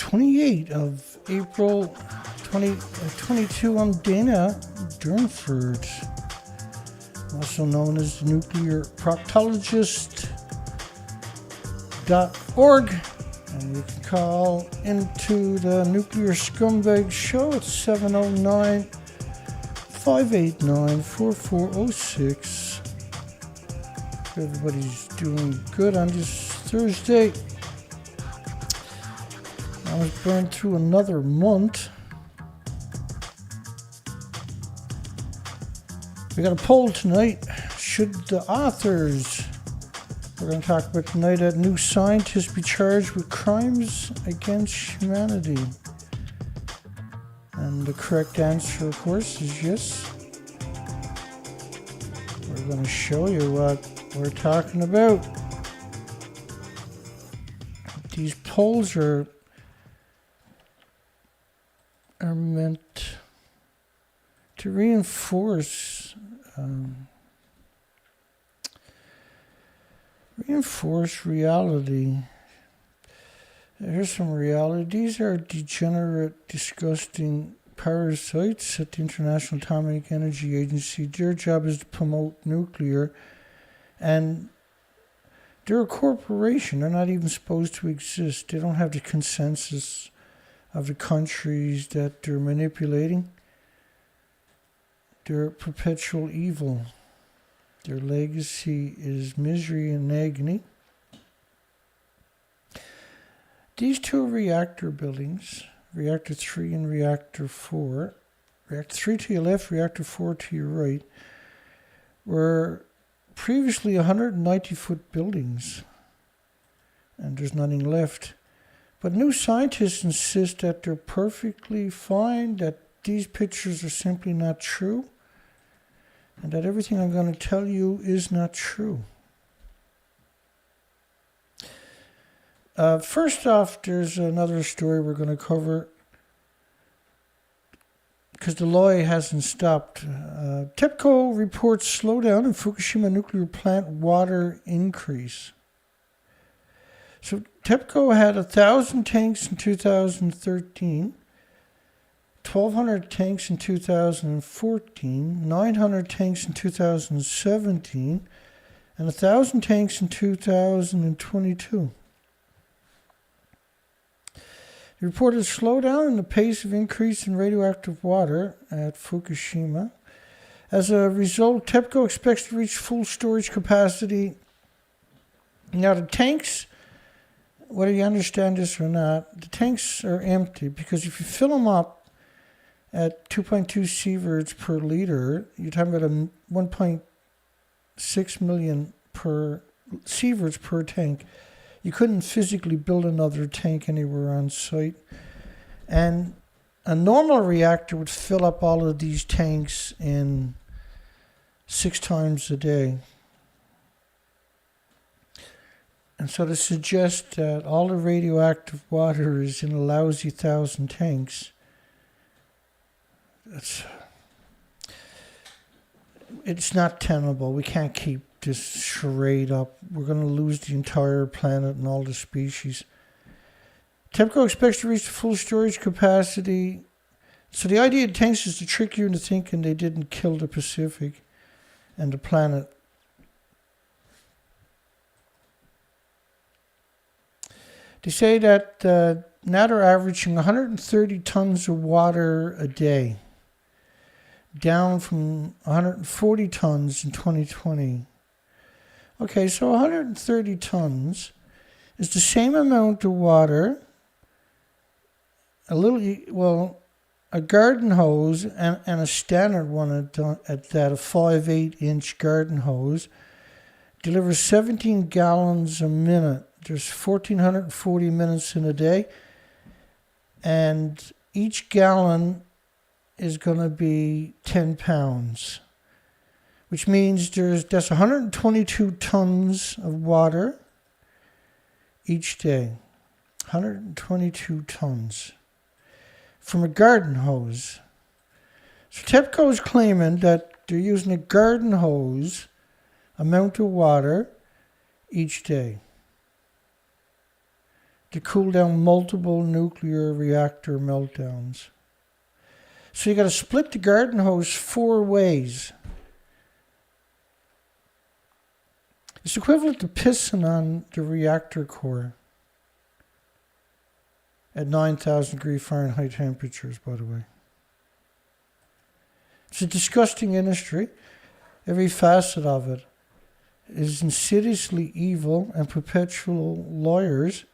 28th of April 2022. I'm Dana Durnford, also known as the Nuclear Proctologist.org. And you can call into the Nuclear Scumbag Show at 709-589-4406. Everybody's doing good on this Thursday. I was burned through another month. We got a poll tonight. Should the authors we're going to talk about tonight at NewScientist be charged with crimes against humanity? And the correct answer, of course, is yes. We're going to show you what we're talking about. These polls are meant to reinforce reality. Here's some reality. These are degenerate, disgusting parasites at the International Atomic Energy Agency. Their job is to promote nuclear, and they're a corporation. They're not even supposed to exist. They don't have the consensus of the countries that they're manipulating. They're perpetual evil. Their legacy is misery and agony. These two reactor buildings, Reactor 3 and Reactor 4, Reactor 3 to your left, Reactor 4 to your right, were previously 190-foot buildings, and there's nothing left. But new scientists insist that they're perfectly fine, that these pictures are simply not true, and that everything I'm going to tell you is not true. First off, there's another story we're going to cover, because the lie hasn't stopped. TEPCO reports slowdown in Fukushima nuclear plant water increase. So TEPCO had 1,000 tanks in 2013, 1,200 tanks in 2014, 900 tanks in 2017, and 1,000 tanks in 2022. It reported a slowdown in the pace of increase in radioactive water at Fukushima. As a result, TEPCO expects to reach full storage capacity. Now, the tanks, whether you understand this or not, the tanks are empty, because if you fill them up at 2.2 sieverts per liter, you're talking about 1.6 million per sieverts per tank. You couldn't physically build another tank anywhere on site. And a normal reactor would fill up all of these tanks in 6 times a day. And so to suggest that all the radioactive water is in a lousy 1,000 tanks, it's not tenable. We can't keep this charade up. We're going to lose the entire planet and all the species. TEPCO expects to reach the full storage capacity. So the idea of tanks is to trick you into thinking they didn't kill the Pacific and the planet. They say that now they're averaging 130 tons of water a day, down from 140 tons in 2020. Okay, so 130 tons is the same amount of water, a garden hose and a standard one at that, a 5/8-inch garden hose, delivers 17 gallons a minute. There's 1,440 minutes in a day, and each gallon is going to be 10 pounds, which means that's 122 tons of water each day. 122 tons from a garden hose. So TEPCO is claiming that they're using a garden hose amount of water each day. to cool down multiple nuclear reactor meltdowns. So you got to split the garden hose 4 ways. It's equivalent to pissing on the reactor core at 9,000 degree Fahrenheit temperatures, by the way. It's a disgusting industry. Every facet of it is insidiously evil, and perpetual lawyers.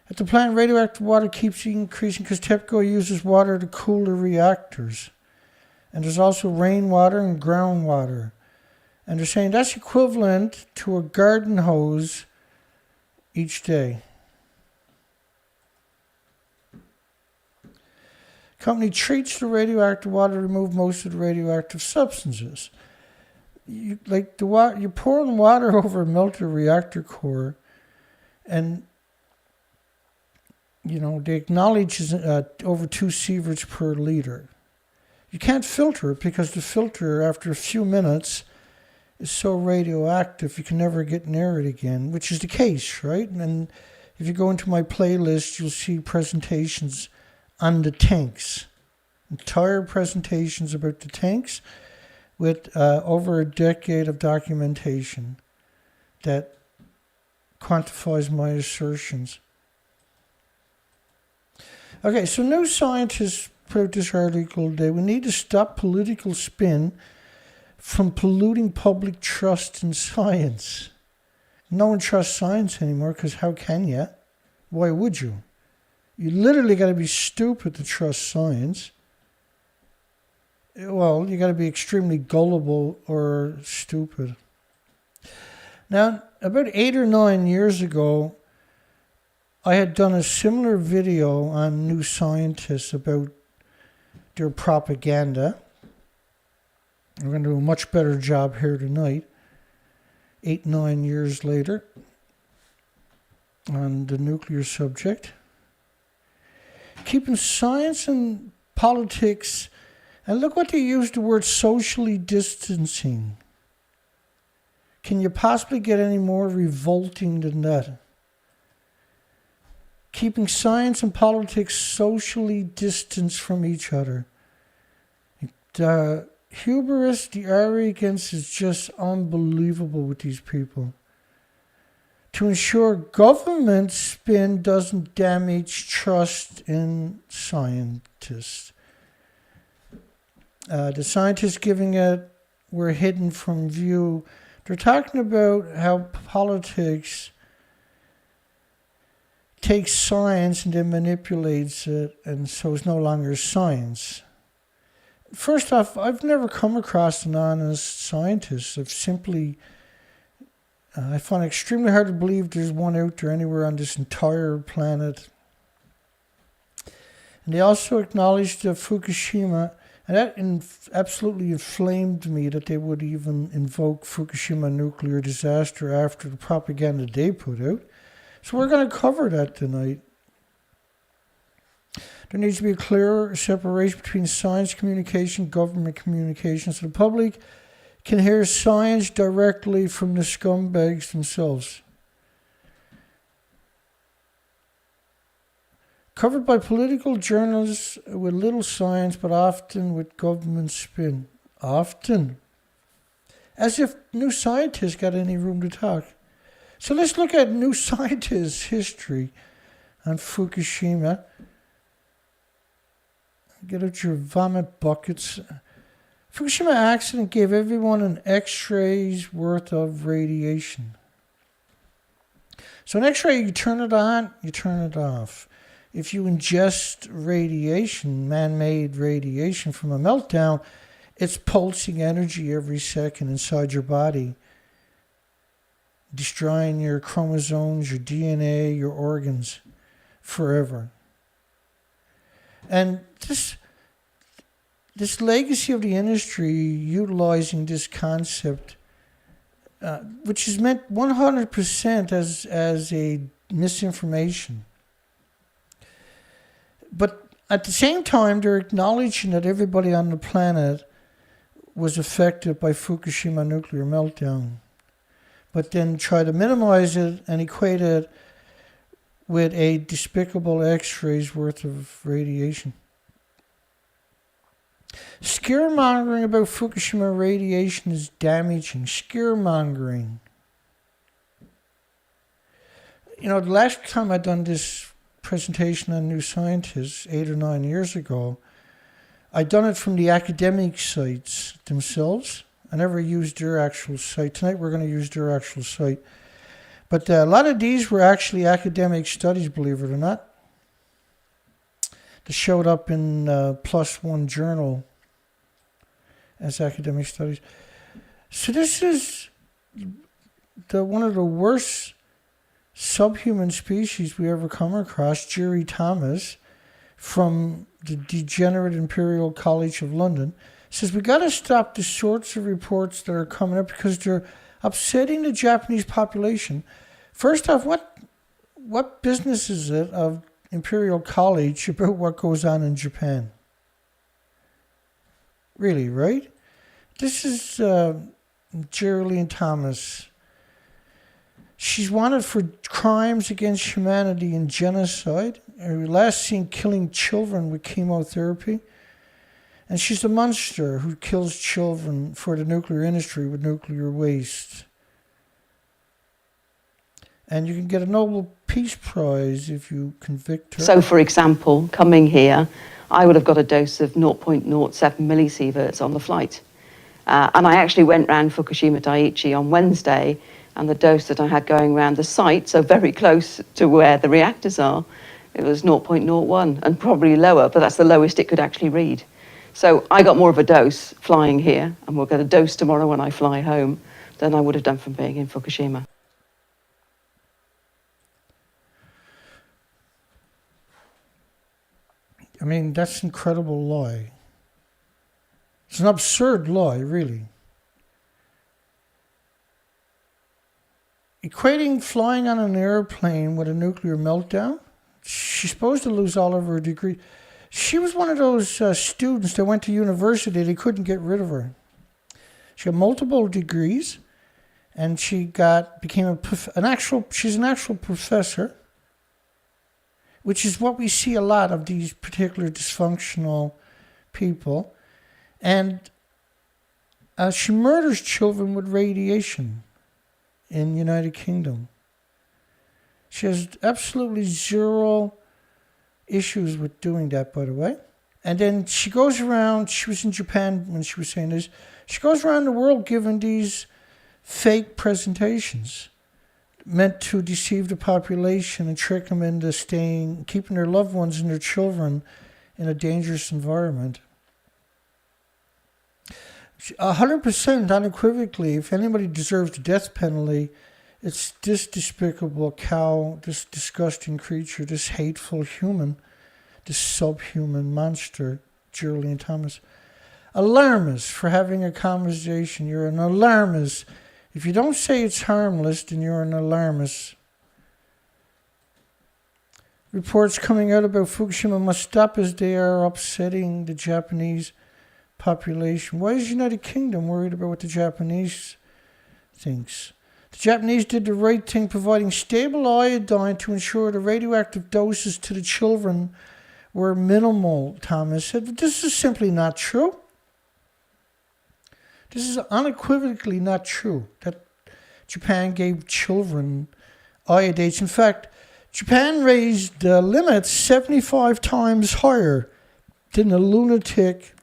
At the plant, radioactive water keeps increasing because TEPCO uses water to cool the reactors. And there's also rainwater and groundwater. And they're saying that's equivalent to a garden hose each day. Company treats the radioactive water to remove most of the radioactive substances. You're pouring water over a melted reactor core, and they acknowledge it's over 2 sieverts per liter. You can't filter it because the filter, after a few minutes, is so radioactive you can never get near it again, which is the case, right? And if you go into my playlist, you'll see presentations on the tanks. Entire presentations about the tanks with over a decade of documentation that quantifies my assertions. Okay, so NewScientist put out this article today. We need to stop political spin from polluting public trust in science. No one trusts science anymore because how can you? Why would you? You literally got to be stupid to trust science. Well, you got to be extremely gullible or stupid. Now, about 8 or 9 years ago, I had done a similar video on NewScientist about their propaganda. We're going to do a much better job here tonight, 8, 9 years later, on the nuclear subject. Keeping science and politics, and look what they use the word socially distancing. Can you possibly get any more revolting than that? Keeping science and politics socially distanced from each other. The hubris, the arrogance is just unbelievable with these people. To ensure government spin doesn't damage trust in scientists. The scientists giving it were hidden from view. They're talking about how politics takes science and then manipulates it, and so it's no longer science. First off, I've never come across an honest scientist. I find it extremely hard to believe there's one out there anywhere on this entire planet. And they also acknowledged Fukushima, and that absolutely inflamed me that they would even invoke Fukushima nuclear disaster after the propaganda they put out. So we're going to cover that tonight. There needs to be a clear separation between science communication, government communication, so the public can hear science directly from the scumbags themselves. Covered by political journalists with little science, but often with government spin. Often. As if NewScientist got any room to talk. So let's look at NewScientist's history on Fukushima. Get out your vomit buckets. Fukushima accident gave everyone an X-ray's worth of radiation. So an X-ray, you turn it on, you turn it off. If you ingest radiation, man-made radiation from a meltdown, it's pulsing energy every second inside your body, destroying your chromosomes, your DNA, your organs forever. And this legacy of the industry utilizing this concept, which is meant 100% as a misinformation. But at the same time, they're acknowledging that everybody on the planet was affected by Fukushima nuclear meltdown. But then try to minimize it and equate it with a despicable X-rays worth of radiation. Scaremongering about Fukushima radiation is damaging. Scaremongering. You know, the last time I'd done this presentation on New Scientist 8 or 9 years ago, I'd done it from the academic sites themselves. I never used their actual site. Tonight we're going to use their actual site. But a lot of these were actually academic studies, believe it or not. They showed up in +1 journal as academic studies. So this is one of the worst subhuman species we ever come across. Gerry Thomas from the degenerate Imperial College of London says we got to stop the sorts of reports that are coming up because they're upsetting the Japanese population. First off, what business is it of Imperial College about what goes on in Japan? Really, right? This is Gerry Thomas. She's wanted for crimes against humanity and genocide. Last seen killing children with chemotherapy. And she's a monster who kills children for the nuclear industry with nuclear waste. And you can get a Nobel Peace Prize if you convict her. So, for example, coming here, I would have got a dose of 0.07 millisieverts on the flight. And I actually went round Fukushima Daiichi on Wednesday, and the dose that I had going around the site, so very close to where the reactors are, it was 0.01 and probably lower, but that's the lowest it could actually read. So I got more of a dose flying here, and we'll get a dose tomorrow when I fly home, than I would have done from being in Fukushima. I mean, that's an incredible lie. It's an absurd lie, really. Equating flying on an airplane with a nuclear meltdown, she's supposed to lose all of her degrees. She was one of those students that went to university, they couldn't get rid of her. She got multiple degrees, and she's an actual professor, which is what we see a lot of these particular dysfunctional people. And she murders children with radiation in the United Kingdom. She has absolutely zero issues with doing that, by the way. And then she goes around, she was in Japan when she was saying this, she goes around the world giving these fake presentations meant to deceive the population and trick them into keeping their loved ones and their children in a dangerous environment. 100% unequivocally, if anybody deserves the death penalty, it's this despicable cow, this disgusting creature, this hateful human, this subhuman monster, Gerry Thomas. Alarmist for having a conversation. You're an alarmist. If you don't say it's harmless, then you're an alarmist. Reports coming out about Fukushima must stop as they are upsetting the Japanese population. Why is the United Kingdom worried about what the Japanese thinks? The Japanese did the right thing, providing stable iodine to ensure the radioactive doses to the children were minimal, Thomas said. But this is simply not true. This is unequivocally not true that Japan gave children iodates. In fact, Japan raised the limits 75 times higher than the lunatic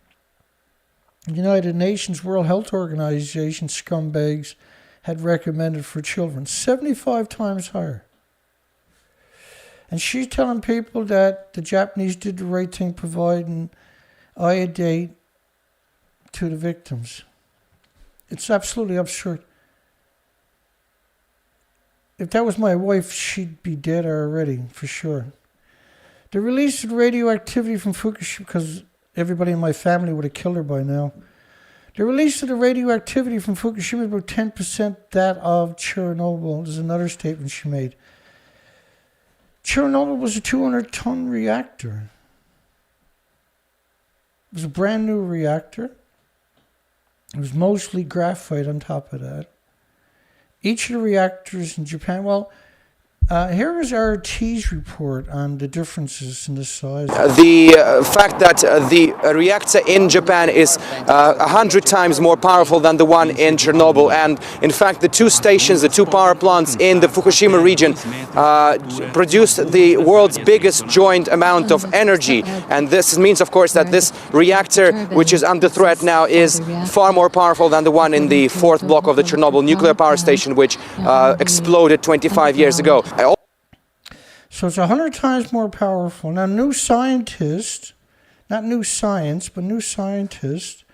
United Nations World Health Organization scumbags had recommended for children. 75 times higher. And she's telling people that the Japanese did the right thing, providing iodate to the victims. It's absolutely absurd. If that was my wife, she'd be dead already, for sure. The release of radioactivity from Fukushima, because everybody in my family would have killed her by now. The release of the radioactivity from Fukushima is about 10% that of Chernobyl. There's another statement she made. Chernobyl was a 200-ton reactor. It was a brand new reactor. It was mostly graphite on top of that. Each of the reactors in Japan, well, Here is RT's report on the differences in the size. The fact that the reactor in Japan is 100 times more powerful than the one in Chernobyl, and in fact the two stations, the two power plants in the Fukushima region produced the world's biggest joint amount of energy, and this means of course that this reactor, which is under threat now, is far more powerful than the one in the fourth block of the Chernobyl nuclear power station, which exploded 25 years ago. So it's 100 times more powerful. Now, New Scientist, not New Science, but New Scientist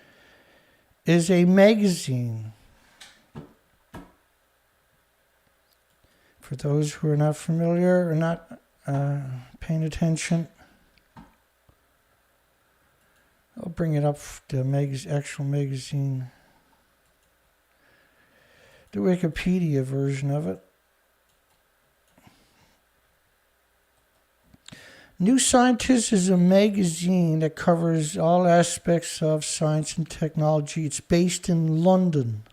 is a magazine. For those who are not familiar or not paying attention, I'll bring it up, the actual magazine, the Wikipedia version of it. New Scientist is a magazine that covers all aspects of science and technology. It's based in London.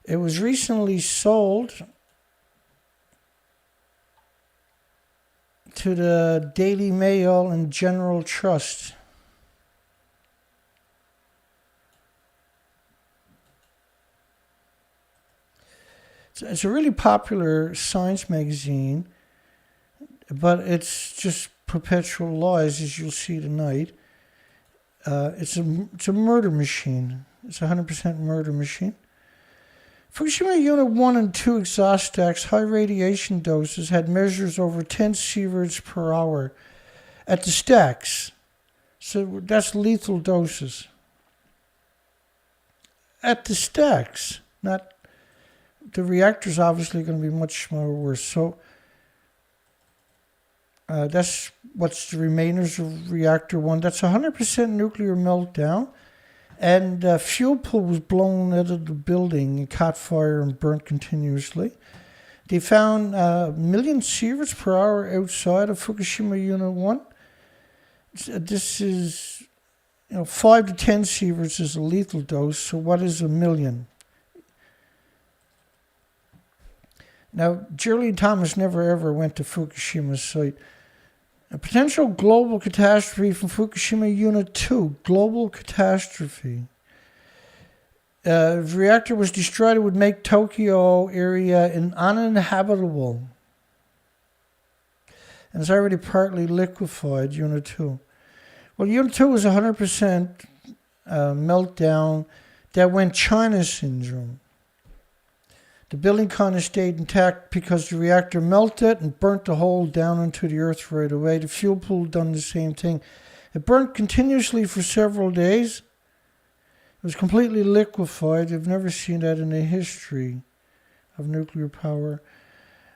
It was recently sold to the Daily Mail and General Trust. It's a really popular science magazine, but it's just perpetual lies, as you'll see tonight. It's a murder machine. It's a 100% murder machine. Fukushima Unit 1 and 2 exhaust stacks, high radiation doses, had measures over 10 sieverts per hour at the stacks. So that's lethal doses. At the stacks. Not the reactor's obviously going to be much more worse. So that's what's the remainers of reactor 1. That's 100% nuclear meltdown. And fuel pool was blown out of the building and caught fire and burnt continuously. They found 1 million sieverts per hour outside of Fukushima Unit 1. This is, 5 to 10 sieverts is a lethal dose. So what is 1 million? Now, Gerry Thomas never ever went to Fukushima site. A potential global catastrophe from Fukushima Unit 2. Global catastrophe. If the reactor was destroyed, it would make Tokyo area uninhabitable. And it's already partly liquefied, Unit 2. Well, Unit 2 was 100% meltdown that went China syndrome. The building kind of stayed intact because the reactor melted and burnt the hole down into the earth right away. The fuel pool done the same thing. It burnt continuously for several days. It was completely liquefied. I've never seen that in the history of nuclear power.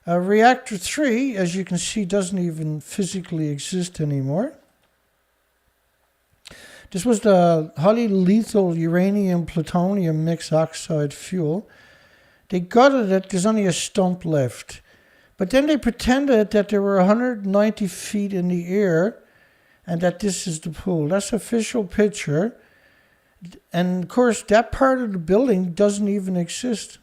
Reactor 3, as you can see, doesn't even physically exist anymore. This was the highly lethal uranium-plutonium mixed oxide fuel. They gutted it, there's only a stump left. But then they pretended that they were 190 feet in the air and that this is the pool. That's official picture. And of course, that part of the building doesn't even exist.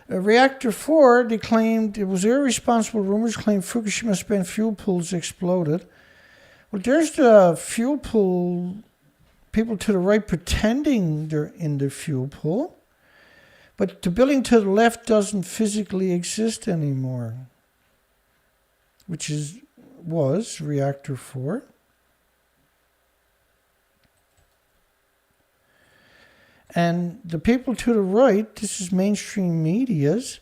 Reactor 4, they claimed it was irresponsible. Rumors claimed Fukushima spent fuel pools exploded. Well, there's the fuel pool, people to the right pretending they're in the fuel pool. But the building to the left doesn't physically exist anymore, which was Reactor 4. And the people to the right, this is mainstream media's,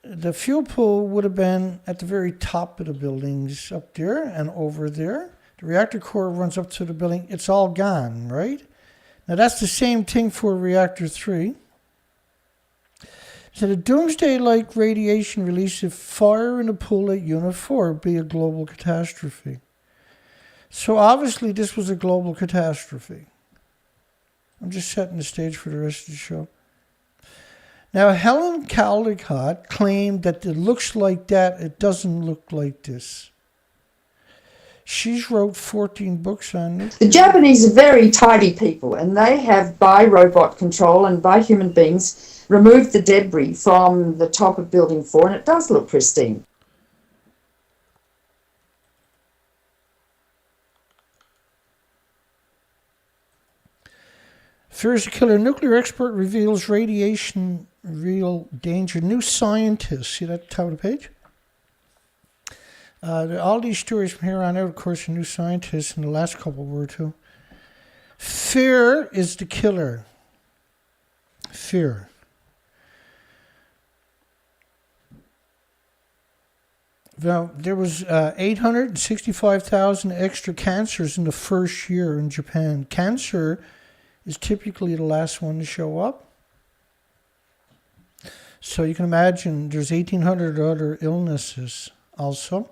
the fuel pool would have been at the very top of the buildings up there and over there. The reactor core runs up to the building. It's all gone, right? Now that's the same thing for Reactor 3. So the doomsday-like radiation release if fire in the pool at Unit 4 would be a global catastrophe. So obviously this was a global catastrophe. I'm just setting the stage for the rest of the show. Now Helen Caldicott claimed that it looks like that, it doesn't look like this. She's wrote 14 books on it. The Japanese are very tidy people, and they have, by robot control and by human beings, removed the debris from the top of Building 4, and it does look pristine. Fears a killer. Nuclear expert reveals radiation real danger. New Scientist. See that top of the page? All these stories from here on out, of course, are New Scientist, and the last couple were too. Fear is the killer. Fear. Now, there was 865,000 extra cancers in the first year in Japan. Cancer is typically the last one to show up. So you can imagine there's 1,800 other illnesses also.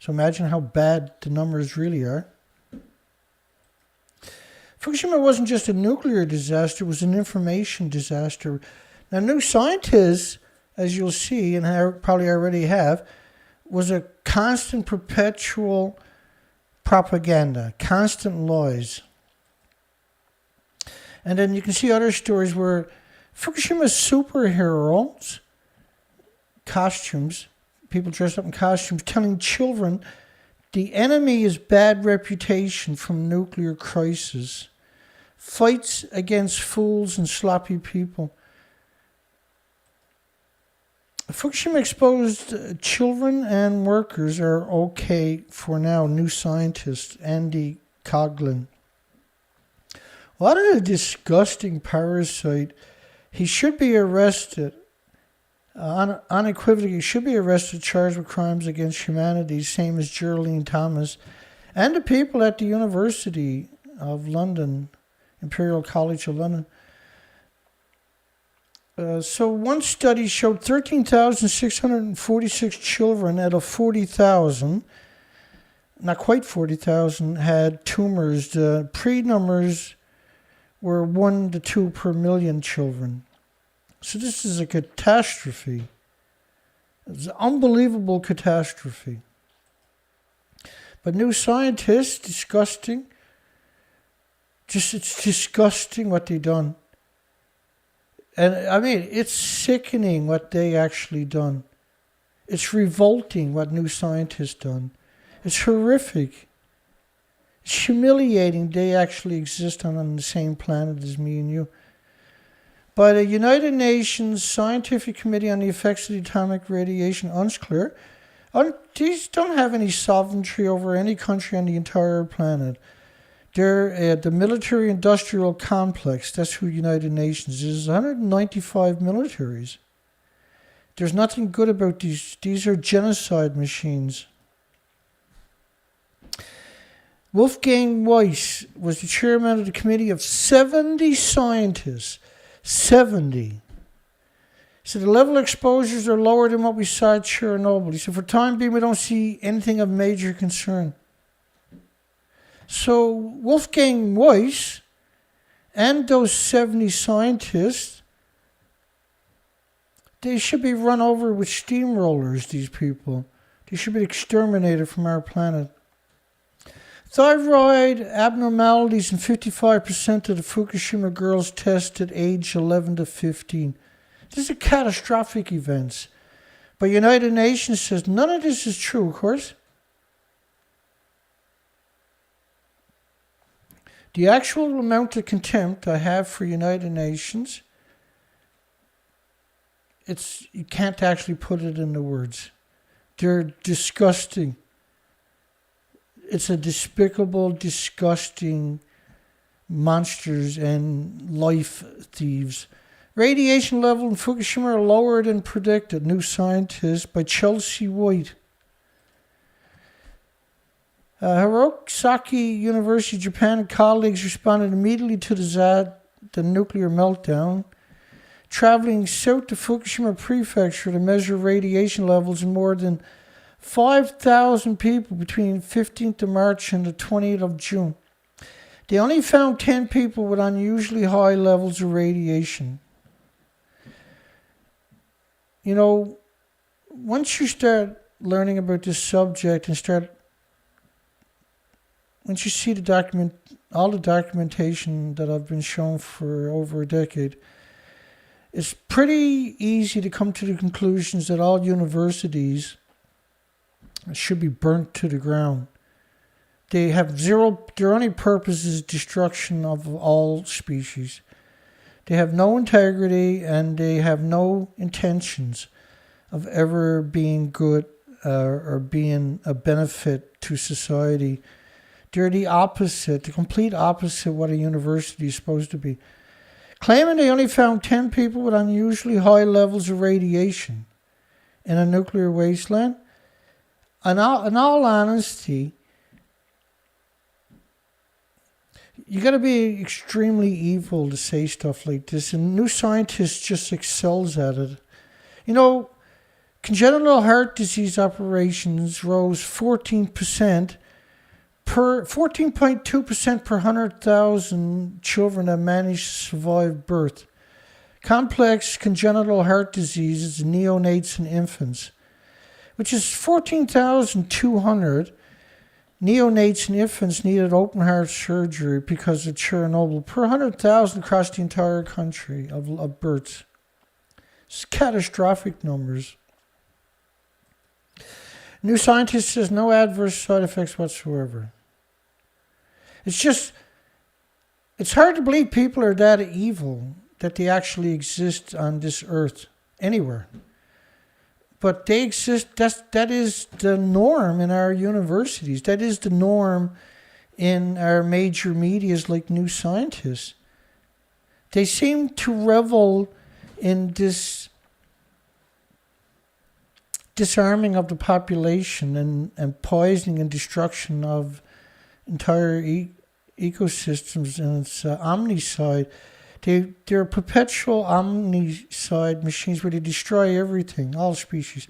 So imagine how bad the numbers really are. Fukushima wasn't just a nuclear disaster, it was an information disaster. Now, New Scientist, as you'll see, and I probably already have, was a constant, perpetual propaganda, constant lies. And then you can see other stories where Fukushima's superheroes, costumes, people dressed up in costumes, telling children the enemy is bad reputation from nuclear crisis, fights against fools and sloppy people. Fukushima-exposed children and workers are okay for now. New Scientist, Andy Coghlan. What a disgusting parasite. He should be arrested. Unequivocally, he should be arrested, charged with crimes against humanity, same as Gerry Thomas, and the people at the University of London, Imperial College of London. So one study showed 13,646 children out of 40,000, not quite 40,000, had tumors. The pre-numbers were 1 to 2 per million children. So this is a catastrophe. It's an unbelievable catastrophe. But New Scientist, disgusting. It's disgusting what they've done. And I mean, it's sickening what they actually done. It's revolting what New Scientist done. It's horrific. It's humiliating they actually exist on the same planet as me and you. By the United Nations Scientific Committee on the Effects of Atomic Radiation, UNSCLR, these don't have any sovereignty over any country on the entire planet. They're the military-industrial complex. That's who United Nations is. 195 militaries. There's nothing good about these. These are genocide machines. Wolfgang Weiss was the chairman of the committee of 70 scientists. 70. He said the level of exposures are lower than what we saw at Chernobyl. He said for the time being we don't see anything of major concern. So Wolfgang Weiss and those 70 scientists, they should be run over with steamrollers, these people. They should be exterminated from our planet. Thyroid abnormalities in 55% of the Fukushima girls tested age 11 to 15. These are catastrophic events. But United Nations says none of this is true, of course. The actual amount of contempt I have for United Nations, you can't actually put it into words. They're disgusting. It's a despicable, disgusting monsters and life thieves. Radiation level in Fukushima are lower than predicted. New Scientist by Chelsea Whyte. Hirosaki University, Japan, and colleagues responded immediately to the nuclear meltdown, traveling south to Fukushima Prefecture to measure radiation levels in more than 5,000 people between 15th of March and the 20th of June. They only found 10 people with unusually high levels of radiation. You know, once you start learning about this subject and start once you see all the documentation that I've been shown for over a decade, it's pretty easy to come to the conclusions that all universities should be burnt to the ground. They have their only purpose is destruction of all species. They have no integrity and they have no intentions of ever being good or being a benefit to society. They're the opposite, the complete opposite of what a university is supposed to be. Claiming they only found 10 people with unusually high levels of radiation in a nuclear wasteland. In all honesty, you got to be extremely evil to say stuff like this, and New Scientist just excels at it. You know, congenital heart disease operations rose 14%. 14.2% per 100,000 children that managed to survive birth. Complex congenital heart diseases in neonates and infants, which is 14,200 neonates and infants needed open heart surgery because of Chernobyl per 100,000 across the entire country of births. It's catastrophic numbers. New Scientist says no adverse side effects whatsoever. It's hard to believe people are that evil that they actually exist on this earth anywhere. But they exist, that is the norm in our universities. That is the norm in our major medias like New Scientist. They seem to revel in this disarming of the population and poisoning and destruction of entire ecosystems, and it's omnicide. They're perpetual omnicide machines where they destroy everything, all species.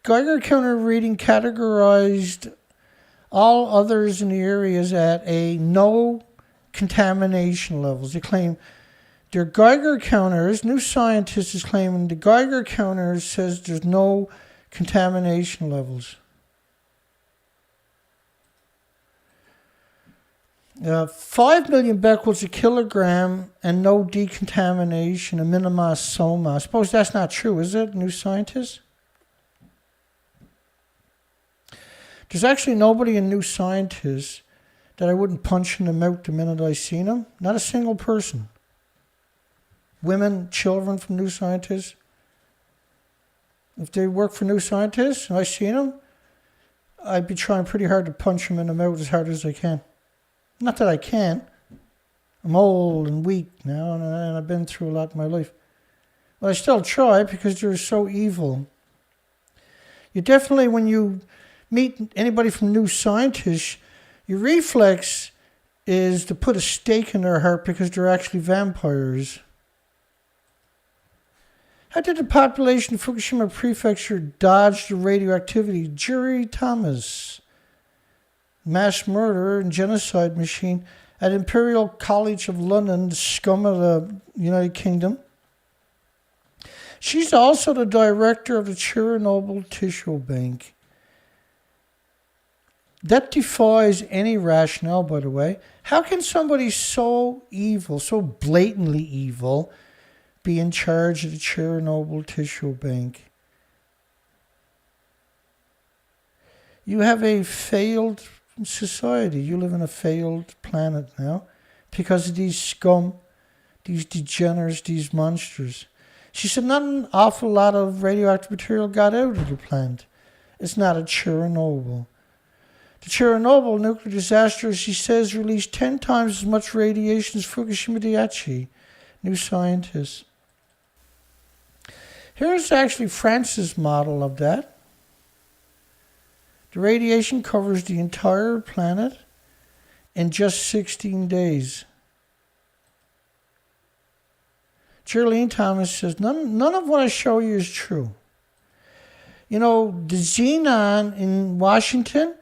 Geiger counter reading categorized all others in the areas at a no contamination levels. They claim their Geiger counters, New Scientist is claiming the Geiger counters says there's no contamination levels. 5 million becquerels a kilogram and no decontamination, a minimized soma. I suppose that's not true, is it, New Scientist? There's actually nobody in New Scientist that I wouldn't punch in the mouth the minute I seen him. Not a single person. Women, children from New Scientist. If they work for New Scientist and I seen them, I'd be trying pretty hard to punch them in the mouth as hard as I can. Not that I can. I'm old and weak now, and I've been through a lot in my life. But I still try because they're so evil. You definitely, when you meet anybody from New Scientist, your reflex is to put a stake in their heart because they're actually vampires. How did the population of Fukushima Prefecture dodge the radioactivity? Gerry Thomas, mass murderer and genocide machine at Imperial College of London, the scum of the United Kingdom. She's also the director of the Chernobyl Tissue Bank. That defies any rationale, by the way. How can somebody so evil, so blatantly evil, be in charge of the Chernobyl Tissue Bank? You have a failed society. You live in a failed planet now because of these scum, these degenerates, these monsters. She said not an awful lot of radioactive material got out of the plant. It's not a Chernobyl. The Chernobyl nuclear disaster, she says, released 10 times as much radiation as Fukushima Daiichi. New Scientist. Here's actually France's model of that. The radiation covers the entire planet in just 16 days. Gerry Thomas says, none of what I show you is true. You know, the xenon in Washington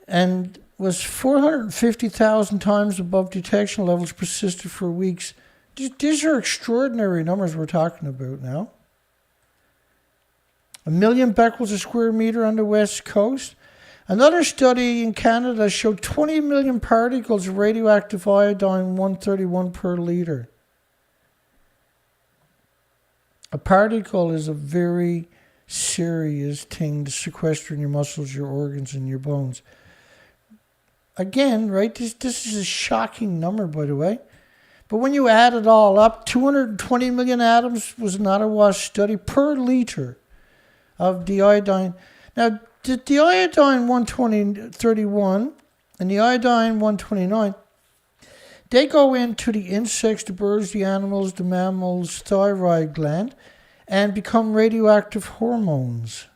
and was 450,000 times above detection levels, persisted for weeks. These are extraordinary numbers we're talking about now. 1 million becquerels a square meter on the west coast. Another study in Canada showed 20 million particles of radioactive iodine-131 per litre. A particle is a very serious thing to sequester in your muscles, your organs, and your bones. Again, right, this is a shocking number, by the way. But when you add it all up, 220 million atoms was an Ottawa study per litre of the iodine. Now, the iodine 131 and the iodine 129, they go into the insects, the birds, the animals, the mammals' thyroid gland and become radioactive hormones.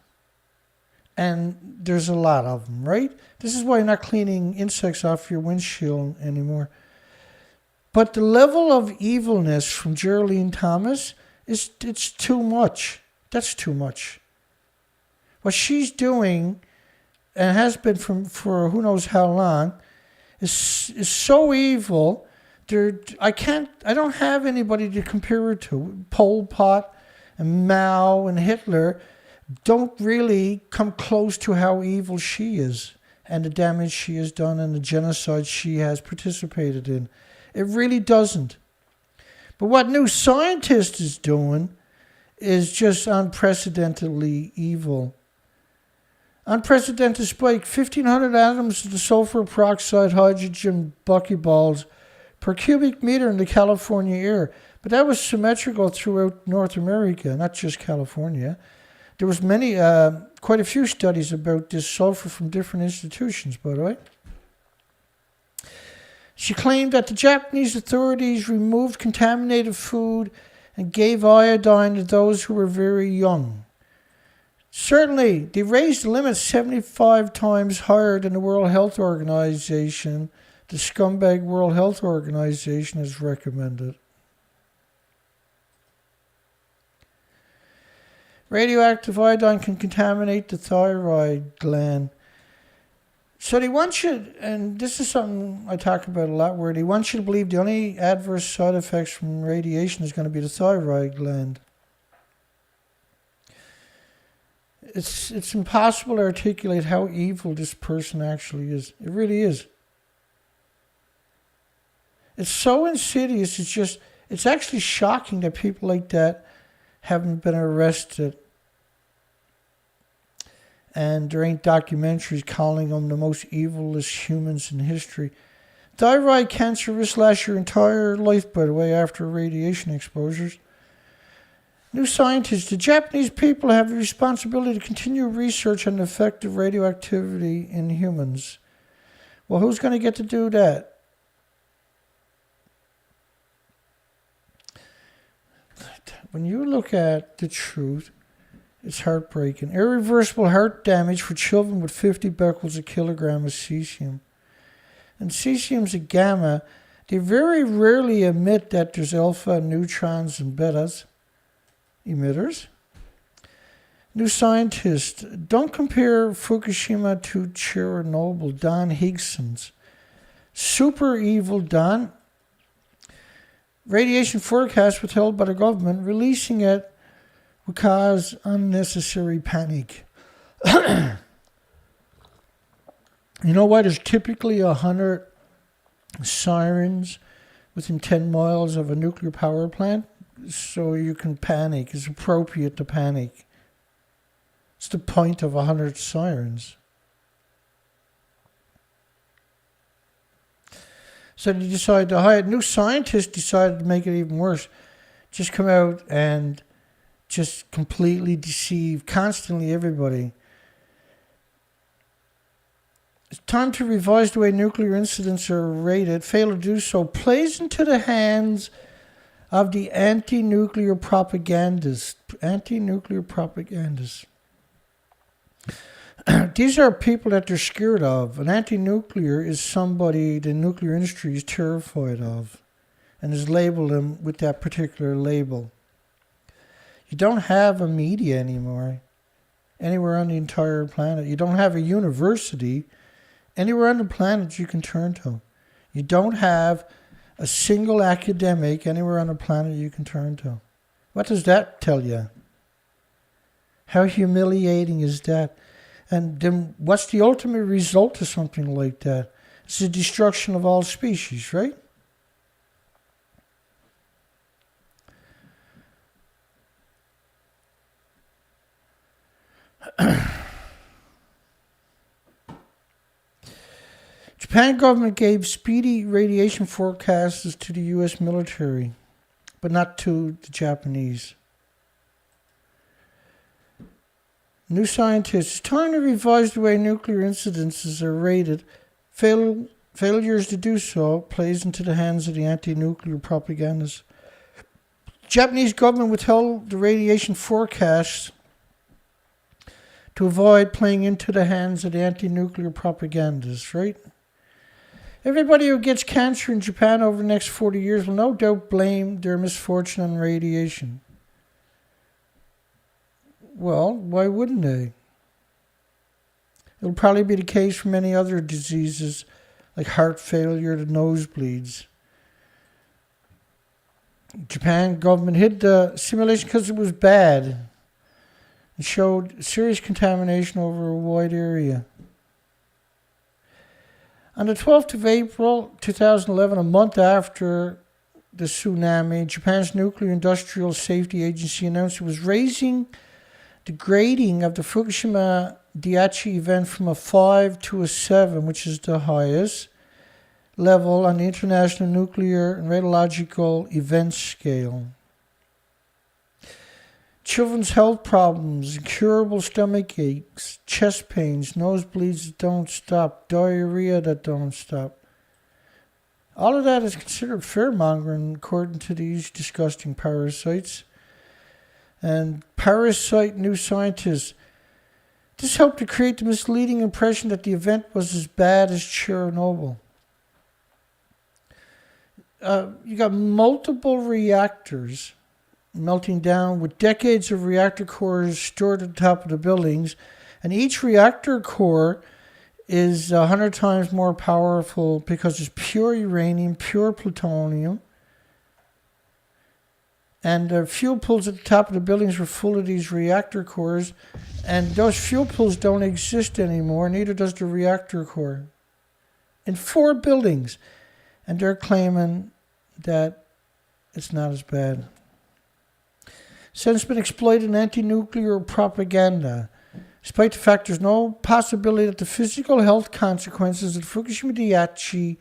And there's a lot of them, right? This is why you're not cleaning insects off your windshield anymore. But the level of evilness from Gerry Thomas it's too much. That's too much. What she's doing, and has been for who knows how long, is so evil. I don't have anybody to compare her to. Pol Pot and Mao and Hitler don't really come close to how evil she is and the damage she has done and the genocide she has participated in. It really doesn't. But what NewScientist is doing is just unprecedentedly evil. Unprecedented spike, 1,500 atoms of the sulfur peroxide hydrogen buckyballs per cubic meter in the California air. But that was symmetrical throughout North America, not just California. There was quite a few studies about this sulfur from different institutions, by the way. She claimed that the Japanese authorities removed contaminated food and gave iodine to those who were very young. Certainly, they raised the limit 75 times higher than the World Health Organization, the scumbag World Health Organization has recommended. Radioactive iodine can contaminate the thyroid gland. So they want you, and this is something I talk about a lot, where they want you to believe the only adverse side effects from radiation is going to be the thyroid gland. It's impossible to articulate how evil this person actually is. It really is. It's so insidious, it's actually shocking that people like that haven't been arrested. And there ain't documentaries calling them the most evilest humans in history. Thyroid cancer risks last your entire life, by the way, after radiation exposures. NewScientist, the Japanese people have the responsibility to continue research on the effect of radioactivity in humans. Well, who's going to get to do that? When you look at the truth, it's heartbreaking. Irreversible heart damage for children with 50 becquerels a kilogram of cesium. And cesium's a gamma. They very rarely admit that there's alpha, neutrons, and betas emitters. NewScientist, don't compare Fukushima to Chernobyl. Don Higson's. Super evil Don. Radiation forecast withheld by the government, releasing it would cause unnecessary panic. You know why there's typically 100 sirens within 10 miles of a nuclear power plant? So you can panic. It's appropriate to panic. It's the point of 100 sirens. So they decided to hide. NewScientist decided to make it even worse. Just come out and just completely deceive constantly everybody. It's time to revise the way nuclear incidents are rated. Fail to do so plays into the hands of the anti-nuclear propagandists. Anti-nuclear propagandists. These are people that they're scared of. An anti-nuclear is somebody the nuclear industry is terrified of and has labeled them with that particular label. You don't have a media anymore anywhere on the entire planet. You don't have a university anywhere on the planet you can turn to. You don't have a single academic anywhere on the planet you can turn to. What does that tell you? How humiliating is that? And then what's the ultimate result of something like that? It's the destruction of all species, right? Japan government gave speedy radiation forecasts to the US military, but not to the Japanese. New Scientist, it's time to revise the way nuclear incidences are rated. Failures to do so plays into the hands of the anti-nuclear propagandists. Japanese government withheld the radiation forecasts to avoid playing into the hands of the anti-nuclear propagandists, right? Everybody who gets cancer in Japan over the next 40 years will no doubt blame their misfortune on radiation. Well, why wouldn't they? It'll probably be the case for many other diseases like heart failure, the nosebleeds. Japan government hid the simulation because it was bad and showed serious contamination over a wide area. On the 12th of April 2011, a month after the tsunami, Japan's Nuclear Industrial Safety Agency announced it was raising the grading of the Fukushima Daiichi event from a 5 to a 7, which is the highest level on the International Nuclear and Radiological Events Scale. Children's health problems, incurable stomach aches, chest pains, nosebleeds that don't stop, diarrhea that don't stop. All of that is considered fear-mongering according to these disgusting parasites. And Parasite New Scientist. This helped to create the misleading impression that the event was as bad as Chernobyl. You got multiple reactors melting down with decades of reactor cores stored at the top of the buildings, and each reactor core is 100 times more powerful because it's pure uranium, pure plutonium, and the fuel pools at the top of the buildings were full of these reactor cores, and those fuel pools don't exist anymore, neither does the reactor core. In 4 buildings, and they're claiming that it's not as bad. Since been exploited in anti-nuclear propaganda, despite the fact there's no possibility that the physical health consequences of Fukushima Daiichi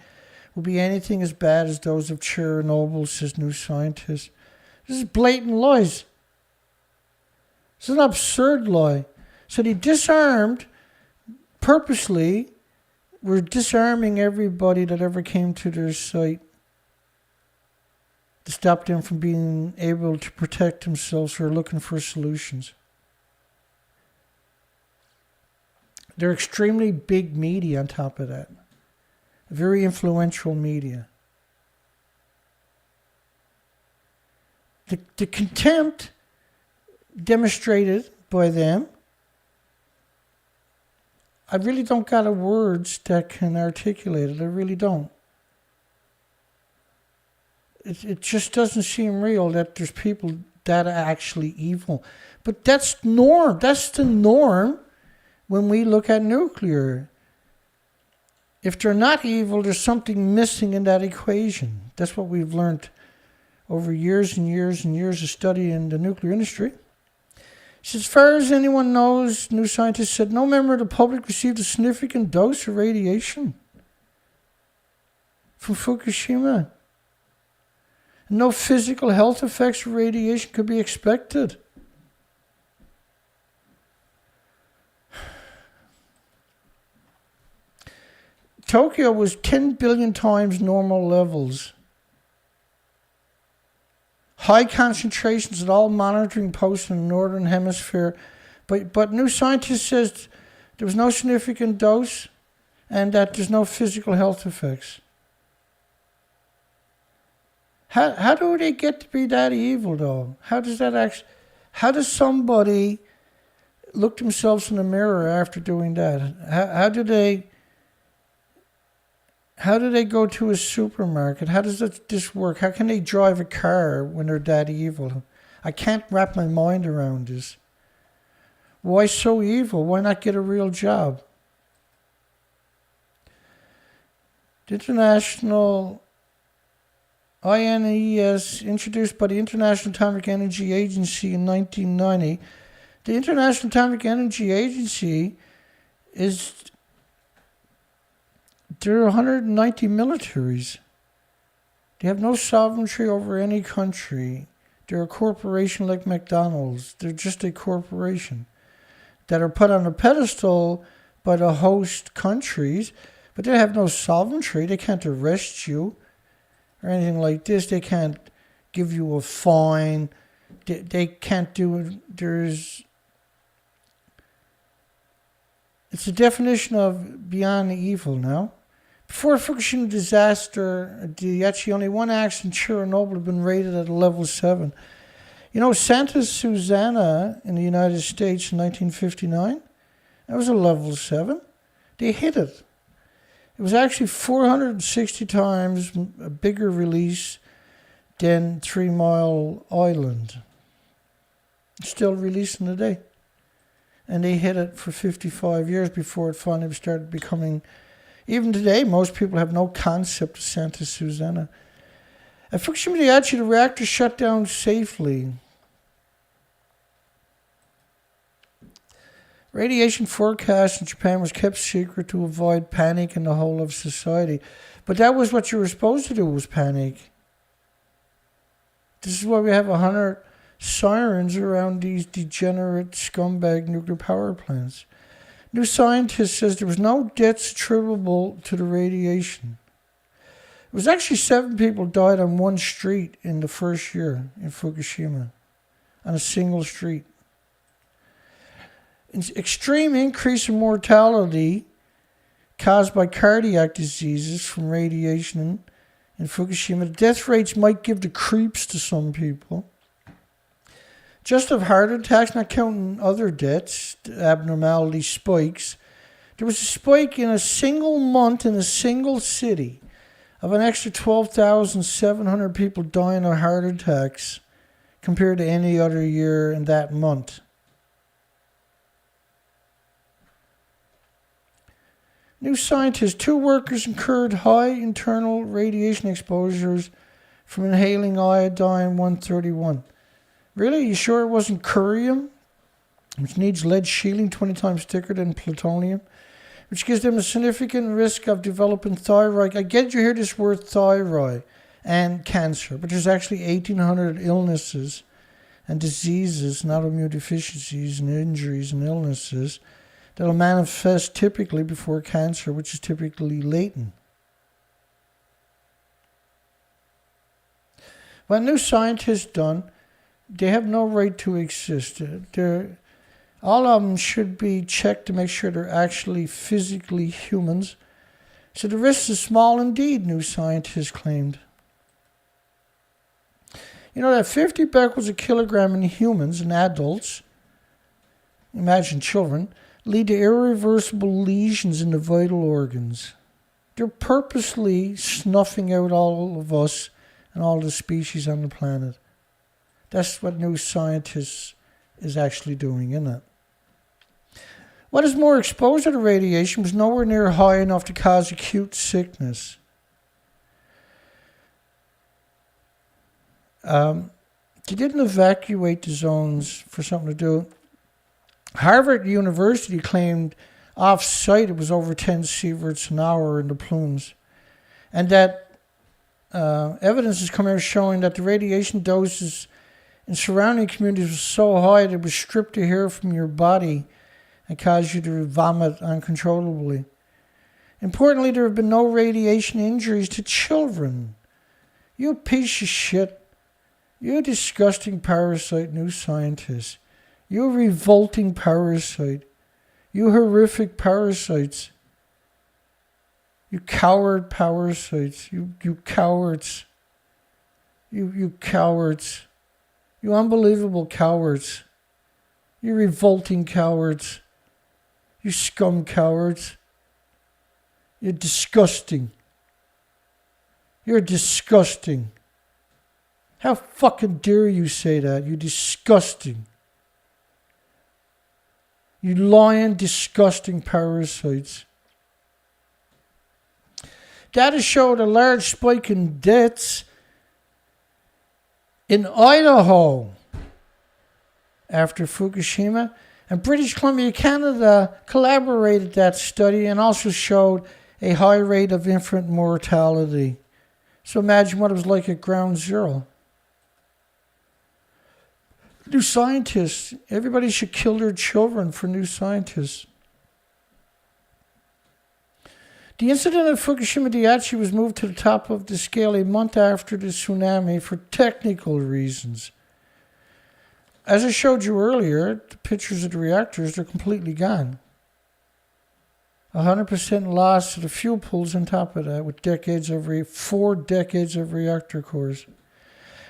will be anything as bad as those of Chernobyl, says New Scientist. This is blatant lies. This is an absurd lie. So they disarmed, purposely, were disarming everybody that ever came to their site to stop them from being able to protect themselves or looking for solutions. They're extremely big media on top of that. Very influential media. The contempt demonstrated by them, I really don't got the words that can articulate it. I really don't. It just doesn't seem real that there's people that are actually evil. But that's norm. That's the norm when we look at nuclear. If they're not evil, there's something missing in that equation. That's what we've learned over years and years and years of study in the nuclear industry. As far as anyone knows, New Scientist said, no member of the public received a significant dose of radiation from Fukushima. No physical health effects of radiation could be expected. Tokyo was 10 billion times normal levels. High concentrations at all monitoring posts in the northern hemisphere. But New Scientist says there was no significant dose and that there's no physical health effects. How do they get to be that evil, though? How does somebody look themselves in the mirror after doing that? How do they go to a supermarket? How does this work? How can they drive a car when they're that evil? I can't wrap my mind around this. Why so evil? Why not get a real job? The International INES, introduced by the International Atomic Energy Agency in 1990. The International Atomic Energy Agency there are 190 militaries. They have no sovereignty over any country. They're a corporation like McDonald's. They're just a corporation that are put on a pedestal by the host countries, but they have no sovereignty. They can't arrest you or anything like this. They can't give you a fine. They can't do it. It's a definition of beyond evil now. Before the Fukushima disaster, actually only one accident, Chernobyl, had been rated at a level 7. You know, Santa Susana in the United States in 1959, that was a level 7. They hit it. It was actually 460 times a bigger release than 3 Mile Island. Still releasing today. And they hit it for 55 years before it finally started becoming... Even today, most people have no concept of Santa Susana. At Fukushima Daiichi, the reactor shut down safely. Radiation forecast in Japan was kept secret to avoid panic in the whole of society. But that was what you were supposed to do, was panic. This is why we have 100 sirens around these degenerate scumbag nuclear power plants. NewScientist says there was no deaths attributable to the radiation. It was actually 7 people died on one street in the first year in Fukushima, on a single street. An extreme increase in mortality caused by cardiac diseases from radiation in Fukushima. The death rates might give the creeps to some people. Just of heart attacks, not counting other deaths, abnormality spikes, there was a spike in a single month in a single city of an extra 12,700 people dying of heart attacks compared to any other year in that month. NewScientist, 2 workers incurred high internal radiation exposures from inhaling iodine-131. Really? You sure it wasn't curium, which needs lead shielding 20 times thicker than plutonium, which gives them a significant risk of developing thyroid? I get you hear this word thyroid and cancer, but there's actually 1,800 illnesses and diseases and autoimmune deficiencies and injuries and illnesses that will manifest typically before cancer, which is typically latent. What NewScientist done, they have no right to exist. All of them should be checked to make sure they're actually physically humans. So the risk is small indeed, NewScientist claimed. You know that 50 becquerels a kilogram in humans and adults, imagine children, lead to irreversible lesions in the vital organs. They're purposely snuffing out all of us and all the species on the planet. That's what NewScientist is actually doing, isn't it? What is more, exposure to radiation was nowhere near high enough to cause acute sickness. They didn't evacuate the zones for something to do. Harvard University claimed off-site it was over 10 sieverts an hour in the plumes. And that evidence has come out showing that the radiation doses in surrounding communities was so high that it would strip the hair from your body and cause you to vomit uncontrollably. Importantly, there have been no radiation injuries to children. You piece of shit. You disgusting parasite, NewScientist. You revolting parasite. You horrific parasites. You coward parasites. You cowards. You cowards. You unbelievable cowards. You revolting cowards. You scum cowards. You're disgusting. You're disgusting. How fucking dare you say that? You disgusting. You lying, disgusting parasites. Data showed a large spike in deaths in Idaho after Fukushima, and British Columbia, Canada collaborated that study and also showed a high rate of infant mortality. So imagine what it was like at ground zero. New Scientists. Everybody should kill their children for New Scientists. The incident at Fukushima Daiichi was moved to the top of the scale a month after the tsunami for technical reasons. As I showed you earlier, the pictures of the reactors are completely gone. 100% loss to the fuel pools on top of that, with 4 decades of reactor cores.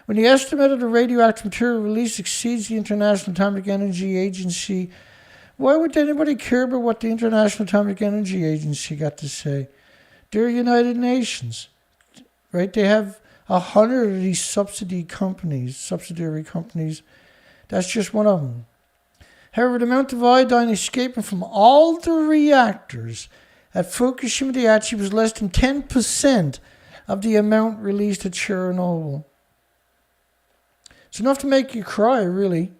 When the estimate of the radioactive material release exceeds the International Atomic Energy Agency, why would anybody care about what the International Atomic Energy Agency got to say? They're United Nations, right? They have 100 of these subsidiary companies. That's just one of them. However, the amount of iodine escaping from all the reactors at Fukushima Daiichi was less than 10% of the amount released at Chernobyl. It's enough to make you cry, really,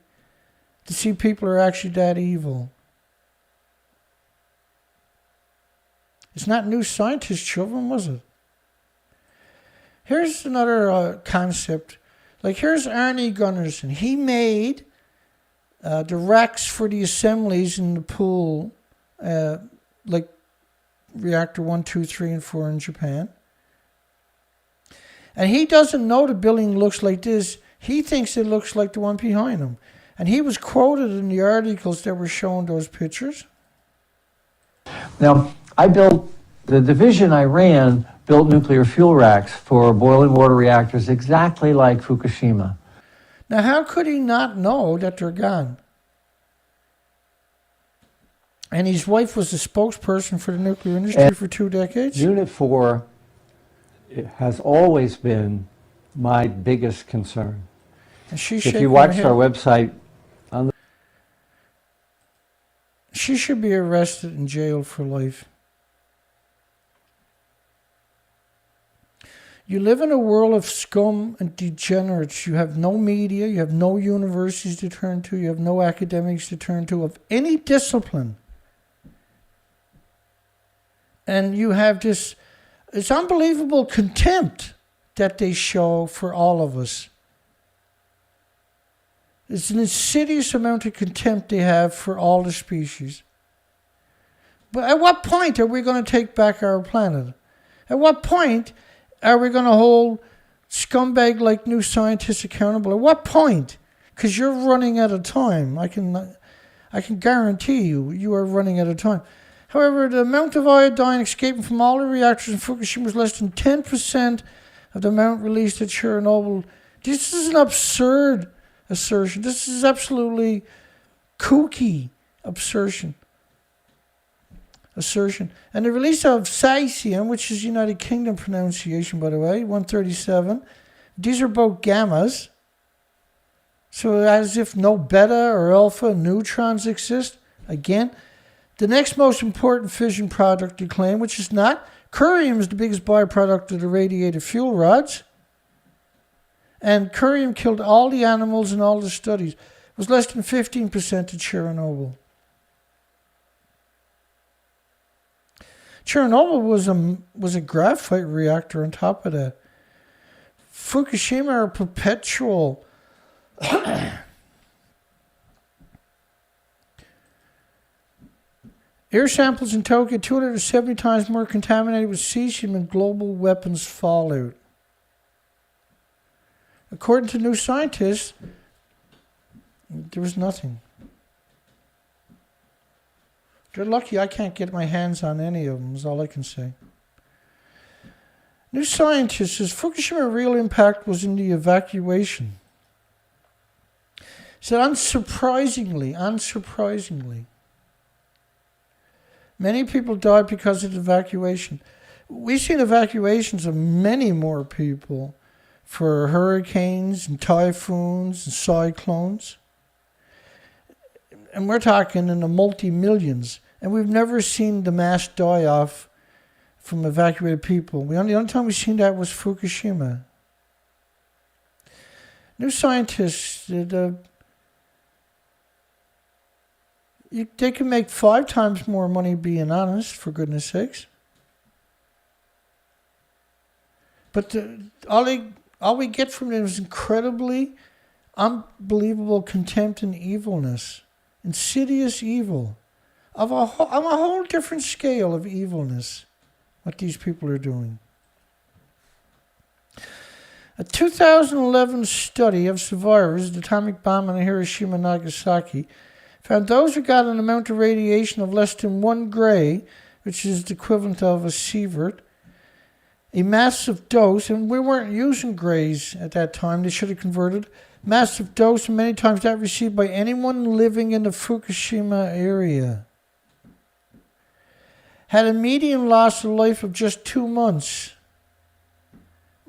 to see people are actually that evil. It's not New Scientist, children, was it? Here's another concept. Like, here's Arnie Gunnarsson. He made the racks for the assemblies in the pool, like reactor 1, 2, 3, and 4 in Japan. And he doesn't know the building looks like this. He thinks it looks like the one behind him. And he was quoted in the articles that were showing those pictures. Now, the division I ran built nuclear fuel racks for boiling water reactors exactly like Fukushima. Now, how could he not know that they're gone? And his wife was the spokesperson for the nuclear industry for 2 decades? Unit 4 has always been my biggest concern. And she's if you watch our website, she should be arrested and jailed for life. You live in a world of scum and degenerates. You have no media, you have no universities to turn to, you have no academics to turn to of any discipline. And you have this, it's unbelievable contempt that they show for all of us. It's an insidious amount of contempt they have for all the species. But at what point are we going to take back our planet? At what point are we going to hold scumbag like New Scientists accountable? At what point? Because you're running out of time. I can guarantee you are running out of time. However, the amount of iodine escaping from all the reactors in Fukushima was less than 10% of the amount released at Chernobyl. This is an absurd assertion. This is absolutely kooky assertion. And the release of cesium, which is United Kingdom pronunciation, by the way, 137, these are both gammas. So as if no beta or alpha neutrons exist. Again, the next most important fission product to claim, which is not, curium is the biggest byproduct of the radiated fuel rods. And curium killed all the animals in all the studies. It was less than 15% at Chernobyl. Chernobyl was a graphite reactor on top of that. Fukushima are perpetual. Air samples in Tokyo 270 times more contaminated with cesium than global weapons fallout. According to New Scientist, there was nothing. They're lucky I can't get my hands on any of them, is all I can say. New Scientist says Fukushima real impact was in the evacuation. Said unsurprisingly, many people died because of the evacuation. We've seen evacuations of many more people for hurricanes and typhoons and cyclones. And we're talking in the multi-millions. And we've never seen the mass die-off from evacuated people. The only time we've seen that was Fukushima. New Scientists, they can make 5 times more money being honest, for goodness sakes. But all we get from them is incredibly, unbelievable contempt and evilness. Insidious evil. Of a whole different scale of evilness, what these people are doing. A 2011 study of survivors of the atomic bomb on Hiroshima and Nagasaki found those who got an amount of radiation of less than 1 gray, which is the equivalent of a sievert, a massive dose, and we weren't using grays at that time, they should have converted, massive dose, and many times that received by anyone living in the Fukushima area, had a median loss of life of just 2 months.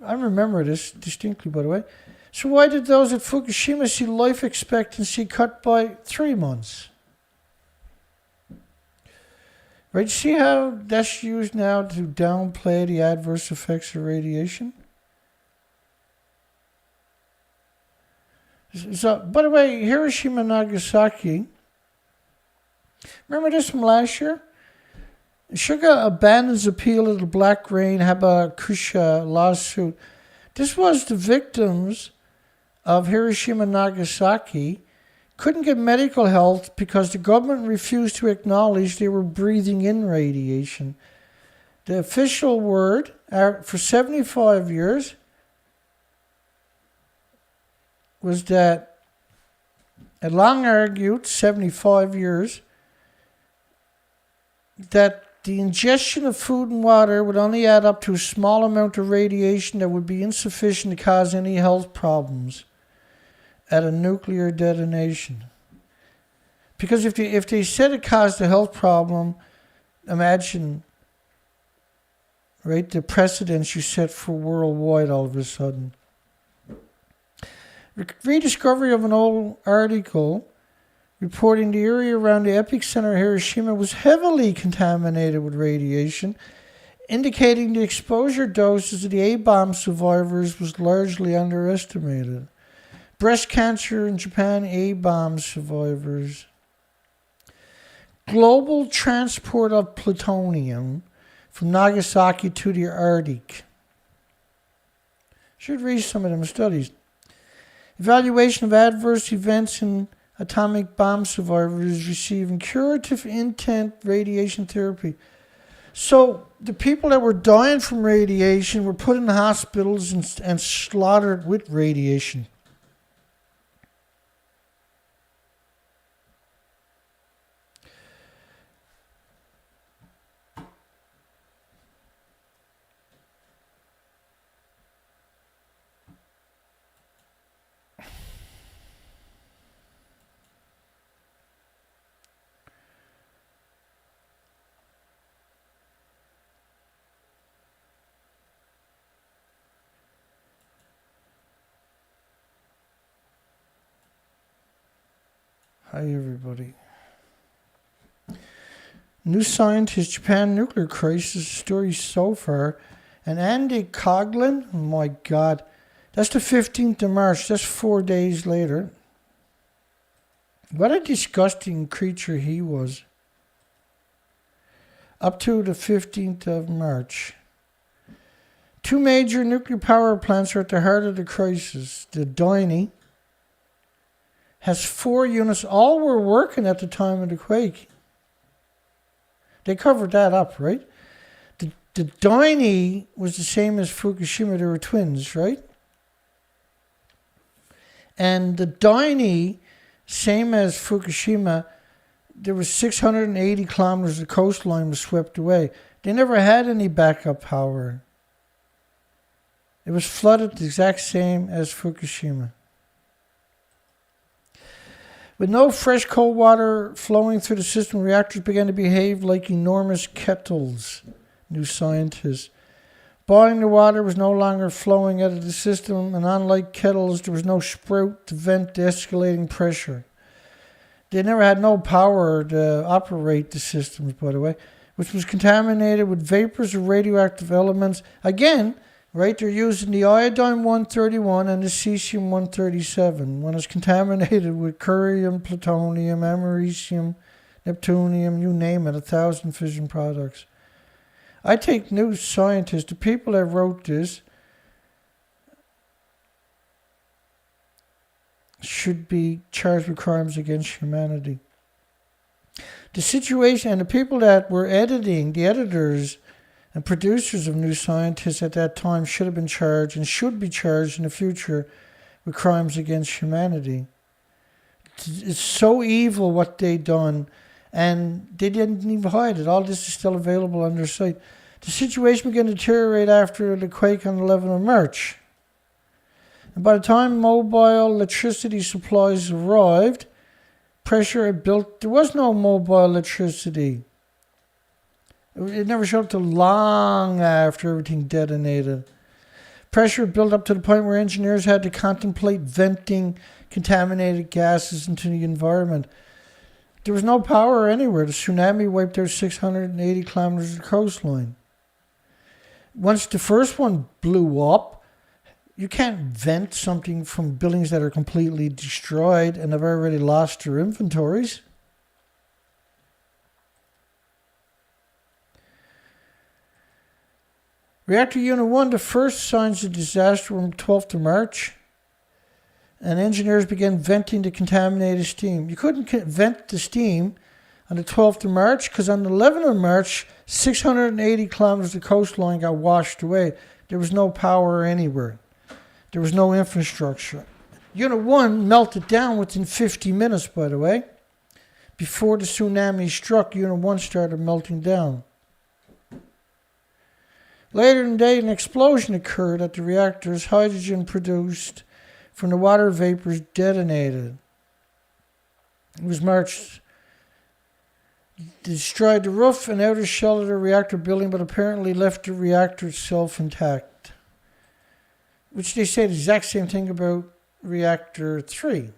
I remember this distinctly, by the way. So why did those at Fukushima see life expectancy cut by 3 months? Right, see how that's used now to downplay the adverse effects of radiation? So, by the way, Hiroshima and Nagasaki, remember this from last year? Suga abandons appeal of the Black Rain Habakusha lawsuit. This was the victims of Hiroshima and Nagasaki couldn't get medical help because the government refused to acknowledge they were breathing in radiation. The official word for 75 years was that, it long argued, 75 years, that the ingestion of food and water would only add up to a small amount of radiation that would be insufficient to cause any health problems at a nuclear detonation. Because if they said it caused a health problem, imagine, right, the precedents you set for worldwide all of a sudden. Rediscovery of an old article reporting the area around the epicenter of Hiroshima was heavily contaminated with radiation, indicating the exposure doses of the A-bomb survivors was largely underestimated. Breast cancer in Japan, A-bomb survivors. Global transport of plutonium from Nagasaki to the Arctic. Should read some of them studies. Evaluation of adverse events in atomic bomb survivors receiving curative intent radiation therapy. So the people that were dying from radiation were put in hospitals and slaughtered with radiation. Hi, everybody. New Scientist, Japan nuclear crisis story so far. And Andy Coghlan, oh my God, that's the 15th of March. That's 4 days later. What a disgusting creature he was. Up to the 15th of March. 2 major nuclear power plants are at the heart of the crisis. The Doini has 4 units. All were working at the time of the quake. They covered that up, right? The Doini was the same as Fukushima. They were twins, right? And the Doini, same as Fukushima, there was 680 kilometers of coastline was swept away. They never had any backup power. It was flooded the exact same as Fukushima. With no fresh cold water flowing through the system, reactors began to behave like enormous kettles. New Scientist. Boiling the water was no longer flowing out of the system, and unlike kettles, there was no sprout to vent the escalating pressure. They never had no power to operate the systems, by the way, which was contaminated with vapors of radioactive elements. Again, right, they're using the iodine-131 and the cesium-137 when it's contaminated with curium, plutonium, americium, neptunium, you name it, 1,000 fission products. I take NewScientist, the people that wrote this, should be charged with crimes against humanity. The situation, and the people that were editing, the editors and producers of NewScientist at that time should have been charged and should be charged in the future with crimes against humanity. It's so evil what they done, and they didn't even hide it. All this is still available on their site. The situation began to deteriorate after the quake on the 11th of March. And by the time mobile electricity supplies arrived, pressure had built. There was no mobile electricity. It never showed up till long after everything detonated. Pressure built up to the point where engineers had to contemplate venting contaminated gases into the environment. There was no power anywhere. The tsunami wiped out 680 kilometers of coastline. Once the first one blew up, you can't vent something from buildings that are completely destroyed and have already lost their inventories. Reactor Unit 1, the first signs of disaster were on the 12th of March, and engineers began venting the contaminated steam. You couldn't vent the steam on the 12th of March because on the 11th of March, 680 kilometers of coastline got washed away. There was no power anywhere. There was no infrastructure. Unit 1 melted down within 50 minutes, by the way. Before the tsunami struck, Unit 1 started melting down. Later in the day, an explosion occurred at the reactors. Hydrogen produced from the water vapors detonated. It was March. Destroyed the roof and outer shell of the reactor building, but apparently left the reactor itself intact. Which they say the exact same thing about reactor 3.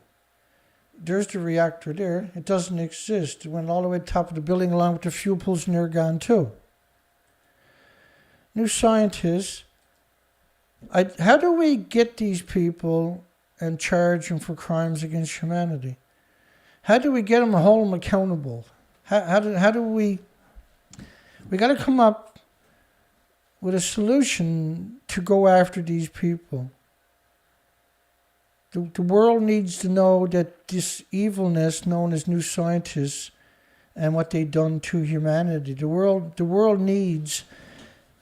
There's the reactor there. It doesn't exist. It went all the way to the top of the building along with the fuel pools, and they're gone too. NewScientist, how do we get these people and charge them for crimes against humanity? How do we get them and hold them accountable? How do we got to come up with a solution to go after these people. The world needs to know that this evilness known as NewScientist and what they've done to humanity. The world needs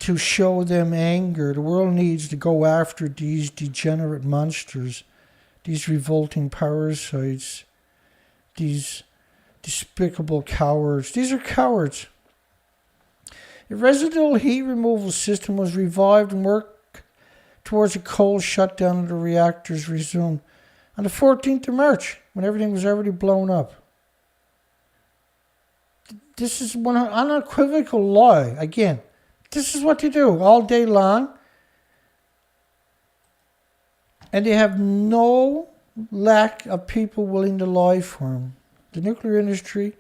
to show them anger. The world needs to go after these degenerate monsters, these revolting parasites, these despicable cowards. These are cowards. The residual heat removal system was revived and work towards a cold shutdown of the reactors resumed on the 14th of March when everything was already blown up. This is one unequivocal lie. Again, this is what they do all day long. And they have no lack of people willing to lie for them. The nuclear industry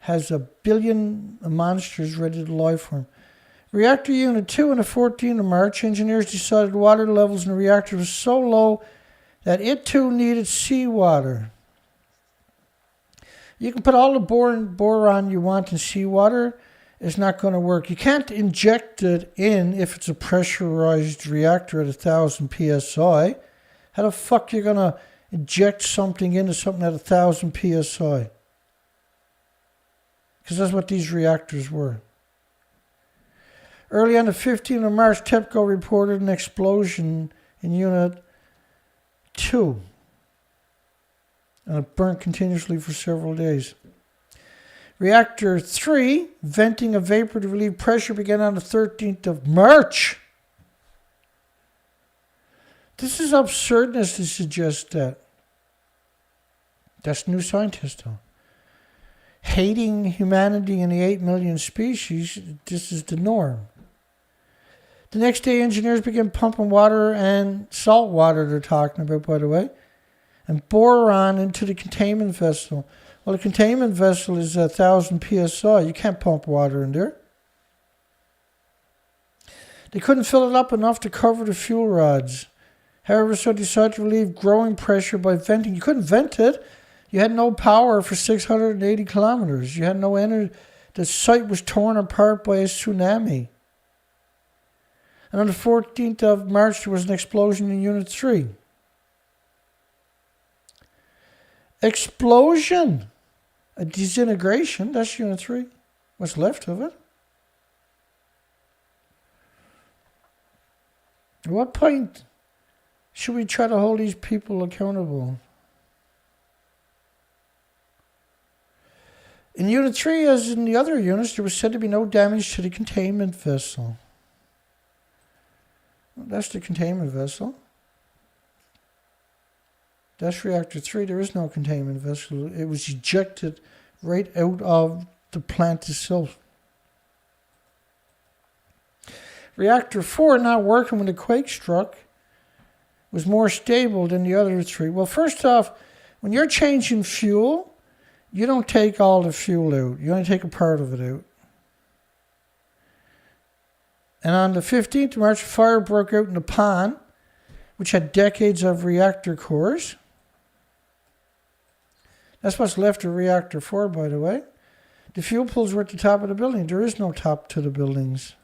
has 1 billion monsters ready to lie for him. Reactor Unit 2 on the 14th of March, engineers decided water levels in the reactor were so low that it too needed seawater. You can put all the boron you want in seawater, it's not going to work. You can't inject it in if it's a pressurized reactor at 1,000 psi. How the fuck are you going to inject something into something at 1,000 psi? Because that's what these reactors were. Early on the 15th of March, TEPCO reported an explosion in Unit 2. And it burnt continuously for several days. Reactor 3, venting of vapor to relieve pressure, began on the 13th of March. This is absurdness to suggest that. That's NewScientist, though. Hating humanity and the 8 million species, this is the norm. The next day, engineers began pumping water and salt water they're talking about, by the way. and boron into the containment vessel. Well, the containment vessel is 1,000 psi. You can't pump water in there. They couldn't fill it up enough to cover the fuel rods. However, so they decided to relieve growing pressure by venting. You couldn't vent it. You had no power for 680 kilometers. You had no energy. The site was torn apart by a tsunami. And on the 14th of March, there was an explosion in Unit 3. Explosion! A disintegration, that's Unit 3. What's left of it? At what point should we try to hold these people accountable? In Unit 3, as in the other units, there was said to be no damage to the containment vessel. That's the containment vessel. That's reactor 3. There is no containment vessel. It was ejected right out of the plant itself. Reactor 4, not working when the quake struck, was more stable than the other 3. Well, first off, when you're changing fuel, you don't take all the fuel out. You only take a part of it out. And on the 15th of March, fire broke out in the pond, which had decades of reactor cores. That's what's left of reactor 4, by the way. The fuel pools were at the top of the building. There is no top to the buildings.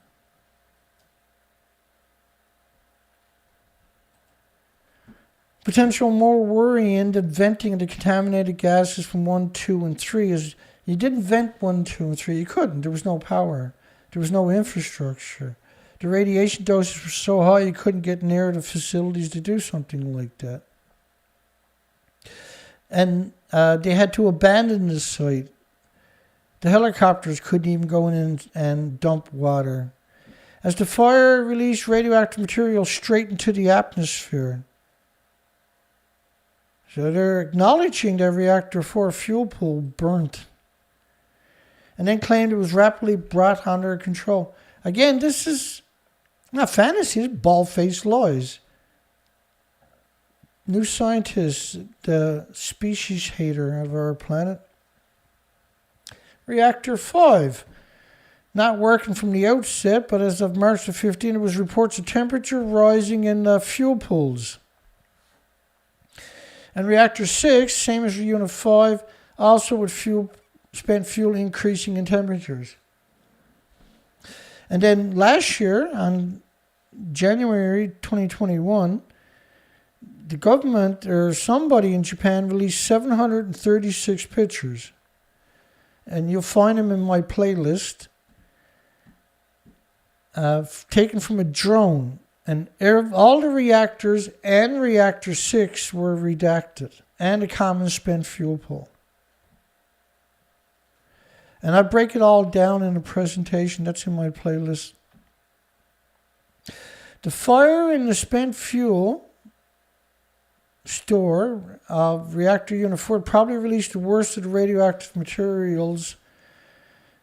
Potential more worrying than venting the contaminated gases from 1, 2, and 3 is you didn't vent 1, 2, and 3. You couldn't. There was no power. There was no infrastructure. The radiation doses were so high you couldn't get near the facilities to do something like that. And they had to abandon the site. The helicopters couldn't even go in and dump water, as the fire released radioactive material straight into the atmosphere. So they're acknowledging that reactor 4 fuel pool burnt, and then claimed it was rapidly brought under control. Again, this is not fantasy, it's bald-faced lies. NewScientist, the species hater of our planet. Reactor 5, not working from the outset, but as of March the 15th, it was reports of temperature rising in the fuel pools. And reactor 6, same as unit 5, also with spent fuel increasing in temperatures. And then last year, on January 2021, the government or somebody in Japan released 736 pictures. And you'll find them in my playlist, taken from a drone. And all the reactors and reactor 6 were redacted, and a common spent fuel pool. And I break it all down in a presentation that's in my playlist. The fire in the spent fuel store of reactor unit 4 probably released the worst of the radioactive materials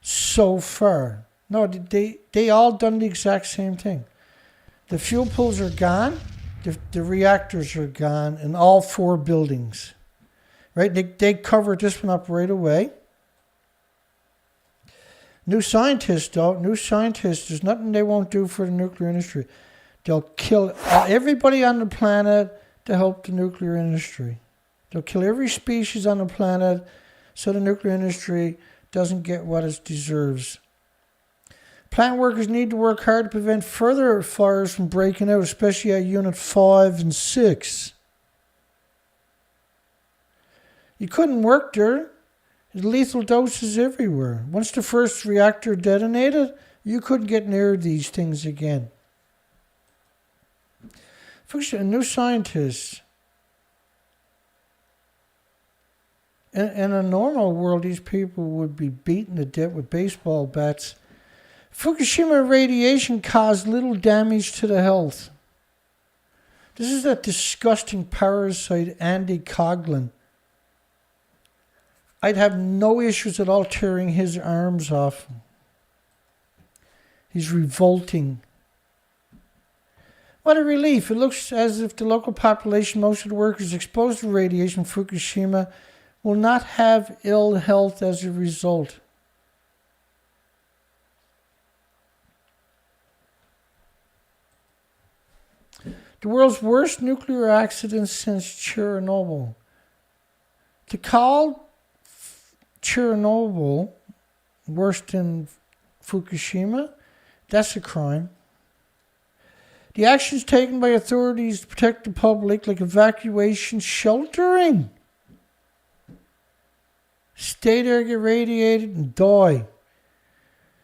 so far. No, they all done the exact same thing. The fuel pools are gone, the reactors are gone in all 4 buildings. Right? They covered this one up right away. NewScientist, though, NewScientist, there's nothing they won't do for the nuclear industry. They'll kill everybody on the planet to help the nuclear industry. They'll kill every species on the planet so the nuclear industry doesn't get what it deserves. Plant workers need to work hard to prevent further fires from breaking out, especially at Unit 5 and 6. You couldn't work there. Lethal doses everywhere. Once the first reactor detonated, you couldn't get near these things again. NewScientist. In a normal world, these people would be beaten to death with baseball bats. Fukushima radiation caused little damage to the health. This is that disgusting parasite, Andy Coghlan. I'd have no issues at all tearing his arms off. He's revolting. What a relief. It looks as if the local population, most of the workers exposed to radiation in Fukushima, will not have ill health as a result. The world's worst nuclear accident since Chernobyl. To call Chernobyl worse than Fukushima, that's a crime. The actions taken by authorities to protect the public, like evacuation, sheltering, stay there, get radiated, and die,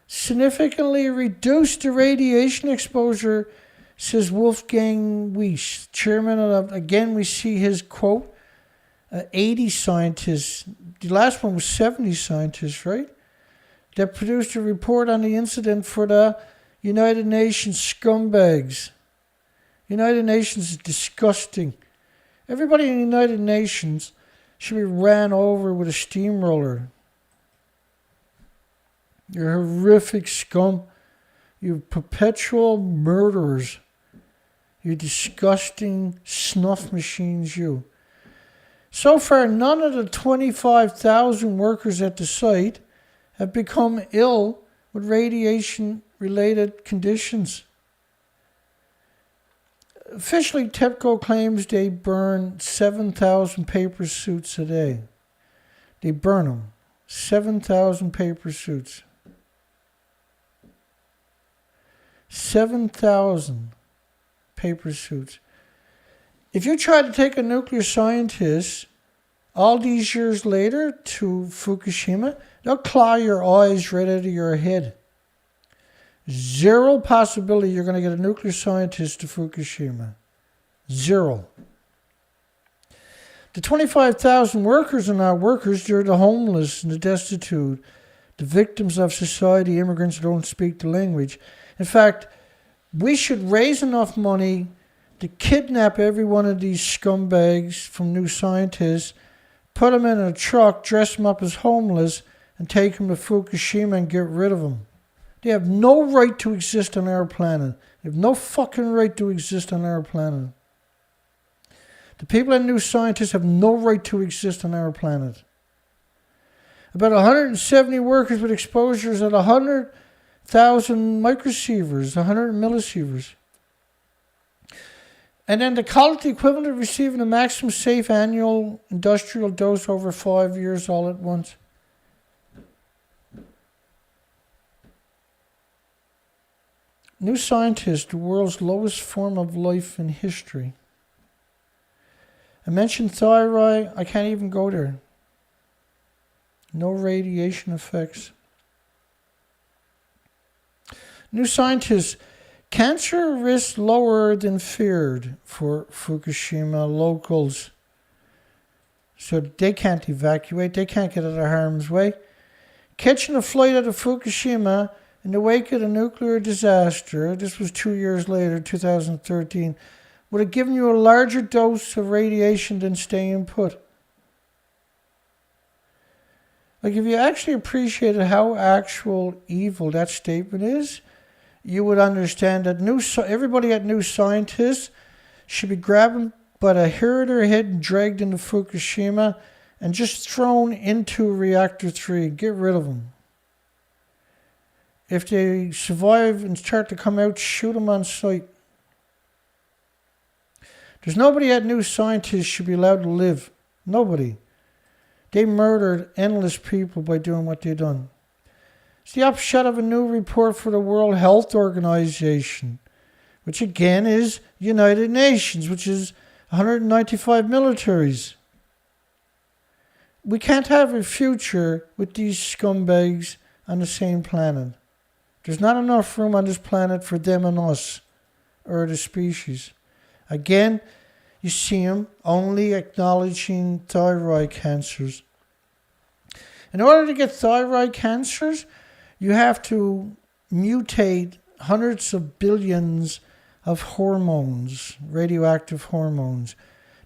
significantly reduced the radiation exposure, says Wolfgang Weiss, chairman of, again we see his quote, 80 scientists, the last one was 70 scientists, right, that produced a report on the incident for the United Nations scumbags. United Nations is disgusting. Everybody in the United Nations should be ran over with a steamroller. You're horrific scum. You're perpetual murderers. You disgusting snuff machines, you. So far, none of the 25,000 workers at the site have become ill with radiation-related conditions. Officially, TEPCO claims they burn 7,000 paper suits a day. They burn them. 7,000 paper suits. 7,000 paper suits. If you try to take a nuclear scientist all these years later to Fukushima, they'll claw your eyes right out of your head. Zero possibility you're going to get a nuclear scientist to Fukushima. Zero. The 25,000 workers are not workers. They're the homeless and the destitute, the victims of society, immigrants who don't speak the language. In fact, we should raise enough money to kidnap every one of these scumbags from NewScientist, put them in a truck, dress them up as homeless, and take them to Fukushima and get rid of them. They have no right to exist on our planet. They have no fucking right to exist on our planet. The people at NewScientist have no right to exist on our planet. About 170 workers with exposures at 100,000 microsieverts, 100 millisieverts. And then the call it the equivalent of receiving a maximum safe annual industrial dose over 5 years all at once. NewScientist, the world's lowest form of life in history. I mentioned thyroid. I can't even go there. No radiation effects. NewScientist, cancer risk lower than feared for Fukushima locals. So they can't evacuate. They can't get out of harm's way. Catching a flight out of Fukushima in the wake of the nuclear disaster, this was 2 years later, 2013, would have given you a larger dose of radiation than staying put. Like, if you actually appreciated how actual evil that statement is, you would understand that everybody at NewScientist should be grabbed by the hair of their head and dragged into Fukushima and just thrown into Reactor 3. Get rid of them. If they survive and start to come out, shoot them on sight. There's nobody at NewScientist should be allowed to live. Nobody. They murdered endless people by doing what they've done. It's the upshot of a new report for the World Health Organization, which again is United Nations, which is 195 militaries. We can't have a future with these scumbags on the same planet. There's not enough room on this planet for them and us, or the species. Again, you see them only acknowledging thyroid cancers. In order to get thyroid cancers, you have to mutate hundreds of billions of hormones, radioactive hormones.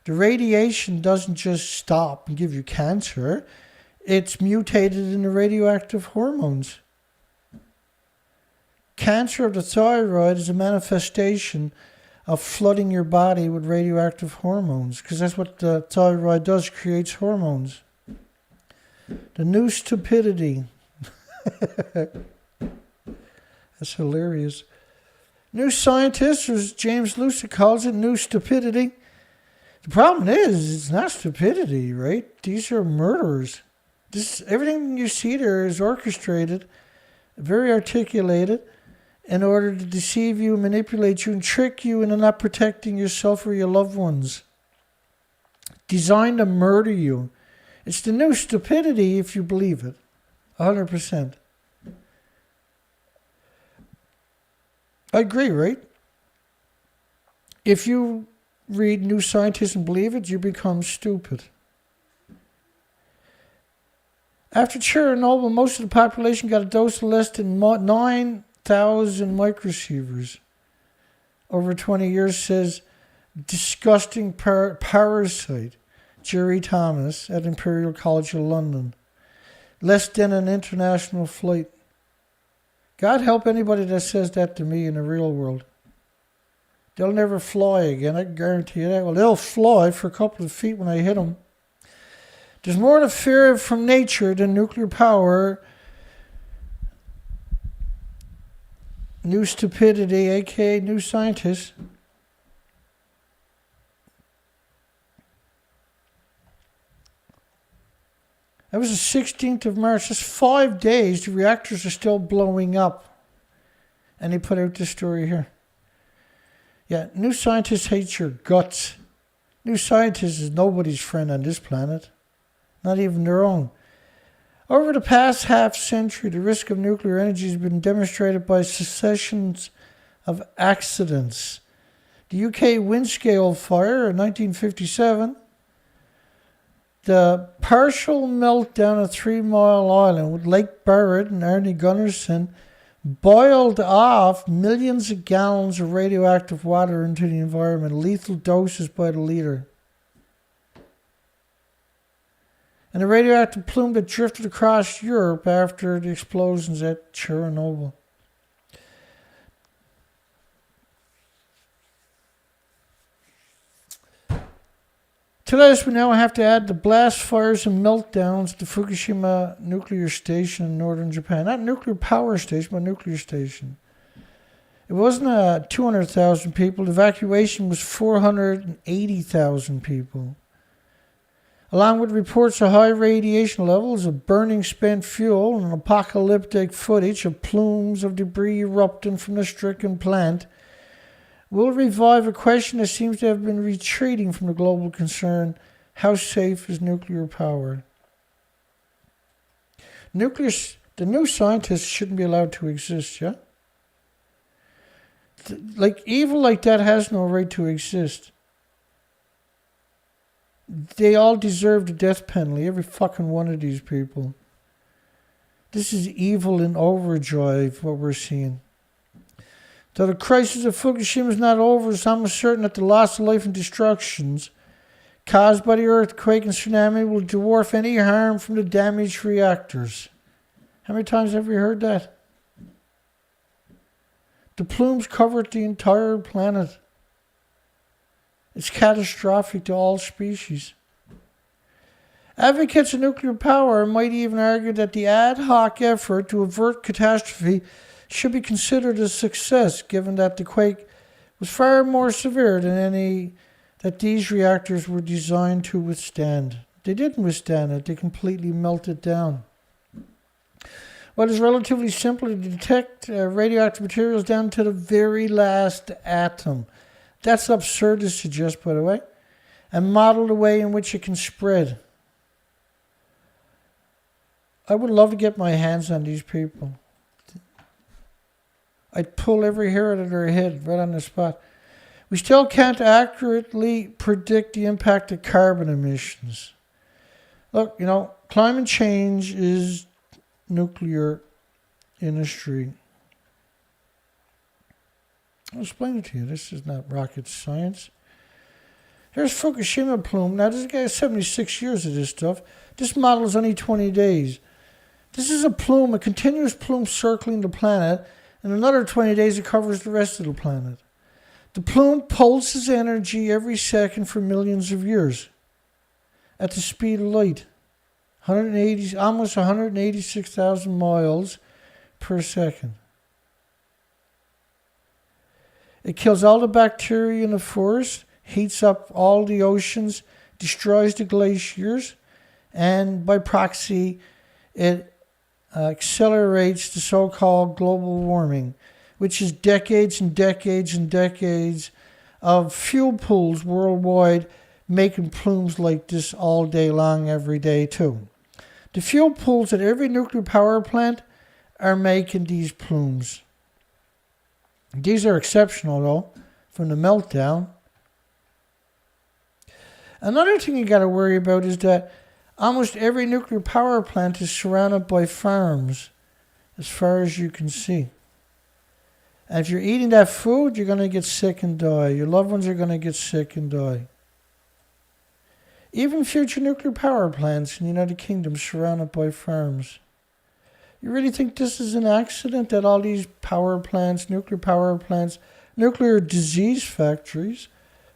The radiation doesn't just stop and give you cancer. It's mutated in the radioactive hormones. Cancer of the thyroid is a manifestation of flooding your body with radioactive hormones, because that's what the thyroid does, creates hormones. The new stupidity. That's hilarious. New Scientist, as James Lucid calls it, new stupidity. The problem is, it's not stupidity, right? These are murderers. Everything you see there is orchestrated, very articulated, in order to deceive you, manipulate you, and trick you into not protecting yourself or your loved ones. Designed to murder you. It's the new stupidity if you believe it. 100%. I agree, right? If you read New Scientist and believe it, you become stupid. After Chernobyl, most of the population got a dose of less than 9,000 microsieverts. Over 20 years, says disgusting parasite Gerry Thomas at Imperial College London. Less than an international flight. God help anybody that says that to me in the real world. They'll never fly again, I can guarantee you that. Well, they'll fly for a couple of feet when I hit them. There's more to fear from nature than nuclear power. New stupidity, aka New Scientist. That was the 16th of March. Just 5 days, the reactors are still blowing up. And they put out this story here. Yeah, New Scientist hates your guts. New Scientist is nobody's friend on this planet. Not even their own. Over the past half century, the risk of nuclear energy has been demonstrated by successions of accidents. The UK Windscale fire in 1957, the partial meltdown of 3 Mile Island with Lake Barrett and Arnie Gunnarsson boiled off millions of gallons of radioactive water into the environment, lethal doses by the liter. And the radioactive plume that drifted across Europe after the explosions at Chernobyl. To this, we now have to add the blast fires and meltdowns at the Fukushima nuclear station in northern Japan. Not nuclear power station, but nuclear station. It wasn't 200,000 people. The evacuation was 480,000 people. Along with reports of high radiation levels, of burning spent fuel, and apocalyptic footage of plumes of debris erupting from the stricken plant, will revive a question that seems to have been retreating from the global concern: how safe is nuclear power? The New Scientist shouldn't be allowed to exist, yeah? Like, evil like that has no right to exist. They all deserve the death penalty, every fucking one of these people. This is evil in overdrive, what we're seeing. Though the crisis of Fukushima is not over, it's almost certain that the loss of life and destructions caused by the earthquake and tsunami will dwarf any harm from the damaged reactors. How many times have we heard that? The plumes covered the entire planet. It's catastrophic to all species. Advocates of nuclear power might even argue that the ad hoc effort to avert catastrophe should be considered a success, given that the quake was far more severe than any that these reactors were designed to withstand. They didn't withstand it, they completely melted down. Well, it's relatively simple to detect radioactive materials down to the very last atom. That's absurd to suggest, by the way, and model the way in which it can spread. I would love to get my hands on these people. I'd pull every hair out of their head right on the spot. We still can't accurately predict the impact of carbon emissions. Look, climate change is nuclear industry. I'll explain it to you. This is not rocket science. Here's Fukushima plume. Now, this guy has 76 years of this stuff. This model is only 20 days. This is a plume, a continuous plume circling the planet. In another 20 days, it covers the rest of the planet. The plume pulses energy every second for millions of years at the speed of light, almost 186,000 miles per second. It kills all the bacteria in the forest, heats up all the oceans, destroys the glaciers, and by proxy, it accelerates the so-called global warming, which is decades and decades and decades of fuel pools worldwide making plumes like this all day long, every day too. The fuel pools at every nuclear power plant are making these plumes. These are exceptional though, from the meltdown. Another thing you got to worry about is that almost every nuclear power plant is surrounded by farms, as far as you can see. And if you're eating that food, you're going to get sick and die. Your loved ones are going to get sick and die. Even future nuclear power plants in the United Kingdom surrounded by farms. You really think this is an accident that all these power plants, nuclear disease factories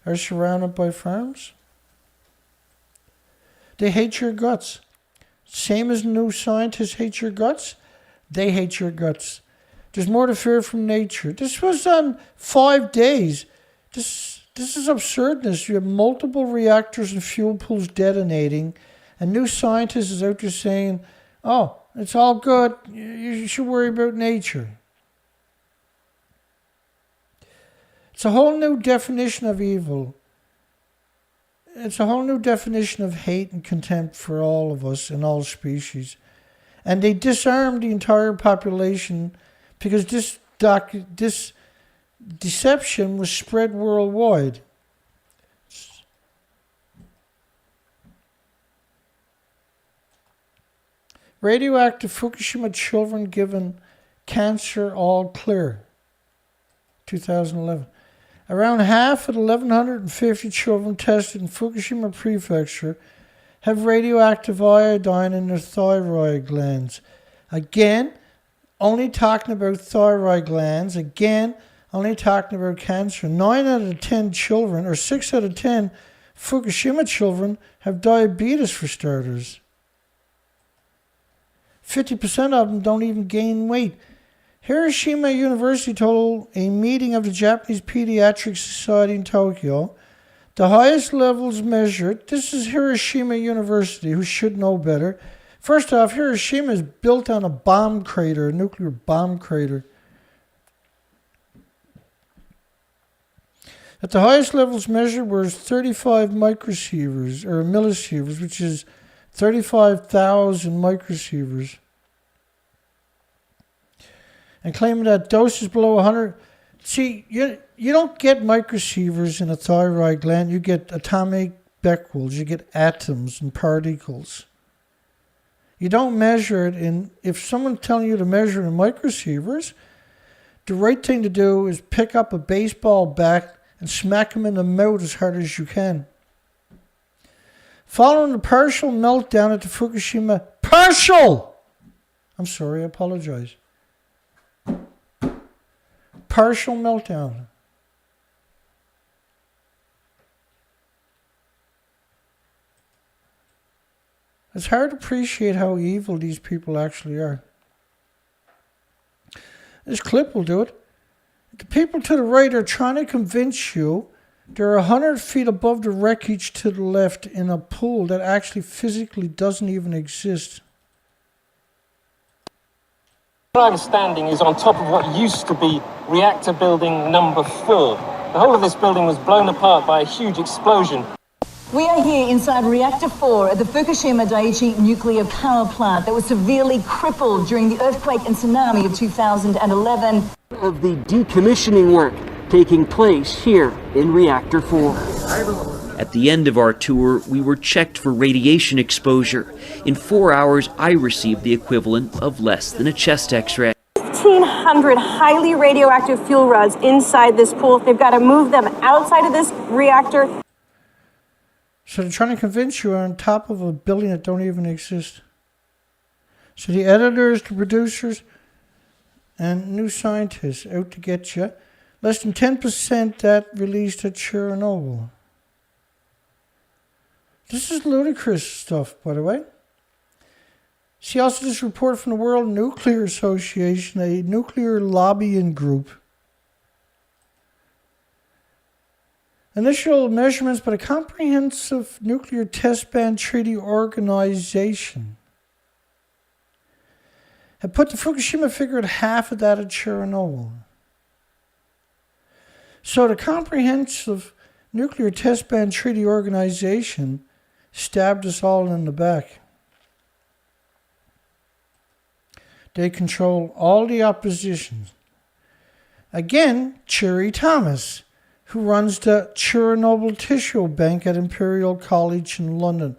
are surrounded by farms? They hate your guts. Same as NewScientist hate your guts, they hate your guts. There's more to fear from nature. This was on 5 days. This is absurdness. You have multiple reactors and fuel pools detonating, and NewScientist is out there saying, oh, it's all good. You should worry about nature. It's a whole new definition of evil. It's a whole new definition of hate and contempt for all of us and all species. And they disarmed the entire population because this deception was spread worldwide. Radioactive Fukushima children given cancer all clear. 2011. Around half of the 1,150 children tested in Fukushima Prefecture have radioactive iodine in their thyroid glands. Again, only talking about thyroid glands. Again, only talking about cancer. 9 out of 10 children, or 6 out of 10 Fukushima children, have diabetes for starters. 50% of them don't even gain weight. Hiroshima University told a meeting of the Japanese Pediatric Society in Tokyo, the highest levels measured, this is Hiroshima University, who should know better. First off, Hiroshima is built on a bomb crater, a nuclear bomb crater. At the highest levels measured were 35 microsieverts, or millisieverts, which is 35,000 microsieverts. And claiming that doses below 100... See, you don't get microsieverts in a thyroid gland. You get atomic becquerels. You get atoms and particles. You don't measure it in... If someone's telling you to measure in microsieverts, the right thing to do is pick up a baseball bat and smack them in the mouth as hard as you can. Following the partial meltdown at the Fukushima... Partial! I'm sorry, I apologize. Partial meltdown. It's hard to appreciate how evil these people actually are. This clip will do it. The people to the right are trying to convince you they're 100 feet above the wreckage to the left in a pool that actually physically doesn't even exist. Where I'm standing is on top of what used to be reactor building number 4. The whole of this building was blown apart by a huge explosion. We are here inside Reactor 4 at the Fukushima Daiichi nuclear power plant that was severely crippled during the earthquake and tsunami of 2011. Of the decommissioning work taking place here in Reactor 4. At the end of our tour, we were checked for radiation exposure. In 4 hours, I received the equivalent of less than a chest x-ray. 1,500 highly radioactive fuel rods inside this pool. They've got to move them outside of this reactor. So they're trying to convince you on top of a building that don't even exist. So the editors, the producers, and NewScientist out to get you. Less than 10% that released at Chernobyl. This is ludicrous stuff, by the way. See also this report from the World Nuclear Association, a nuclear lobbying group. Initial measurements by the Comprehensive Nuclear Test Ban Treaty Organization have put the Fukushima figure at half of that at Chernobyl. So the Comprehensive Nuclear Test Ban Treaty Organization stabbed us all in the back. They control all the opposition. Again, Gerry Thomas, who runs the Chernobyl Tissue Bank at Imperial College in London.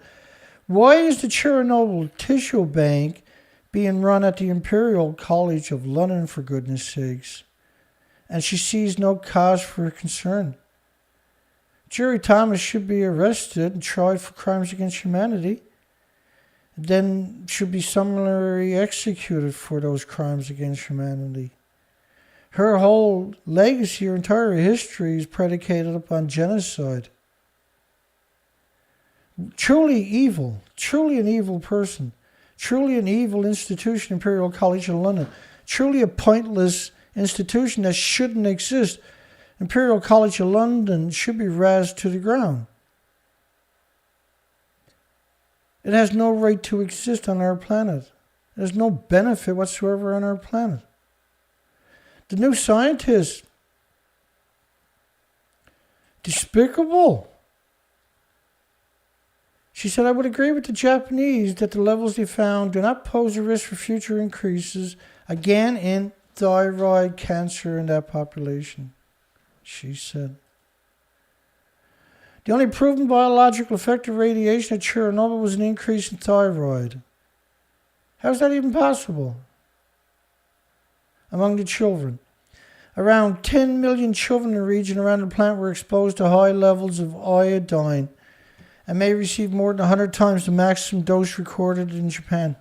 Why is the Chernobyl Tissue Bank being run at the Imperial College of London, for goodness sakes? And she sees no cause for concern. Gerry Thomas should be arrested and tried for crimes against humanity, then should be summarily executed for those crimes against humanity. Her whole legacy, her entire history is predicated upon genocide. Truly evil, truly an evil person, truly an evil institution, Imperial College of London, truly a pointless institution that shouldn't exist. Imperial College of London should be razed to the ground. It has no right to exist on our planet. There's no benefit whatsoever on our planet. The New Scientist, despicable. She said, I would agree with the Japanese that the levels they found do not pose a risk for future increases, again in thyroid cancer in that population, she said. The only proven biological effect of radiation at Chernobyl was an increase in thyroid. How is that even possible? Among the children. Around 10 million children in the region around the plant were exposed to high levels of iodine and may receive more than 100 times the maximum dose recorded in Japan.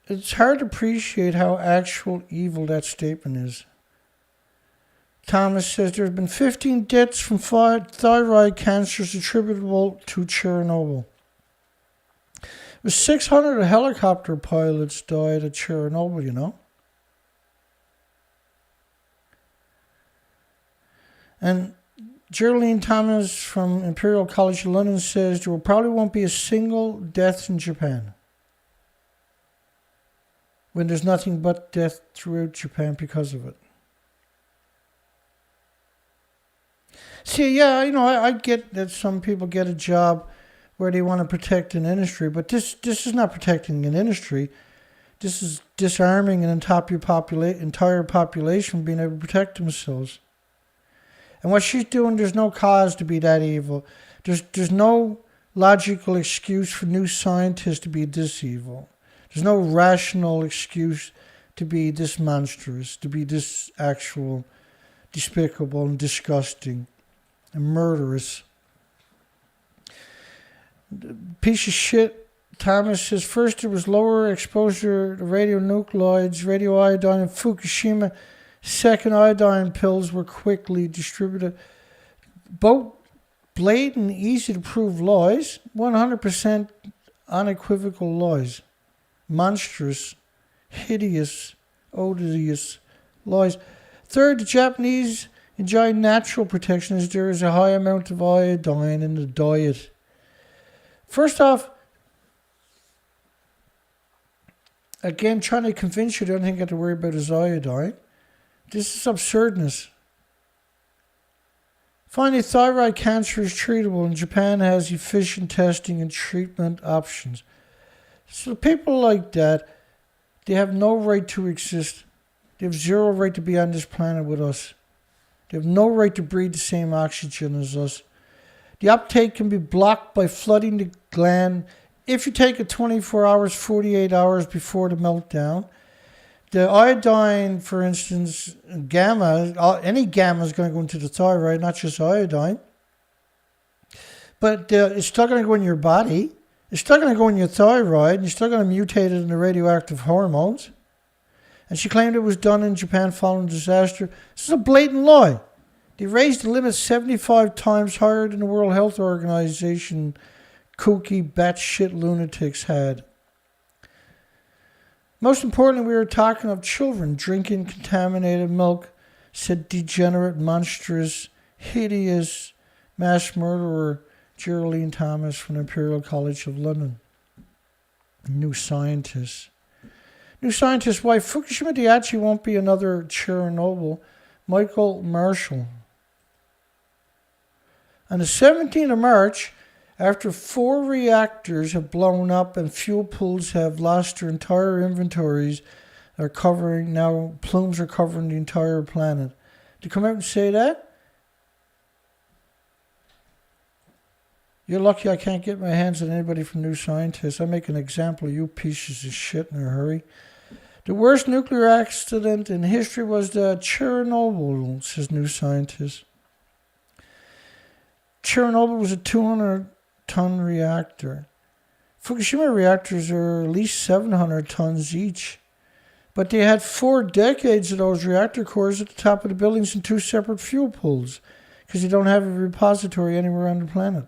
It's hard to appreciate how actual evil that statement is. Thomas says there have been 15 deaths from thyroid cancers attributable to Chernobyl. It was 600 helicopter pilots died at Chernobyl, you know. And Gerry Thomas from Imperial College London says there probably won't be a single death in Japan, when there's nothing but death throughout Japan because of it. See, yeah, you know, I get that some people get a job where they want to protect an industry, but this is not protecting an industry. This is disarming an entire population from being able to protect themselves. And what she's doing, there's no cause to be that evil. There's no logical excuse for NewScientist to be this evil. There's no rational excuse to be this monstrous, to be this actual despicable and disgusting and murderous. Piece of shit. Thomas says first it was lower exposure to radionuclides, radioiodine in Fukushima. Second, iodine pills were quickly distributed. Both blatant, easy to prove lies, 100% unequivocal lies. Monstrous, hideous, odious lies. Third, the Japanese enjoy natural protection as there is a high amount of iodine in the diet. First off, again, trying to convince you the only thing you have to worry about is iodine. This is absurdness. Finally, thyroid cancer is treatable, and Japan has efficient testing and treatment options. So people like that, they have no right to exist. They have zero right to be on this planet with us. They have no right to breathe the same oxygen as us. The uptake can be blocked by flooding the gland. If you take it 24 hours, 48 hours before the meltdown, the iodine, for instance, gamma, any gamma is going to go into the thyroid, not just iodine. But it's still going to go in your body. It's still going to go in your thyroid, and you're still going to mutate it into radioactive hormones. And she claimed it was done in Japan following disaster. This is a blatant lie. They raised the limit 75 times higher than the World Health Organization kooky batshit lunatics had. Most importantly, we were talking of children drinking contaminated milk, said degenerate, monstrous, hideous mass murderer Gerry Thomas from Imperial College of London. New Scientist. New Scientist, why Fukushima Daiichi won't be another Chernobyl. Michael Marshall. On the 17th of March, after 4 reactors have blown up and fuel pools have lost their entire inventories, plumes are covering the entire planet. To come out and say that? You're lucky I can't get my hands on anybody from New Scientist. I make an example of you pieces of shit in a hurry. The worst nuclear accident in history was the Chernobyl, says New Scientist. Chernobyl was a 200-ton reactor. Fukushima reactors are at least 700 tons each. But they had 4 decades of those reactor cores at the top of the buildings in 2 separate fuel pools because they don't have a repository anywhere on the planet.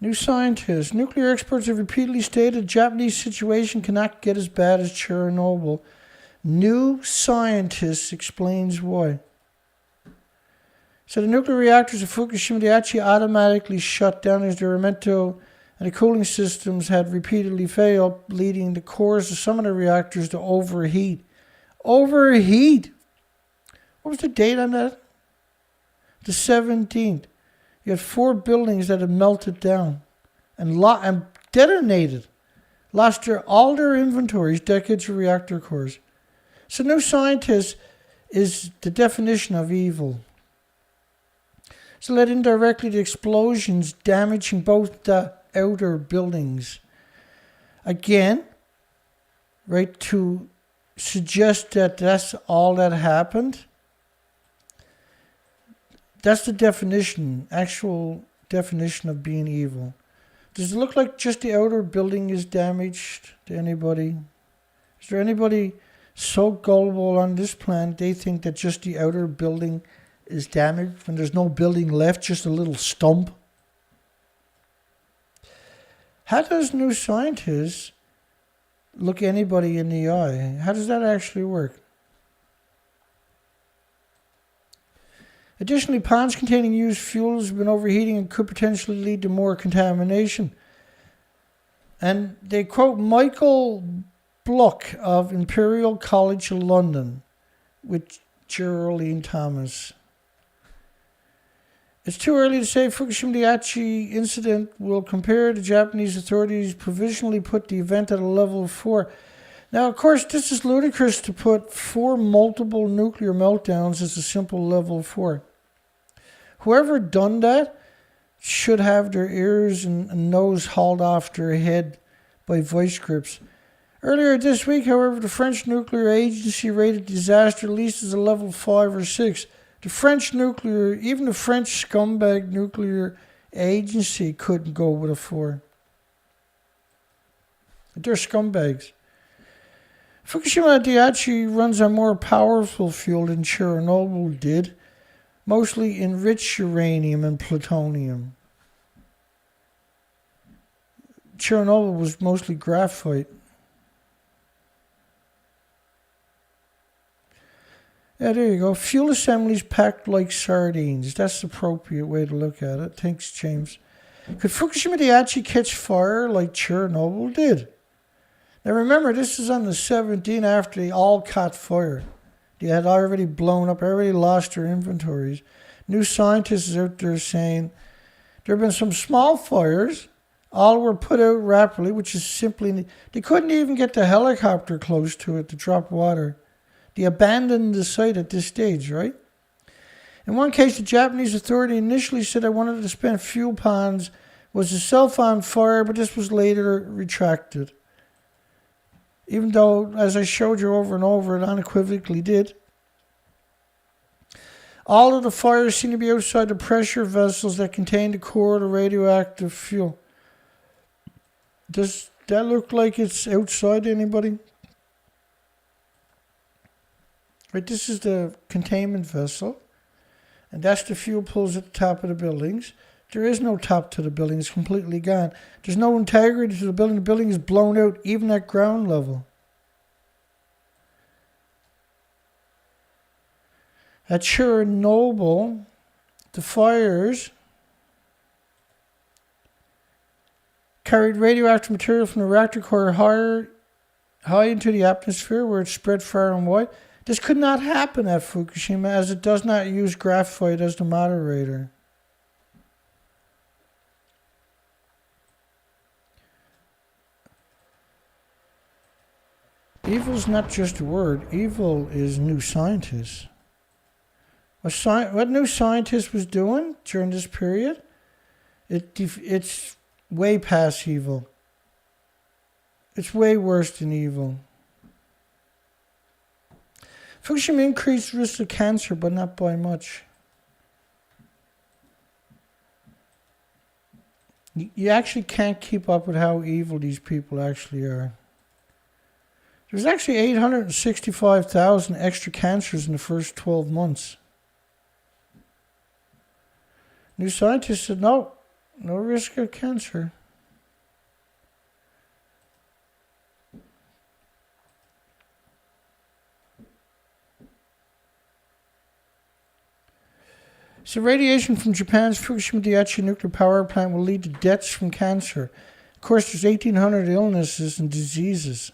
New Scientist. Nuclear experts have repeatedly stated the Japanese situation cannot get as bad as Chernobyl. New Scientist explains why. So the nuclear reactors of Fukushima Daiichi automatically shut down as they were meant to, and the cooling systems had repeatedly failed, leading the cores of some of the reactors to overheat. Overheat! What was the date on that? The 17th. You had 4 buildings that had melted down and detonated. Lost all their inventories, decades of reactor cores. So New Scientist is the definition of evil. So led indirectly to explosions damaging both the outer buildings. Again, right, to suggest that that's all that happened. That's the definition, actual definition of being evil. Does it look like just the outer building is damaged to anybody? Is there anybody so gullible on this planet they think that just the outer building is damaged when there's no building left, just a little stump? How does New Scientist look anybody in the eye? How does that actually work? Additionally, ponds containing used fuels have been overheating and could potentially lead to more contamination. And they quote Michael Block of Imperial College London with Gerry Thomas. It's too early to say Fukushima Daiichi incident will compare. The Japanese authorities provisionally put the event at a level 4. Now, of course, this is ludicrous to put 4 multiple nuclear meltdowns as a simple level 4. Whoever done that should have their ears and nose hauled off their head by vice grips. Earlier this week, however, the French nuclear agency rated disaster at least as a level 5 or 6. Even the French scumbag nuclear agency couldn't go with a 4. They're scumbags. Fukushima Daiichi runs on more powerful fuel than Chernobyl did, mostly enriched uranium and plutonium. Chernobyl was mostly graphite. Yeah, there you go. Fuel assemblies packed like sardines. That's the appropriate way to look at it. Thanks, James. Could Fukushima Daiichi catch fire like Chernobyl did? Now remember, this is on the 17th after they all caught fire. They had already blown up, already lost their inventories. New Scientist is out there saying there have been some small fires. All were put out rapidly, which is simply... They couldn't even get the helicopter close to it to drop water. They abandoned the site at this stage, right? In one case, the Japanese authority initially said that one of the spent fuel ponds was itself on fire, but this was later retracted. Even though, as I showed you over and over, it unequivocally did. All of the fires seem to be outside the pressure vessels that contain the core of the radioactive fuel. Does that look like it's outside anybody? Right, this is the containment vessel, and that's the fuel pools at the top of the buildings. There is no top to the building, it's completely gone. There's no integrity to the building is blown out even at ground level. At Chernobyl, the fires carried radioactive material from the reactor core high into the atmosphere where it spread far and wide. This could not happen at Fukushima as it does not use graphite as the moderator. Evil is not just a word. Evil is NewScientist. What NewScientist was doing during this period, it's way past evil. It's way worse than evil. Fukushima increased risk of cancer, but not by much. You actually can't keep up with how evil these people actually are. There's actually 865,000 extra cancers in the first 12 months. NewScientist said no risk of cancer. So radiation from Japan's Fukushima Daiichi nuclear power plant will lead to deaths from cancer. Of course, there's 1,800 illnesses and diseases.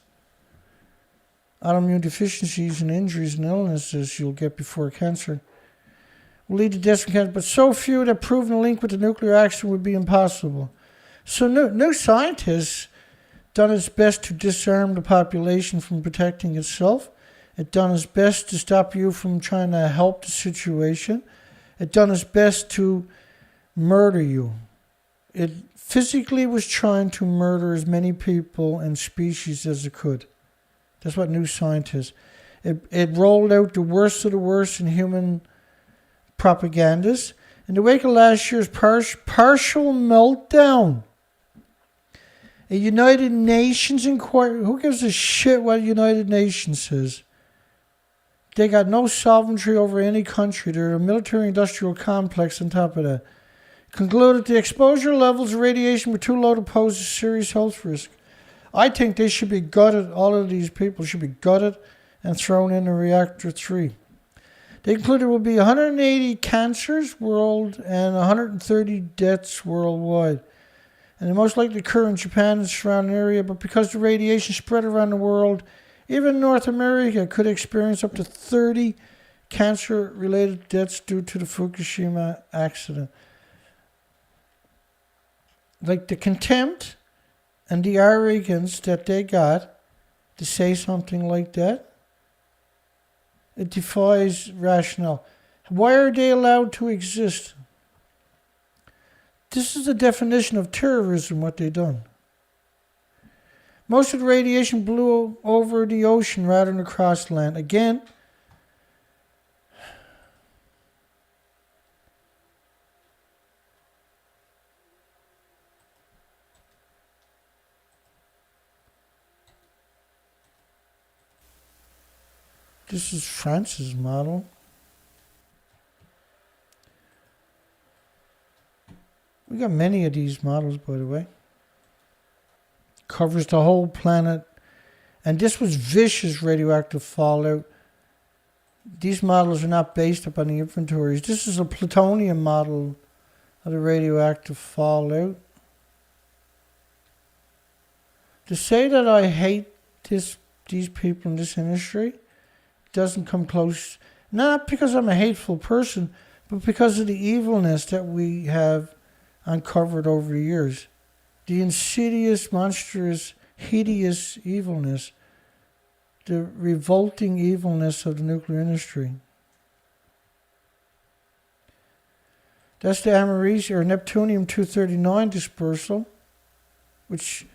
Autoimmune deficiencies and injuries and illnesses you'll get before cancer will lead to deaths from cancer, but so few that proving a link with the nuclear accident would be impossible. So NewScientist done its best to disarm the population from protecting itself. It done its best to stop you from trying to help the situation. It done its best to murder you. It physically was trying to murder as many people and species as it could. That's what NewScientist. It rolled out the worst of the worst in human propagandists. In the wake of last year's partial meltdown, a United Nations inquiry. Who gives a shit what United Nations says? They got no sovereignty over any country. They're a military-industrial complex on top of that. Concluded the exposure levels of radiation were too low to pose a serious health risk. I think they should be gutted. All of these people should be gutted and thrown into Reactor 3. They concluded there will be 180 cancers world and 130 deaths worldwide. And they most likely occur in Japan and the surrounding area, but because the radiation spread around the world, even North America could experience up to 30 cancer-related deaths due to the Fukushima accident. Like the contempt and the arrogance that they got to say something like that, it defies rationale. Why are they allowed to exist? This is the definition of terrorism, what they done. Most of the radiation blew over the ocean rather than across land. Again, this is France's model. We got many of these models, by the way. Covers the whole planet. And this was vicious radioactive fallout. These models are not based upon the inventories. This is a plutonium model of the radioactive fallout. To say that I hate these people in this industry doesn't come close. Not because I'm a hateful person, but because of the evilness that we have uncovered over the years. The insidious, monstrous, hideous evilness, the revolting evilness of the nuclear industry. That's the americium or neptunium-239 dispersal, which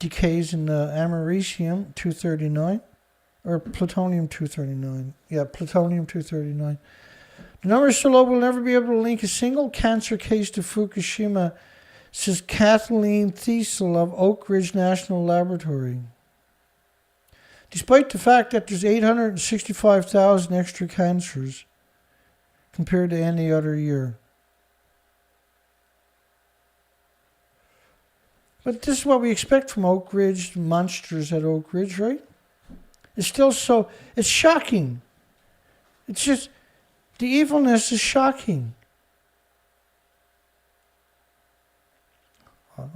decays in americium-239, or plutonium-239. Yeah, plutonium-239. The number is so low we'll never be able to link a single cancer case to Fukushima, says Kathleen Thiesel of Oak Ridge National Laboratory. Despite the fact that there's 865,000 extra cancers compared to any other year. But this is what we expect from Oak Ridge, the monsters at Oak Ridge, right? It's still so, it's shocking. It's just, the evilness is shocking.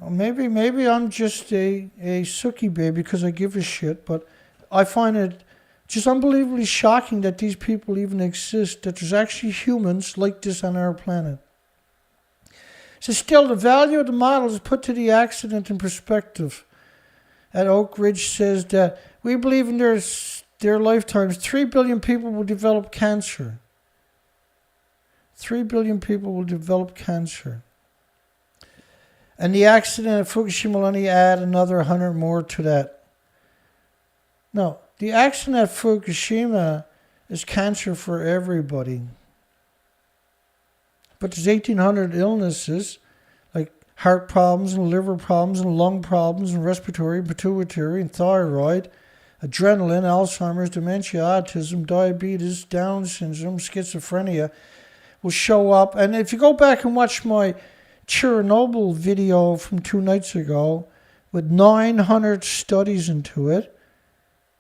Maybe I'm just a sookie baby because I give a shit, but I find it just unbelievably shocking that these people even exist, that there's actually humans like this on our planet. So still, the value of the model is put to the accident in perspective. At Oak Ridge says that we believe in their lifetimes, 3 billion people will develop cancer. 3 billion people will develop cancer. And the accident at Fukushima will only add another 100 more to that. No, the accident at Fukushima is cancer for everybody. But there's 1,800 illnesses, like heart problems and liver problems and lung problems and respiratory, pituitary and thyroid, adrenaline, Alzheimer's, dementia, autism, diabetes, Down syndrome, schizophrenia will show up. And if you go back and watch my Chernobyl video from 2 nights ago with 900 studies into it,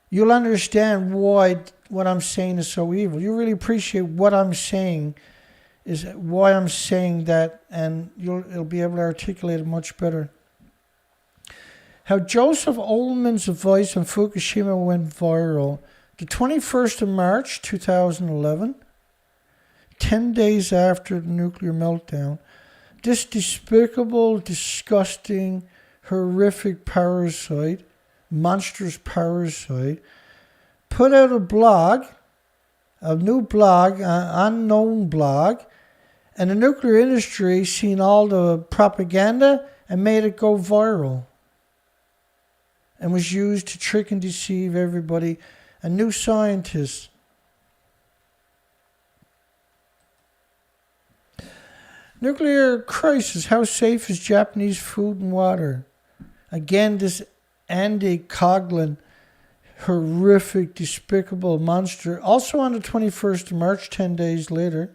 you'll understand why what I'm saying is so evil. You really appreciate what I'm saying is why I'm saying that, and you'll be able to articulate it much better. How Joseph Ullman's advice on Fukushima went viral. The 21st of March 2011, 10 days after the nuclear meltdown, this despicable, disgusting, horrific parasite, monstrous parasite, put out a blog, a new blog, an unknown blog, and the nuclear industry seen all the propaganda and made it go viral, and was used to trick and deceive everybody. A NewScientist. Nuclear crisis. How safe is Japanese food and water? Again, this Andy Coghlan, horrific, despicable monster. Also on the 21st of March, 10 days later.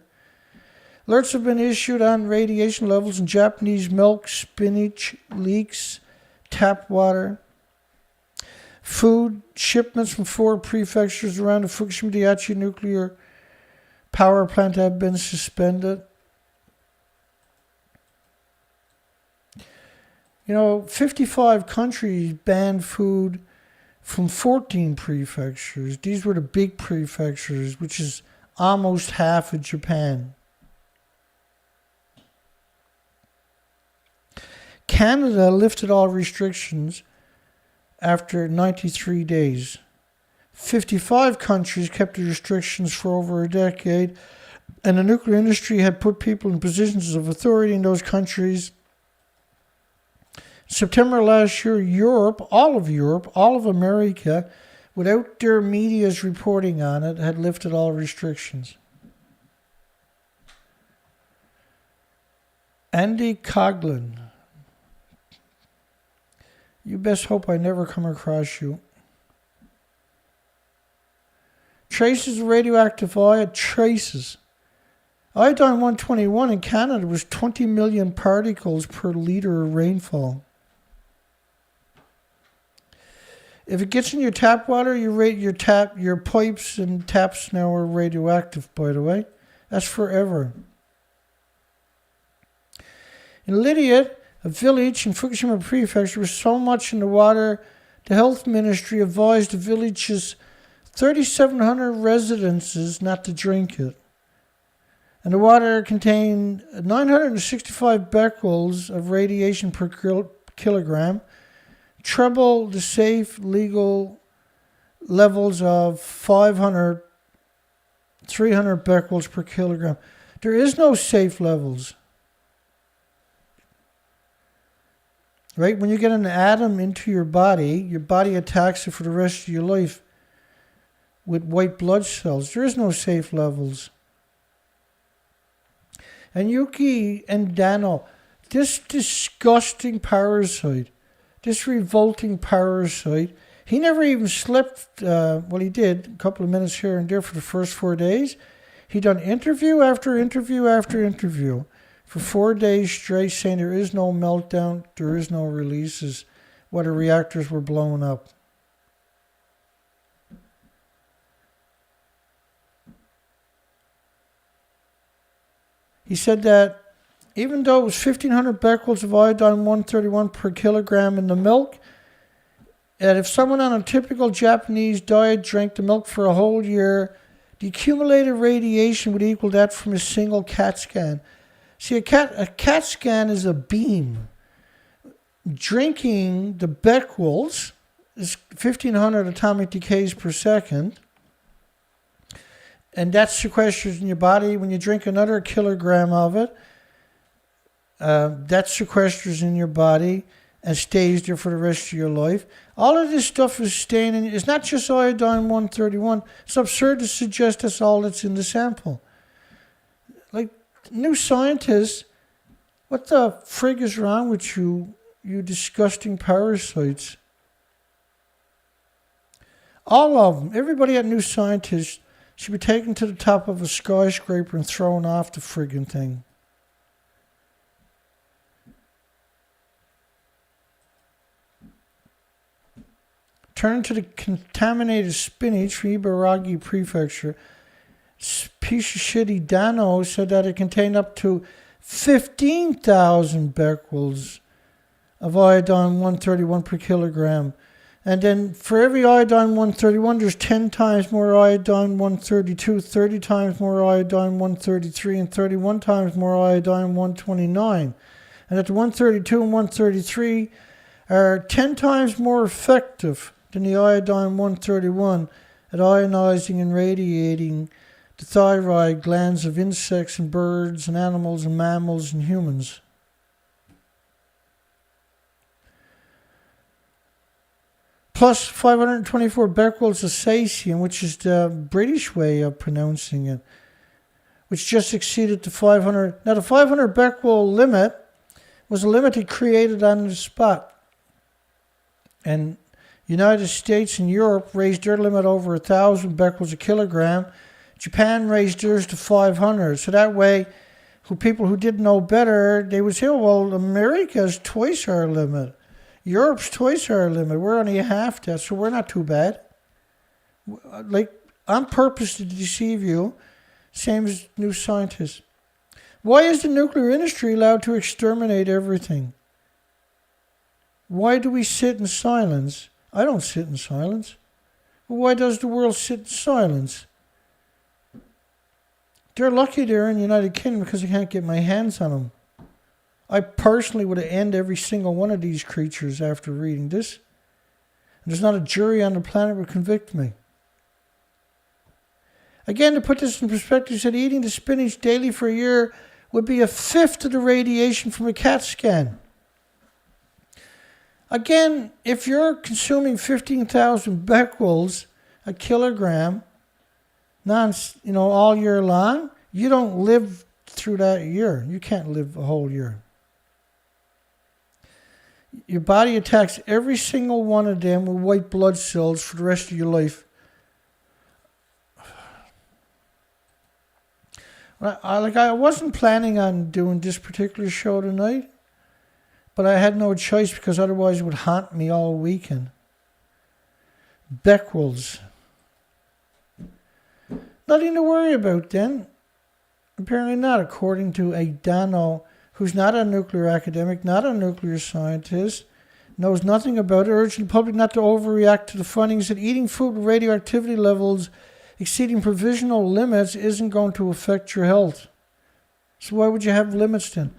Alerts have been issued on radiation levels in Japanese milk, spinach, leaks, tap water. Food shipments from 4 prefectures around the Fukushima Daiichi nuclear power plant have been suspended. 55 countries banned food from 14 prefectures. These were the big prefectures, which is almost half of Japan. Canada lifted all restrictions after 93 days. 55 countries kept the restrictions for over a decade, and the nuclear industry had put people in positions of authority in those countries. September last year, all of America, without their media's reporting on it, had lifted all restrictions. Andy Coghlan. You best hope I never come across you. Traces of radioactive iodine. Traces. Iodine-121 in Canada was 20 million particles per liter of rainfall. If it gets in your tap water, your pipes and taps now are radioactive, by the way. That's forever. In Lydia, a village in Fukushima Prefecture, was so much in the water, the health ministry advised the village's 3,700 residences not to drink it. And the water contained 965 becquerels of radiation per kilogram, treble the safe legal levels of 300 becquerels per kilogram. There is no safe levels. right? When you get an atom into your body attacks it for the rest of your life with white blood cells. There is no safe levels. And Yuki and Dano, this disgusting parasite, this revolting parasite, he never even slept, well, he did, a couple of minutes here and there for the first 4 days. He done interview after interview after interview for 4 days straight, saying there is no meltdown, there is no releases, while the reactors were blown up. He said that even though it was 1,500 becquerels of iodine-131 per kilogram in the milk, that if someone on a typical Japanese diet drank the milk for a whole year, the accumulated radiation would equal that from a single CAT scan. See, a CAT scan is a beam. Drinking the becquerels is 1,500 atomic decays per second, and that sequesters in your body. When you drink another kilogram of it, that sequesters in your body and stays there for the rest of your life. All of this stuff is staying in. It's not just iodine-131. It's absurd to suggest that's all that's in the sample. Like, NewScientist, what the frig is wrong with you, you disgusting parasites? All of them, everybody at NewScientist should be taken to the top of a skyscraper and thrown off the friggin' thing. Turn to the contaminated spinach from Ibaraki Prefecture. Piece of shitty Dano said that it contained up to 15,000 becquerels of iodine-131 per kilogram. And then for every iodine-131, there's 10 times more iodine-132, 30 times more iodine-133, and 31 times more iodine-129. And that the 132 and 133 are 10 times more effective than the iodine-131 at ionizing and radiating the thyroid glands of insects and birds and animals and mammals and humans. Plus 524 becquerels of cesium, which is the British way of pronouncing it, which just exceeded the 500. Now the 500 becquerel limit was a limit he created on the spot. And United States and Europe raised their limit over 1,000 becquerels a kilogram. Japan raised theirs to 500. So that way, people who didn't know better, they would say, oh, well, America's twice our limit. Europe's twice our limit. We're only half that, so we're not too bad. Like, on purpose to deceive you, same as NewScientist. Why is the nuclear industry allowed to exterminate everything? Why do we sit in silence? I don't sit in silence. But why does the world sit in silence? They're lucky they're in the United Kingdom because I can't get my hands on them. I personally would have ended every single one of these creatures after reading this. And there's not a jury on the planet would convict me. Again, to put this in perspective, he said eating the spinach daily for a year would be a fifth of the radiation from a CAT scan. Again, if you're consuming 15,000 becquerels a kilogram, all year long, you don't live through that year. You can't live a whole year. Your body attacks every single one of them with white blood cells for the rest of your life. I wasn't planning on doing this particular show tonight, but I had no choice because otherwise it would haunt me all weekend. Becquerels. Nothing to worry about then. Apparently not, according to a Dano who's not a nuclear academic, not a nuclear scientist, knows nothing about it, urging the public not to overreact to the findings that eating food with radioactivity levels exceeding provisional limits isn't going to affect your health. So why would you have limits then?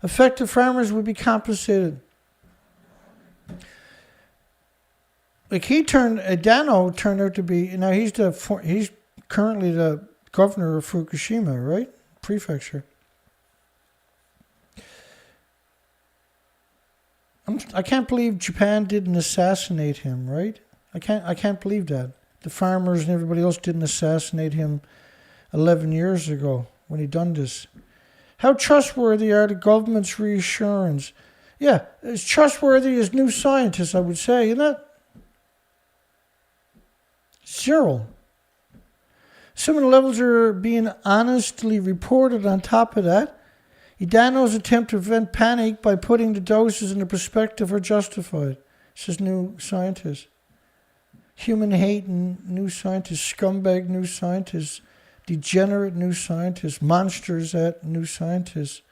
Affected farmers would be compensated. Like Dano turned out to be, now he's currently the governor of Fukushima, right? Prefecture. I can't believe Japan didn't assassinate him, right? I can't believe that. The farmers and everybody else didn't assassinate him 11 years ago when he done this. How trustworthy are the government's reassurance? Yeah, as trustworthy as New Scientist, I would say, isn't it? Zero. Similar levels are being honestly reported on top of that. Idano's attempt to prevent panic by putting the doses into perspective are justified, says New Scientist. Human hate and New Scientist, scumbag New Scientist, degenerate New Scientist, monsters at New Scientist,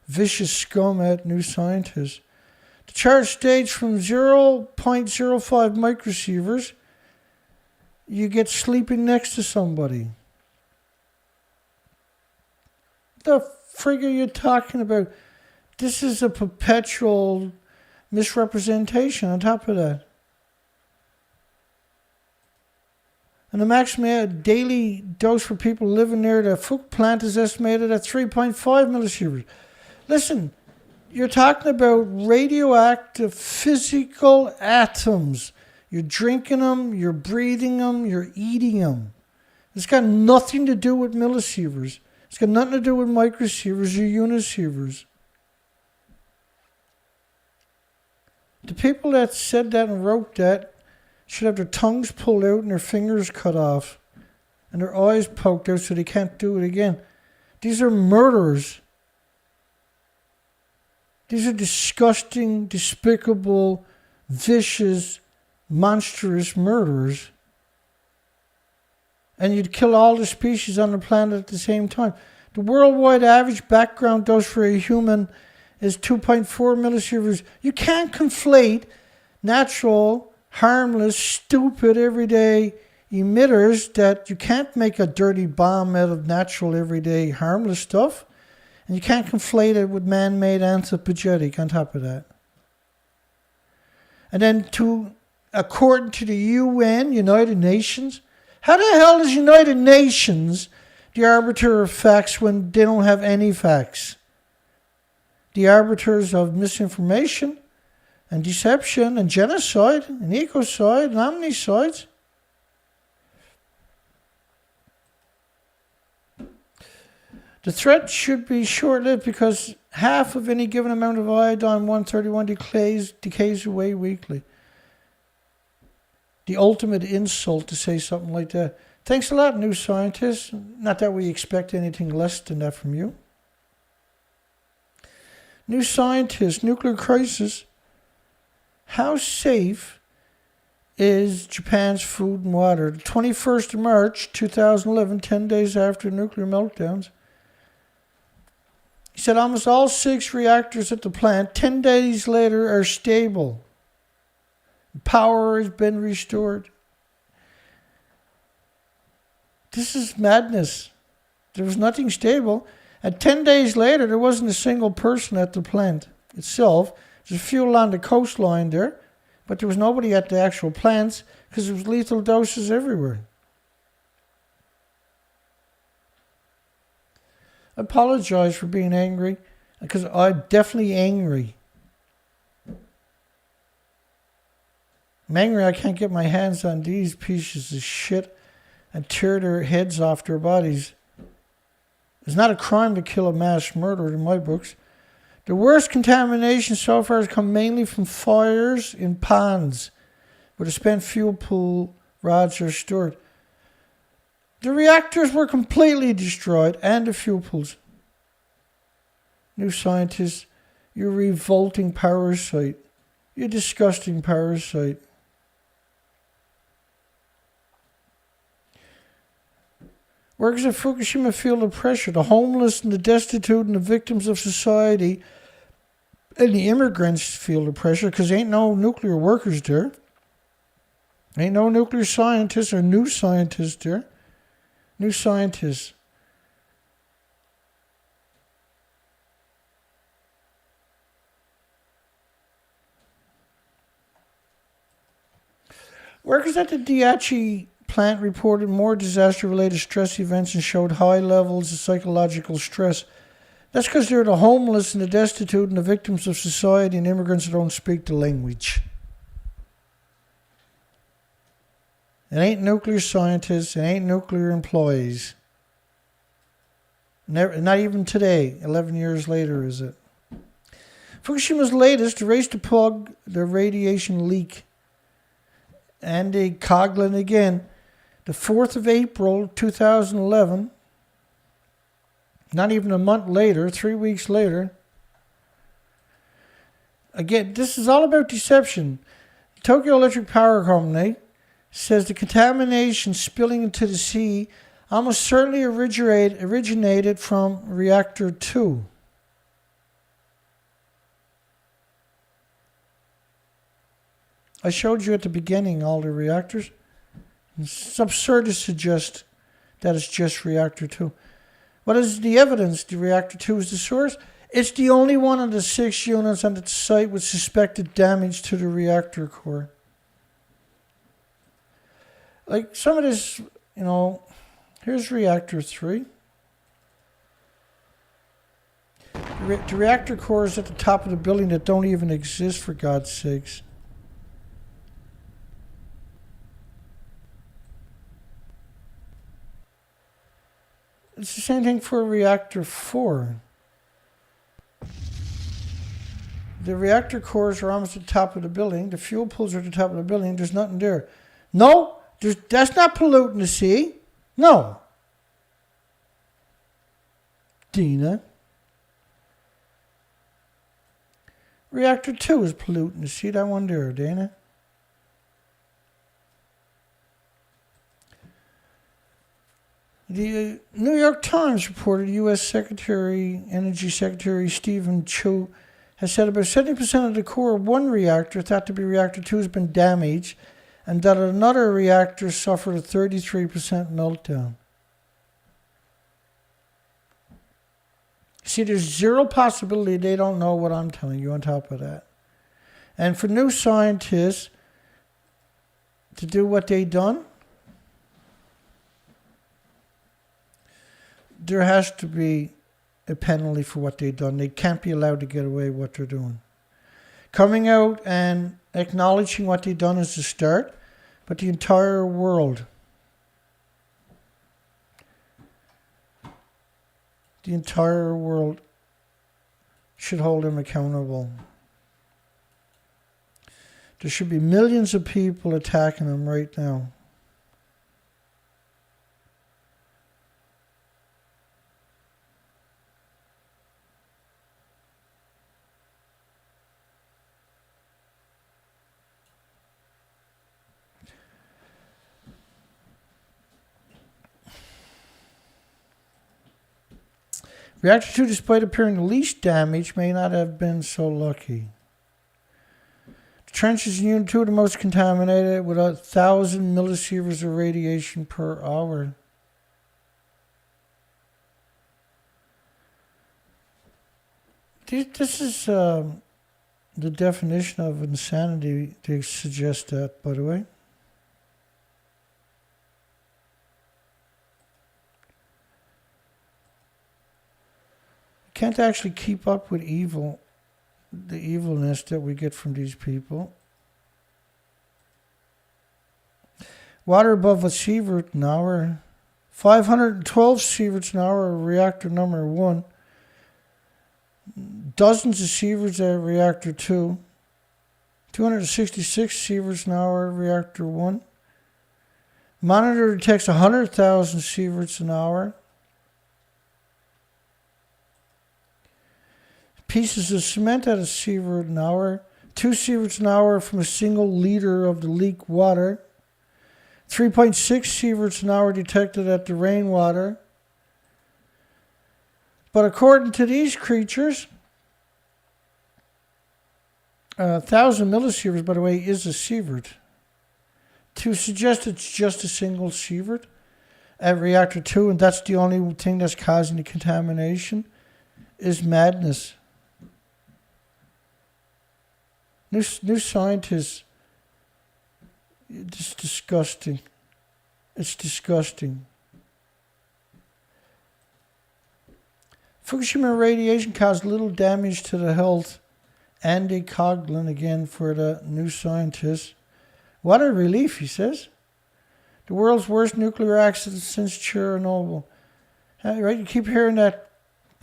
vicious scum at New Scientist. The chart states from 0.05 microsieverts, you get sleeping next to somebody. The frig are you talking about? This is a perpetual misrepresentation on top of that. And the maximum daily dose for people living near the Fuk plant is estimated at 3.5 millisieverts. Listen, you're talking about radioactive physical atoms. You're drinking them, you're breathing them, you're eating them. It's got nothing to do with millisieverts. It's got nothing to do with microsieverts or unisieverts. The people that said that and wrote that should have their tongues pulled out and their fingers cut off and their eyes poked out so they can't do it again. These are murderers. These are disgusting, despicable, vicious, monstrous murderers. And you'd kill all the species on the planet at the same time. The worldwide average background dose for a human is 2.4 millisieverts. You can't conflate natural, harmless, stupid, everyday emitters that you can't make a dirty bomb out of natural, everyday, harmless stuff. And you can't conflate it with man-made anthropogenic on top of that. And then according to the UN, United Nations, how the hell is United Nations the arbiter of facts when they don't have any facts? The arbiters of misinformation and deception and genocide and ecocide and omnicide. The threat should be short-lived because half of any given amount of iodine-131 decays away weekly. The ultimate insult to say something like that. Thanks a lot, New Scientist. Not that we expect anything less than that from you. New Scientist, nuclear crisis. How safe is Japan's food and water? The 21st of March, 2011, 10 days after nuclear meltdowns. He said almost all 6 reactors at the plant 10 days later are stable. Power has been restored. This is madness. There was nothing stable. And 10 days later, there wasn't a single person at the plant itself. There's fuel on the coastline there, but there was nobody at the actual plants because there was lethal doses everywhere. I apologize for being angry because I'm definitely angry. I'm angry I can't get my hands on these pieces of shit and tear their heads off their bodies. It's not a crime to kill a mass murderer in my books. The worst contamination so far has come mainly from fires in ponds where the spent fuel pool rods are stored. The reactors were completely destroyed and the fuel pools. New Scientist, you're a revolting parasite. You're a disgusting parasite. Workers at Fukushima feel the pressure. The homeless and the destitute and the victims of society and the immigrants feel the pressure because ain't no nuclear workers there. Ain't no nuclear scientists or new scientists there. New scientists. Workers at the Daiichi plant reported more disaster-related stress events and showed high levels of psychological stress. That's because they're the homeless and the destitute and the victims of society and immigrants that don't speak the language. It ain't nuclear scientists, it ain't nuclear employees. Never, not even today, 11 years later, is it? Fukushima's latest, the race to plug the radiation leak. Andy Coghlan again, the 4th of April, 2011, not even a month later, 3 weeks later. Again, this is all about deception. Tokyo Electric Power Company says the contamination spilling into the sea almost certainly originated from reactor 2. I showed you at the beginning all the reactors. It's absurd to suggest that it's just reactor 2. What is the evidence? The reactor 2 is the source. It's the only one of the 6 units on the site with suspected damage to the reactor core. Like some of this, here's reactor 3. The reactor core is at the top of the building that don't even exist, for God's sakes. It's the same thing for reactor 4. The reactor cores are almost at the top of the building. The fuel pools are at the top of the building. There's nothing there. No, that's not polluting the sea. No. Dina. Reactor 2 is polluting the sea. That one there, Dana. The New York Times reported U.S. Energy Secretary Stephen Chu has said about 70% of the core of one reactor, thought to be reactor 2, has been damaged, and that another reactor suffered a 33% meltdown. See, there's zero possibility they don't know what I'm telling you on top of that. And for NewScientist to do what they done, there has to be a penalty for what they've done. They can't be allowed to get away with what they're doing. Coming out and acknowledging what they've done is the start, but the entire world, should hold them accountable. There should be millions of people attacking them right now. Reactor 2, despite appearing the least damaged, may not have been so lucky. The trenches in Unit 2 are the most contaminated, with 1,000 millisieverts of radiation per hour. This is the definition of insanity. They suggest that, by the way. Can't actually keep up with the evilness that we get from these people. Water above a sievert an hour, 512 sieverts an hour of reactor number 1, dozens of sieverts at reactor 2, 266 sieverts an hour of reactor 1. Monitor detects 100,000 sieverts an hour. Pieces of cement at a sievert an hour, 2 sieverts an hour from a single liter of the leak water, 3.6 sieverts an hour detected at the rainwater. But according to these creatures, 1,000 millisieverts, by the way, is a sievert. To suggest it's just a single sievert at reactor 2, and that's the only thing that's causing the contamination, is madness. NewScientist, it's disgusting. It's disgusting. Fukushima radiation caused little damage to the health. Andy Coghlan, again for the New Scientist. What a relief, he says. The world's worst nuclear accident since Chernobyl. Right, you keep hearing that.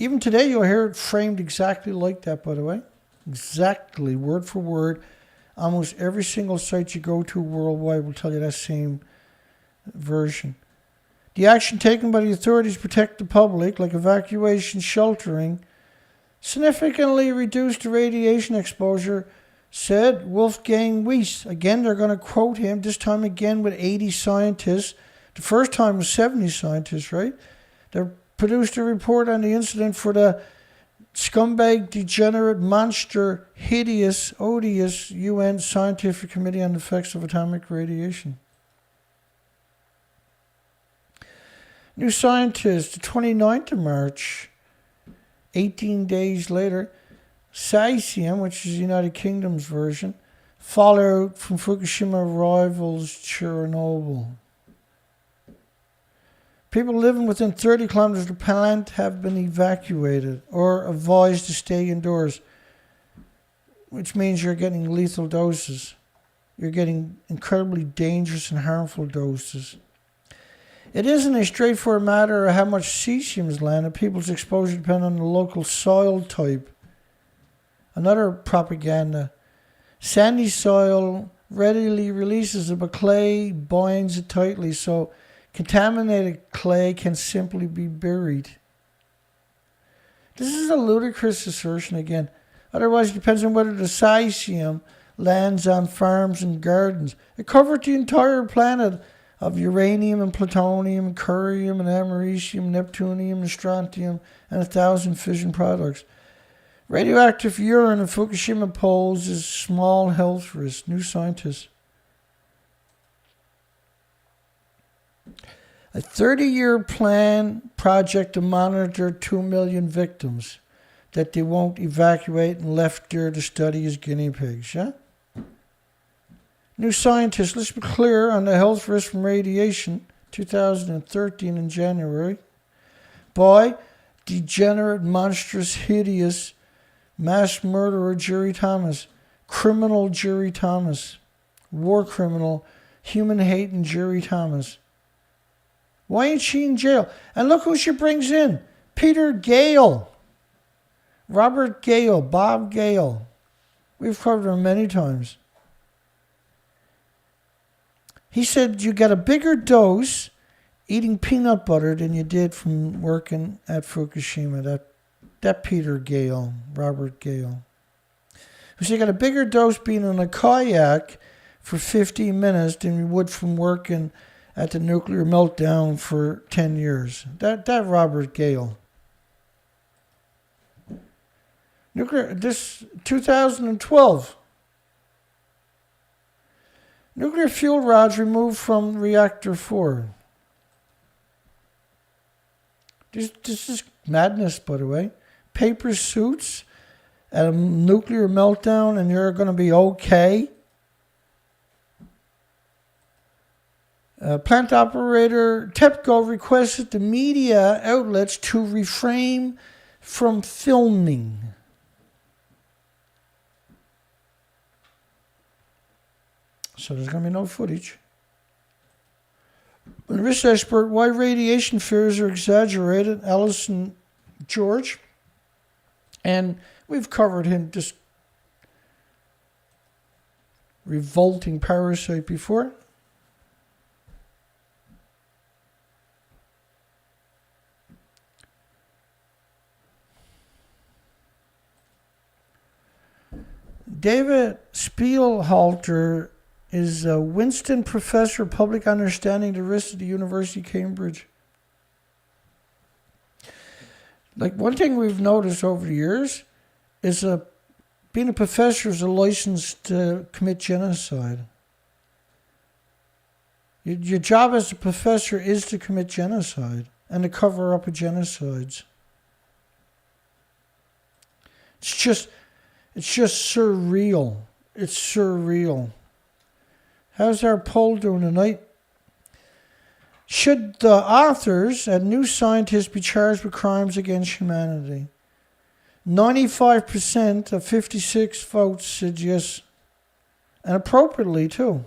Even today you'll hear it framed exactly like that, by the way. Exactly, word for word. Almost every single site you go to worldwide will tell you that same version. The action taken by the authorities to protect the public, like evacuation, sheltering, significantly reduced the radiation exposure, said Wolfgang Weiss. Again, they're going to quote him, this time again with 80 scientists. The first time was 70 scientists, right? They produced a report on the incident for the scumbag, degenerate, monster, hideous, odious UN Scientific Committee on the Effects of Atomic Radiation. New Scientist, the 29th of March, 18 days later, Caesium, which is the United Kingdom's version, fallout from Fukushima rivals Chernobyl. People living within 30 kilometers of the plant have been evacuated or advised to stay indoors, which means you're getting lethal doses. You're getting incredibly dangerous and harmful doses. It isn't a straightforward matter of how much cesium is landed. People's exposure depends on the local soil type. Another propaganda. Sandy soil readily releases it, but clay binds it tightly, so contaminated clay can simply be buried. This is a ludicrous assertion again. Otherwise, it depends on whether the caesium lands on farms and gardens. It covered the entire planet of uranium and plutonium, curium and americium, neptunium and strontium, and 1,000 fission products. Radioactive urine in Fukushima poses small health risk. New Scientist. A 30-year plan project to monitor 2 million victims that they won't evacuate and left there to study as guinea pigs, yeah? New Scientist, let's be clear on the health risk from radiation, 2013 in January, by degenerate, monstrous, hideous, mass murderer Gerry Thomas, criminal Gerry Thomas, war criminal, human-hating Gerry Thomas. Why ain't she in jail? And look who she brings in. Peter Gale. Robert Gale, Bob Gale. We've covered him many times. He said you got a bigger dose eating peanut butter than you did from working at Fukushima. That Peter Gale, Robert Gale. So you got a bigger dose being in a kayak for 15 minutes than you would from working at the nuclear meltdown for 10 years. That Robert Gale. This 2012. Nuclear fuel rods removed from reactor 4. This is madness, by the way. Paper suits at a nuclear meltdown and you're going to be okay. Plant operator TEPCO requested the media outlets to refrain from filming. So there's going to be no footage. A risk expert, why radiation fears are exaggerated, Alison George. And we've covered him, this revolting parasite before. David Spielhalter is a Winston Professor of Public Understanding the Risks at the University of Cambridge. Like one thing we've noticed over the years is being a professor is a license to commit genocide. Your job as a professor is to commit genocide and to cover up genocides. It's just surreal. It's surreal. How's our poll doing tonight? Should the authors at New Scientist be charged with crimes against humanity? 95% of 56 votes said yes, and appropriately too.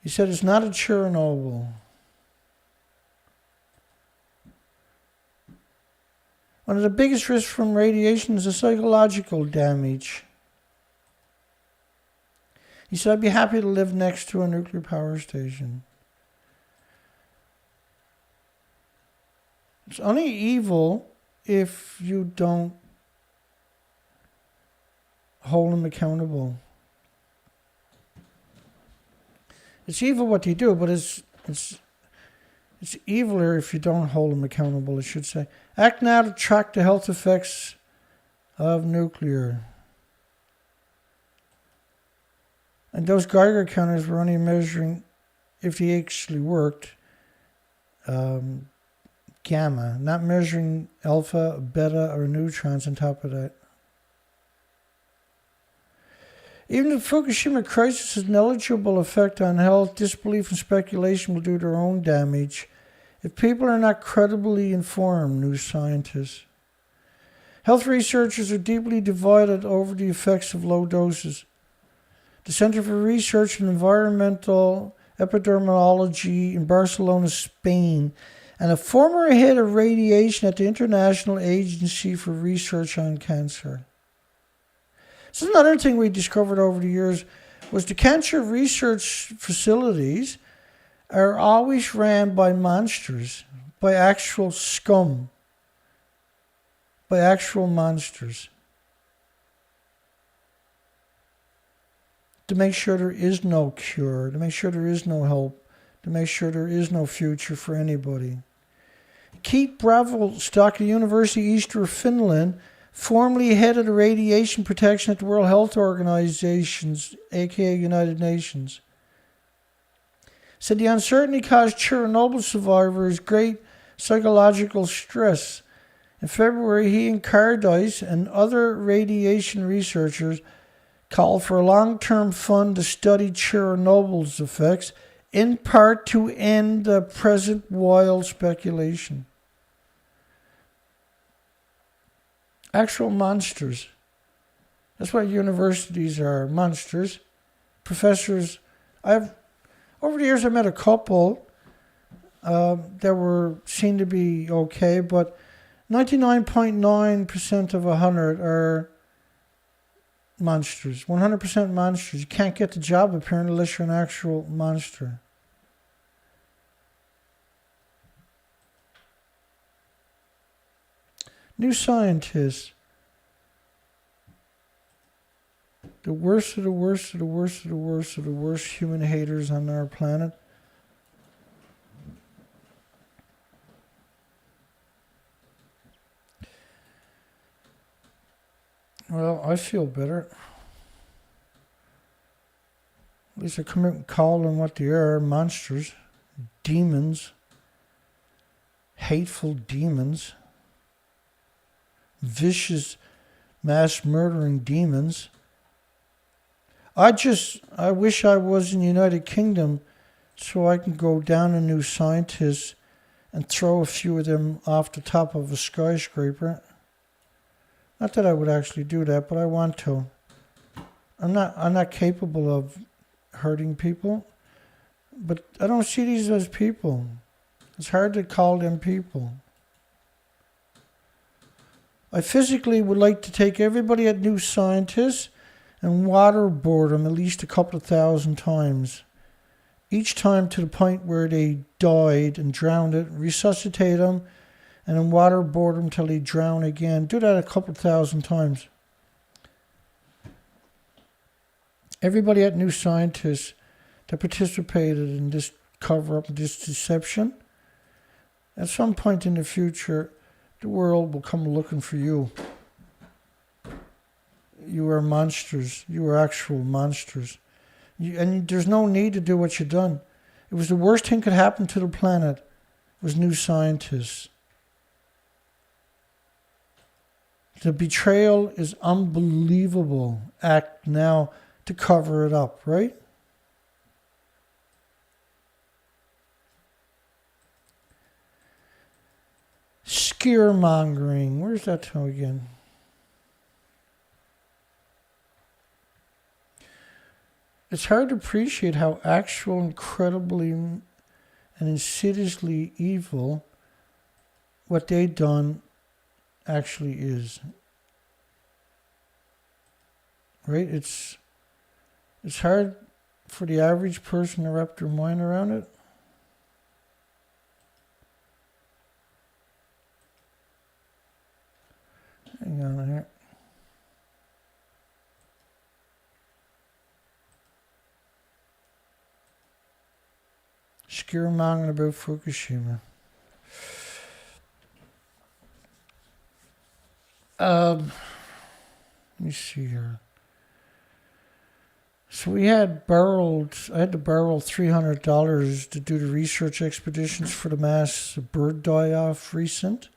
He said it's not a Chernobyl. One of the biggest risks from radiation is the psychological damage. He said, I'd be happy to live next to a nuclear power station. It's only evil if you don't hold them accountable. It's evil what they do, but it's eviler if you don't hold them accountable, I should say. Act now to track the health effects of nuclear. And those Geiger counters were only measuring, if they actually worked, gamma, not measuring alpha, beta, or neutrons on top of that. Even the Fukushima crisis has negligible effect on health. Disbelief and speculation will do their own damage if people are not credibly informed, New Scientist. Health researchers are deeply divided over the effects of low doses. The Center for Research in Environmental Epidemiology in Barcelona, Spain, and a former head of radiation at the International Agency for Research on Cancer. So another thing we discovered over the years was the cancer research facilities are always ran by monsters, by actual scum, by actual monsters, to make sure there is no cure, to make sure there is no help, to make sure there is no future for anybody. Keith Bravelstock at the University of Eastern Finland, formerly head of the radiation protection at the World Health Organization, aka United Nations, said the uncertainty caused Chernobyl survivors great psychological stress. In February, he and Cardice and other radiation researchers called for a long-term fund to study Chernobyl's effects, in part to end the present wild speculation. Actual monsters. That's what universities are, monsters. Professors. Over the years, I met a couple that were seen to be okay, but 99.9% of 100 are monsters. 100% monsters. You can't get the job apparently unless you're an actual monster. New Scientist. The worst of the worst of the worst of the worst of the worst human haters on our planet. Well, I feel better. At least I come out and call them what they are, monsters, demons, hateful demons, vicious, mass murdering demons. I wish I was in the United Kingdom so I can go down to New Scientist and throw a few of them off the top of a skyscraper. Not that I would actually do that, but I want to. I'm not capable of hurting people, but I don't see these as people. It's hard to call them people. I physically would like to take everybody at New Scientist and waterboard them at least a couple of thousand times. Each time to the point where they died and drowned it, resuscitate them, and then waterboard them till they drown again. Do that a couple of thousand times. Everybody at New Scientist that participated in this cover-up, this deception, at some point in the future, the world will come looking for you. You are monsters. You are actual monsters. And there's no need to do what you've done. It was the worst thing could happen to the planet. It was New Scientists. The betrayal is unbelievable act now to cover it up, right? Scaremongering. Where's that to again? It's hard to appreciate how actual, incredibly, and insidiously evil what they've done actually is. Right? It's hard for the average person to wrap their mind around it. Hang on here. Scaremongering about Fukushima. Let me see here. So I had to borrow $300 to do the research expeditions for the mass bird die-off recent.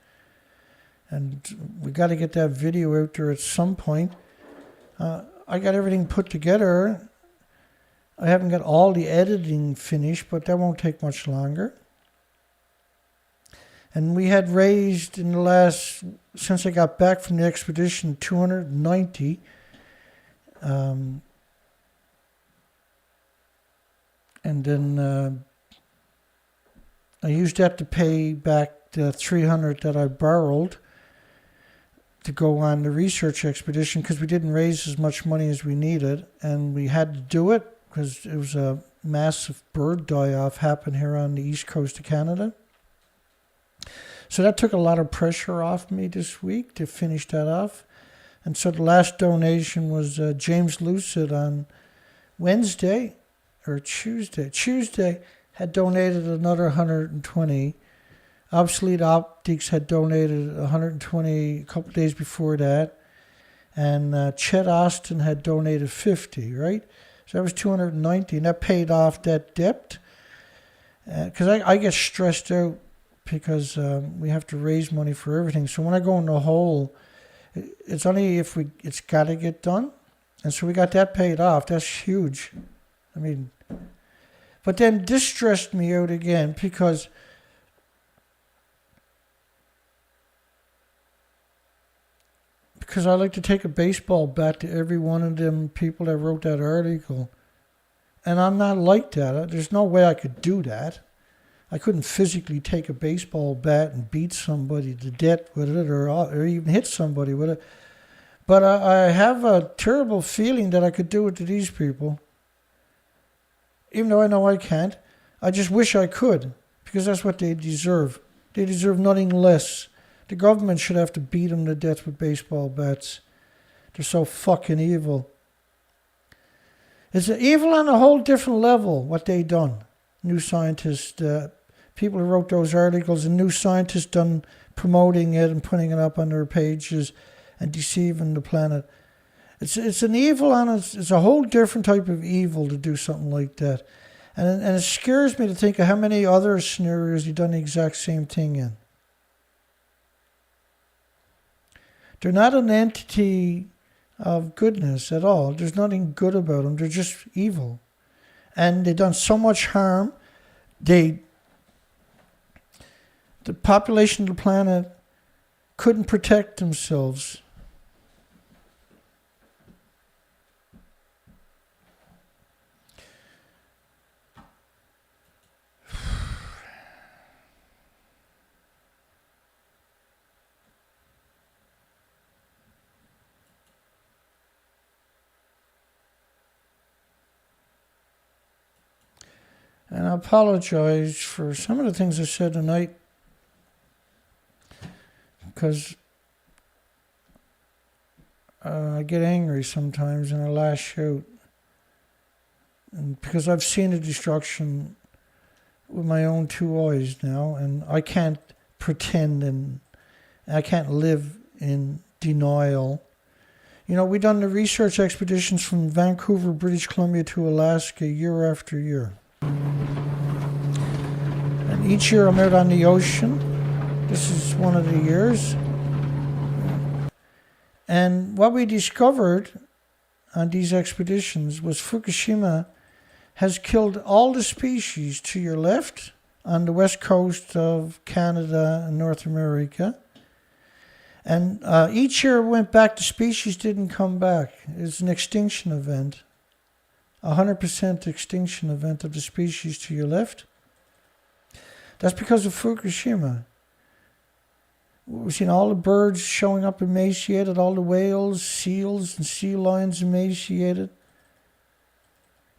And we got to get that video out there at some point. I got everything put together. I haven't got all the editing finished, but that won't take much longer. And we had raised in the last, since I got back from the expedition, $290. And then I used that to pay back the $300 that I borrowed to go on the research expedition, because we didn't raise as much money as we needed, and we had to do it because it was a massive bird die-off happened here on the east coast of Canada. So that took a lot of pressure off me this week to finish that off. And so the last donation was James Lucid on Wednesday or Tuesday. Tuesday had donated another 120. Obsolete Optics had donated 120 a couple days before that. And Chet Austin had donated 50, right? So that was 290, and that paid off that debt. Because I get stressed out because we have to raise money for everything. So when I go in the hole, it's only if it's got to get done. And so we got that paid off. That's huge. I mean, but then this stressed me out again because I like to take a baseball bat to every one of them people that wrote that article. And I'm not like that. There's no way I could do that. I couldn't physically take a baseball bat and beat somebody to death with it or even hit somebody with it. But I have a terrible feeling that I could do it to these people. Even though I know I can't. I just wish I could, because that's what they deserve. They deserve nothing less. The government should have to beat them to death with baseball bats. They're so fucking evil. It's evil on a whole different level, what they done. New Scientist, people who wrote those articles, and New Scientist done promoting it and putting it up on their pages and deceiving the planet. It's an evil on it's a whole different type of evil to do something like that. And it scares me to think of how many other scenarios you've done the exact same thing in. They're not an entity of goodness at all. There's nothing good about them. They're just evil. And they've done so much harm. The population of the planet couldn't protect themselves. And I apologize for some of the things I said tonight, because I get angry sometimes and I lash out. And because I've seen the destruction with my own two eyes now, and I can't pretend and I can't live in denial. You know, we've done the research expeditions from Vancouver, British Columbia to Alaska year after year. And each year I'm out on the ocean. This is one of the years. And what we discovered on these expeditions was Fukushima has killed all the species to your left on the west coast of Canada and North America. And each year it went back, the species didn't come back. It's an extinction event. 100% extinction event of the species to your left. That's because of Fukushima. We've seen all the birds showing up emaciated, all the whales, seals, and sea lions emaciated.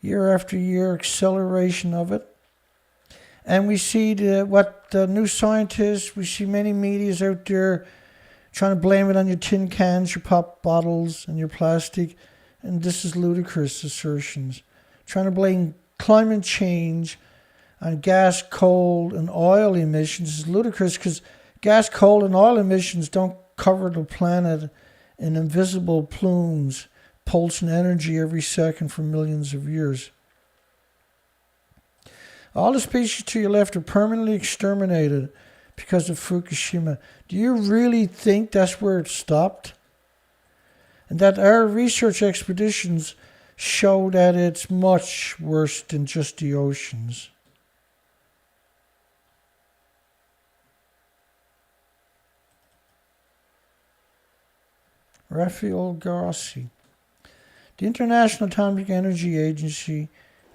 Year after year, acceleration of it. And we see what the New Scientist, we see many medias out there trying to blame it on your tin cans, your pop bottles, and your plastic. And this is ludicrous assertions. Trying to blame climate change on gas, coal, and oil emissions is ludicrous because gas, coal, and oil emissions don't cover the planet in invisible plumes, pulsing energy every second for millions of years. All the species to your left are permanently exterminated because of Fukushima. Do you really think that's where it stopped? And that our research expeditions show that it's much worse than just the oceans. Rafael Grossi. The International Atomic Energy Agency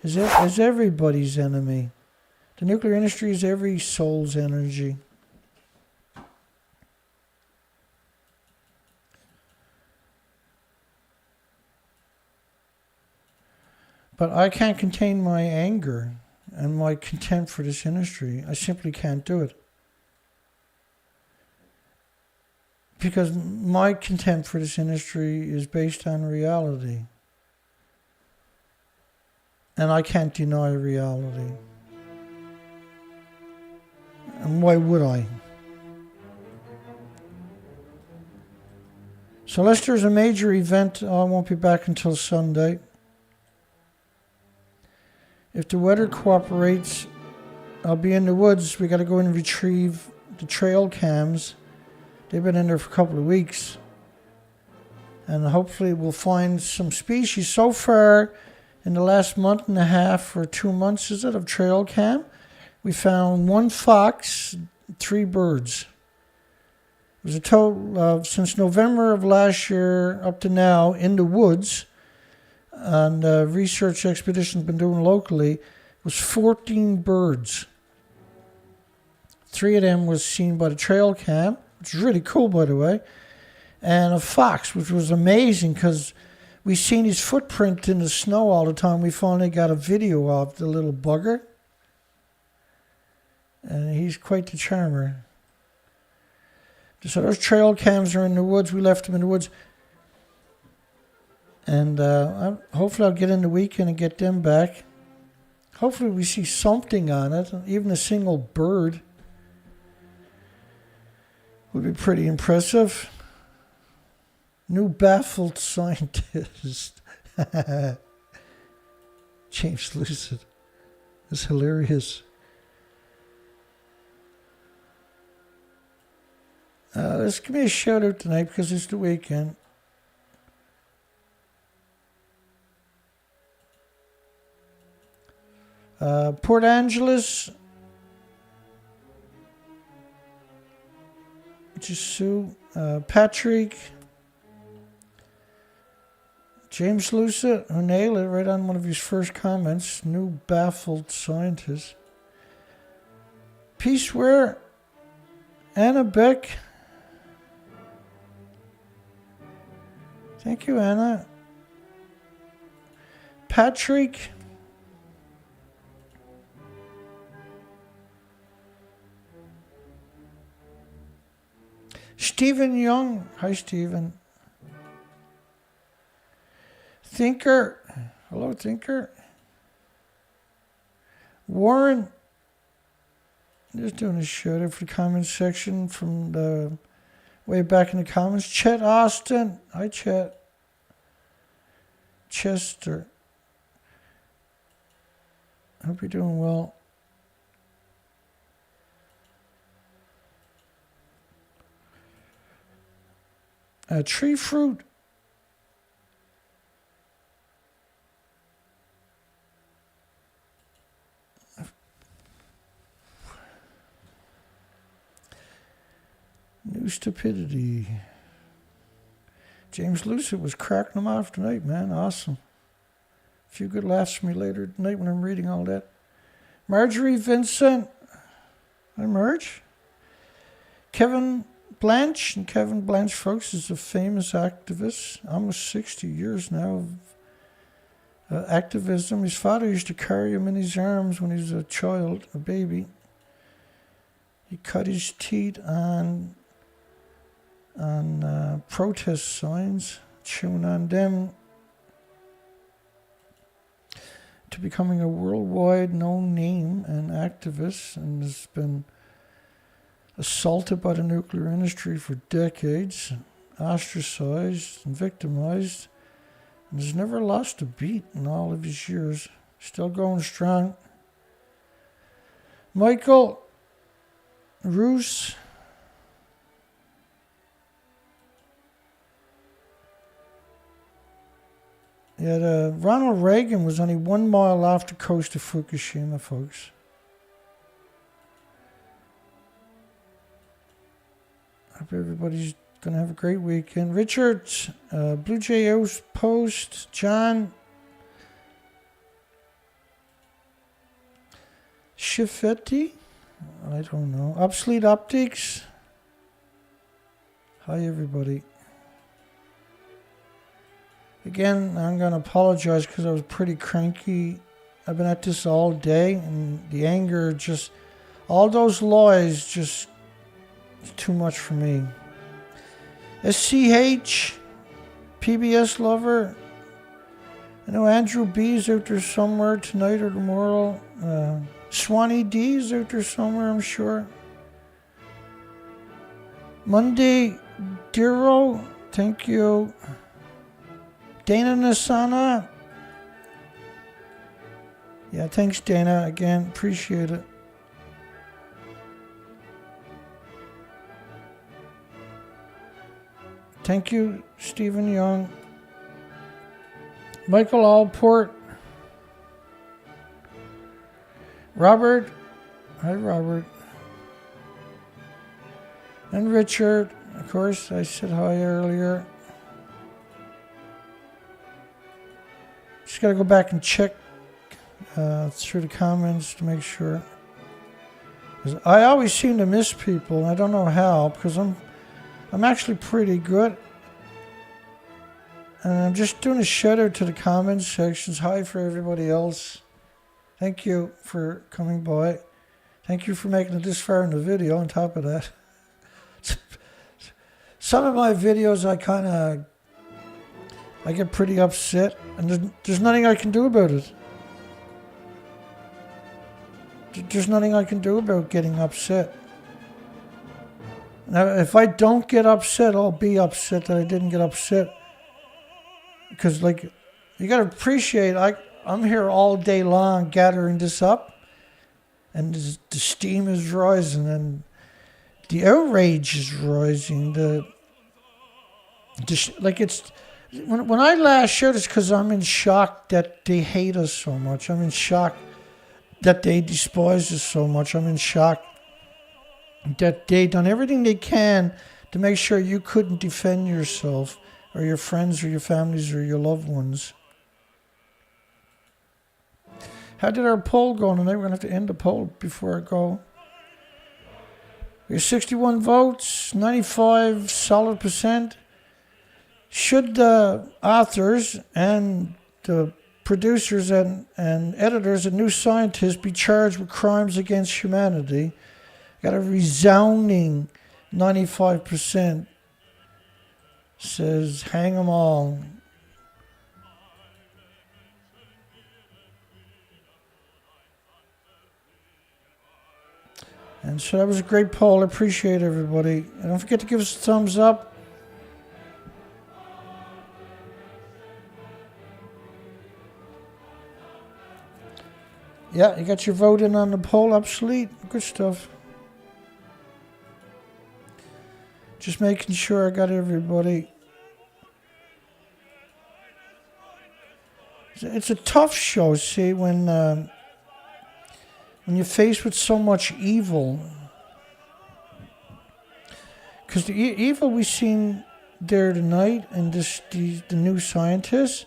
is everybody's enemy. The nuclear industry is every soul's energy. But I can't contain my anger and my contempt for this industry. I simply can't do it. Because my contempt for this industry is based on reality. And I can't deny reality. And why would I? So unless there's a major event, I won't be back until Sunday. If the weather cooperates, I'll be in the woods. We got to go and retrieve the trail cams. They've been in there for a couple of weeks. And hopefully we'll find some species. So far, in the last month and a half or 2 months, is it, of trail cam, we found 1 fox, 3 birds. It was a total of, since November of last year up to now, in the woods, and research expedition's been doing locally, was 14 birds. 3 of them was seen by the trail cam, which is really cool, by the way, and a fox, which was amazing because we seen his footprint in the snow all the time. We finally got a video of the little bugger, and he's quite the charmer. So those trail cams are in the woods. We left them in the woods. And hopefully I'll get in the weekend and get them back. Hopefully we see something on it, even a single bird. Would be pretty impressive. New baffled scientist. James Lucid. It's hilarious. Let's give me a shout out tonight because it's the weekend. Port Angeles, which is Sue, Patrick, James Lucid, who nailed it right on one of his first comments, new baffled scientist. Peaceware, Anna Beck. Thank you, Anna. Patrick. Stephen Young. Hi, Stephen. Thinker. Hello, Thinker. Warren. Just doing a shout out for the comments section from the way back in the comments. Chet Austin. Hi, Chet. Chester. Hope you're doing well. Tree fruit. New stupidity. James Lucid was cracking them off tonight, man. Awesome. A few good laughs from me later tonight when I'm reading all that. Marjorie Vincent. Hi, Marge. Kevin Blanche. And Kevin Blanche, folks, is a famous activist. Almost 60 years now of activism. His father used to carry him in his arms when he was a child, a baby. He cut his teeth on protest signs, chewing on them, to becoming a worldwide known name and activist, and has been assaulted by the nuclear industry for decades, ostracized and victimized, and has never lost a beat in all of his years. Still going strong. Michael Roos. Yeah, Ronald Reagan was only 1 mile off the coast of Fukushima, folks. Hope everybody's going to have a great weekend. Richard, Blue Jay Post, John Schiffetti, I don't know. Obsolete Optics. Hi, everybody. Again, I'm going to apologize because I was pretty cranky. I've been at this all day, and the anger just, all those lies just too much for me. SCH, PBS lover. I know Andrew B is out there somewhere tonight or tomorrow. Swanee D is out there somewhere, I'm sure. Monday, Diro, thank you. Dana Nasana. Yeah, thanks, Dana. Again, appreciate it. Thank you, Stephen Young. Michael Allport. Robert. Hi, Robert. And Richard. Of course, I said hi earlier. Just got to go back and check through the comments to make sure. 'Cause I always seem to miss people, and I don't know how, because I'm actually pretty good. And I'm just doing a shout out to the comments sections. Hi for everybody else. Thank you for coming by. Thank you for making it this far in the video on top of that. Some of my videos I get pretty upset, and there's nothing I can do about it. There's nothing I can do about getting upset. Now, if I don't get upset, I'll be upset that I didn't get upset. Because, like, you got to appreciate, I'm here all day long gathering this up, and the steam is rising, and the outrage is rising. When I lash out, it's because I'm in shock that they hate us so much. I'm in shock that they despise us so much. I'm in shock that they done everything they can to make sure you couldn't defend yourself or your friends or your families or your loved ones. How did our poll go tonight? We're going to have to end the poll before I go. We have 61 votes, 95 solid percent. Should the authors and the producers and editors at NewScientist be charged with crimes against humanity? Got a resounding 95% says hang them all. And so that was a great poll. I appreciate everybody. And don't forget to give us a thumbs up. Yeah, you got your vote in on the poll. Obsolete. Good stuff. Just making sure I got everybody. It's a tough show, see, when you're faced with so much evil. Because the evil we seen there tonight in the New Scientist,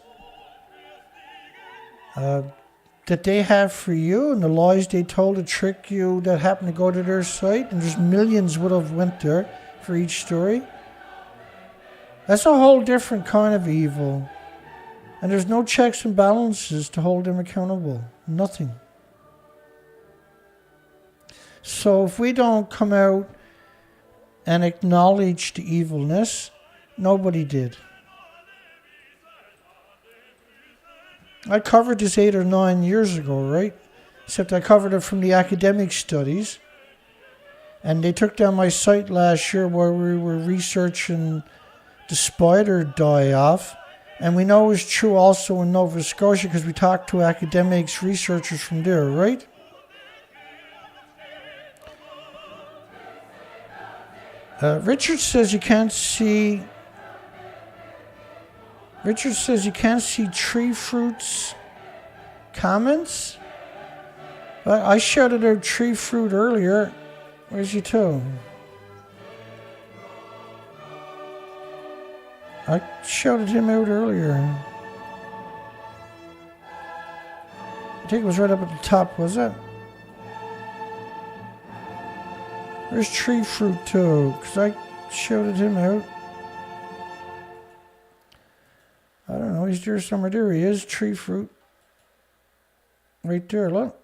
that they have for you and the lies they told to trick you that happened to go to their site, and there's millions would have went there for each story. That's a whole different kind of evil. And there's no checks and balances to hold them accountable. Nothing. So if we don't come out and acknowledge the evilness, nobody did. I covered this 8 or 9 years ago, right? Except I covered it from the academic studies. And they took down my site last year where we were researching the spider die-off. And we know it's true also in Nova Scotia because we talked to academics, researchers from there, right? Richard says you can't see tree fruits comments. But I shouted out tree fruit earlier. Where's you two? I shouted him out earlier. I think it was right up at the top, was it? Where's tree fruit too? Because I shouted him out. I don't know, he's there somewhere. There he is, tree fruit. Right there, look.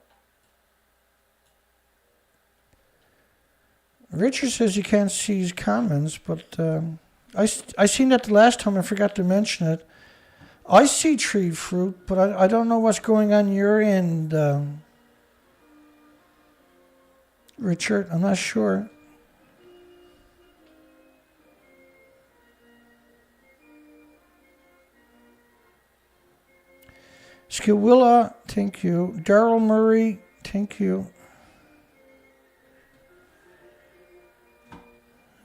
Richard says you can't see his comments, but I seen that the last time, I forgot to mention it. I see tree fruit, but I don't know what's going on your end, Richard. I'm not sure. Skillwilla, thank you. Daryl Murray, thank you.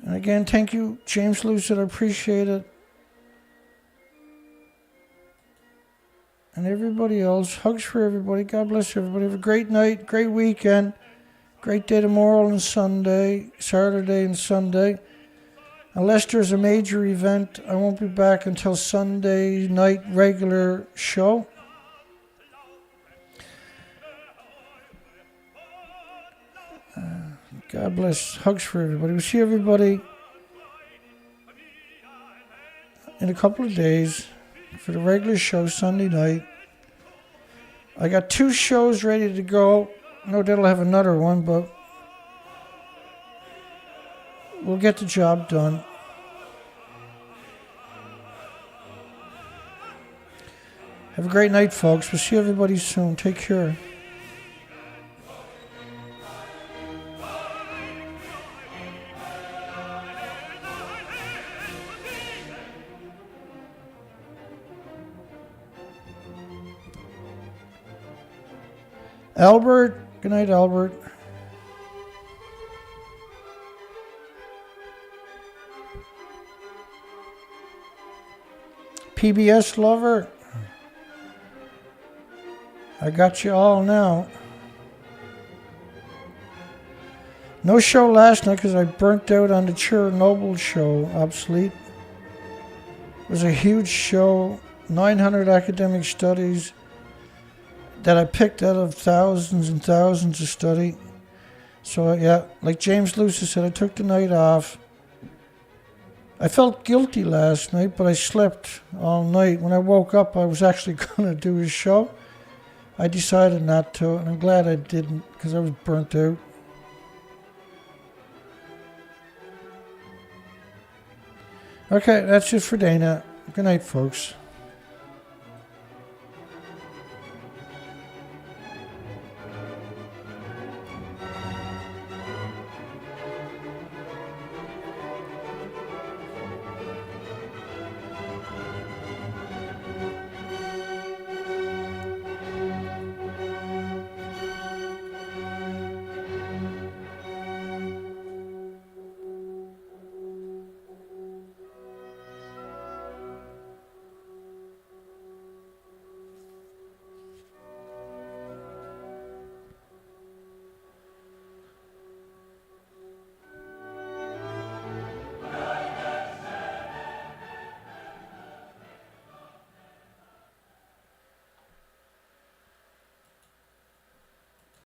And again, thank you, James Lucid, I appreciate it. And everybody else, hugs for everybody. God bless everybody. Have a great night, great weekend, great day tomorrow and Sunday, Saturday and Sunday. Unless there's a major event, I won't be back until Sunday night regular show. God bless. Hugs for everybody. We'll see everybody in a couple of days for the regular show Sunday night. I got 2 shows ready to go. No doubt I'll have another one, but we'll get the job done. Have a great night, folks. We'll see everybody soon. Take care. Albert, good night, Albert. PBS lover, I got you all now. No show last night because I burnt out on the Chernobyl show, obsolete. It was a huge show, 900 academic studies that I picked out of thousands and thousands of study. So yeah, like James Lucas said, I took the night off. I felt guilty last night, but I slept all night. When I woke up, I was actually going to do a show. I decided not to, and I'm glad I didn't, because I was burnt out. Okay, that's it for Dana. Good night, folks.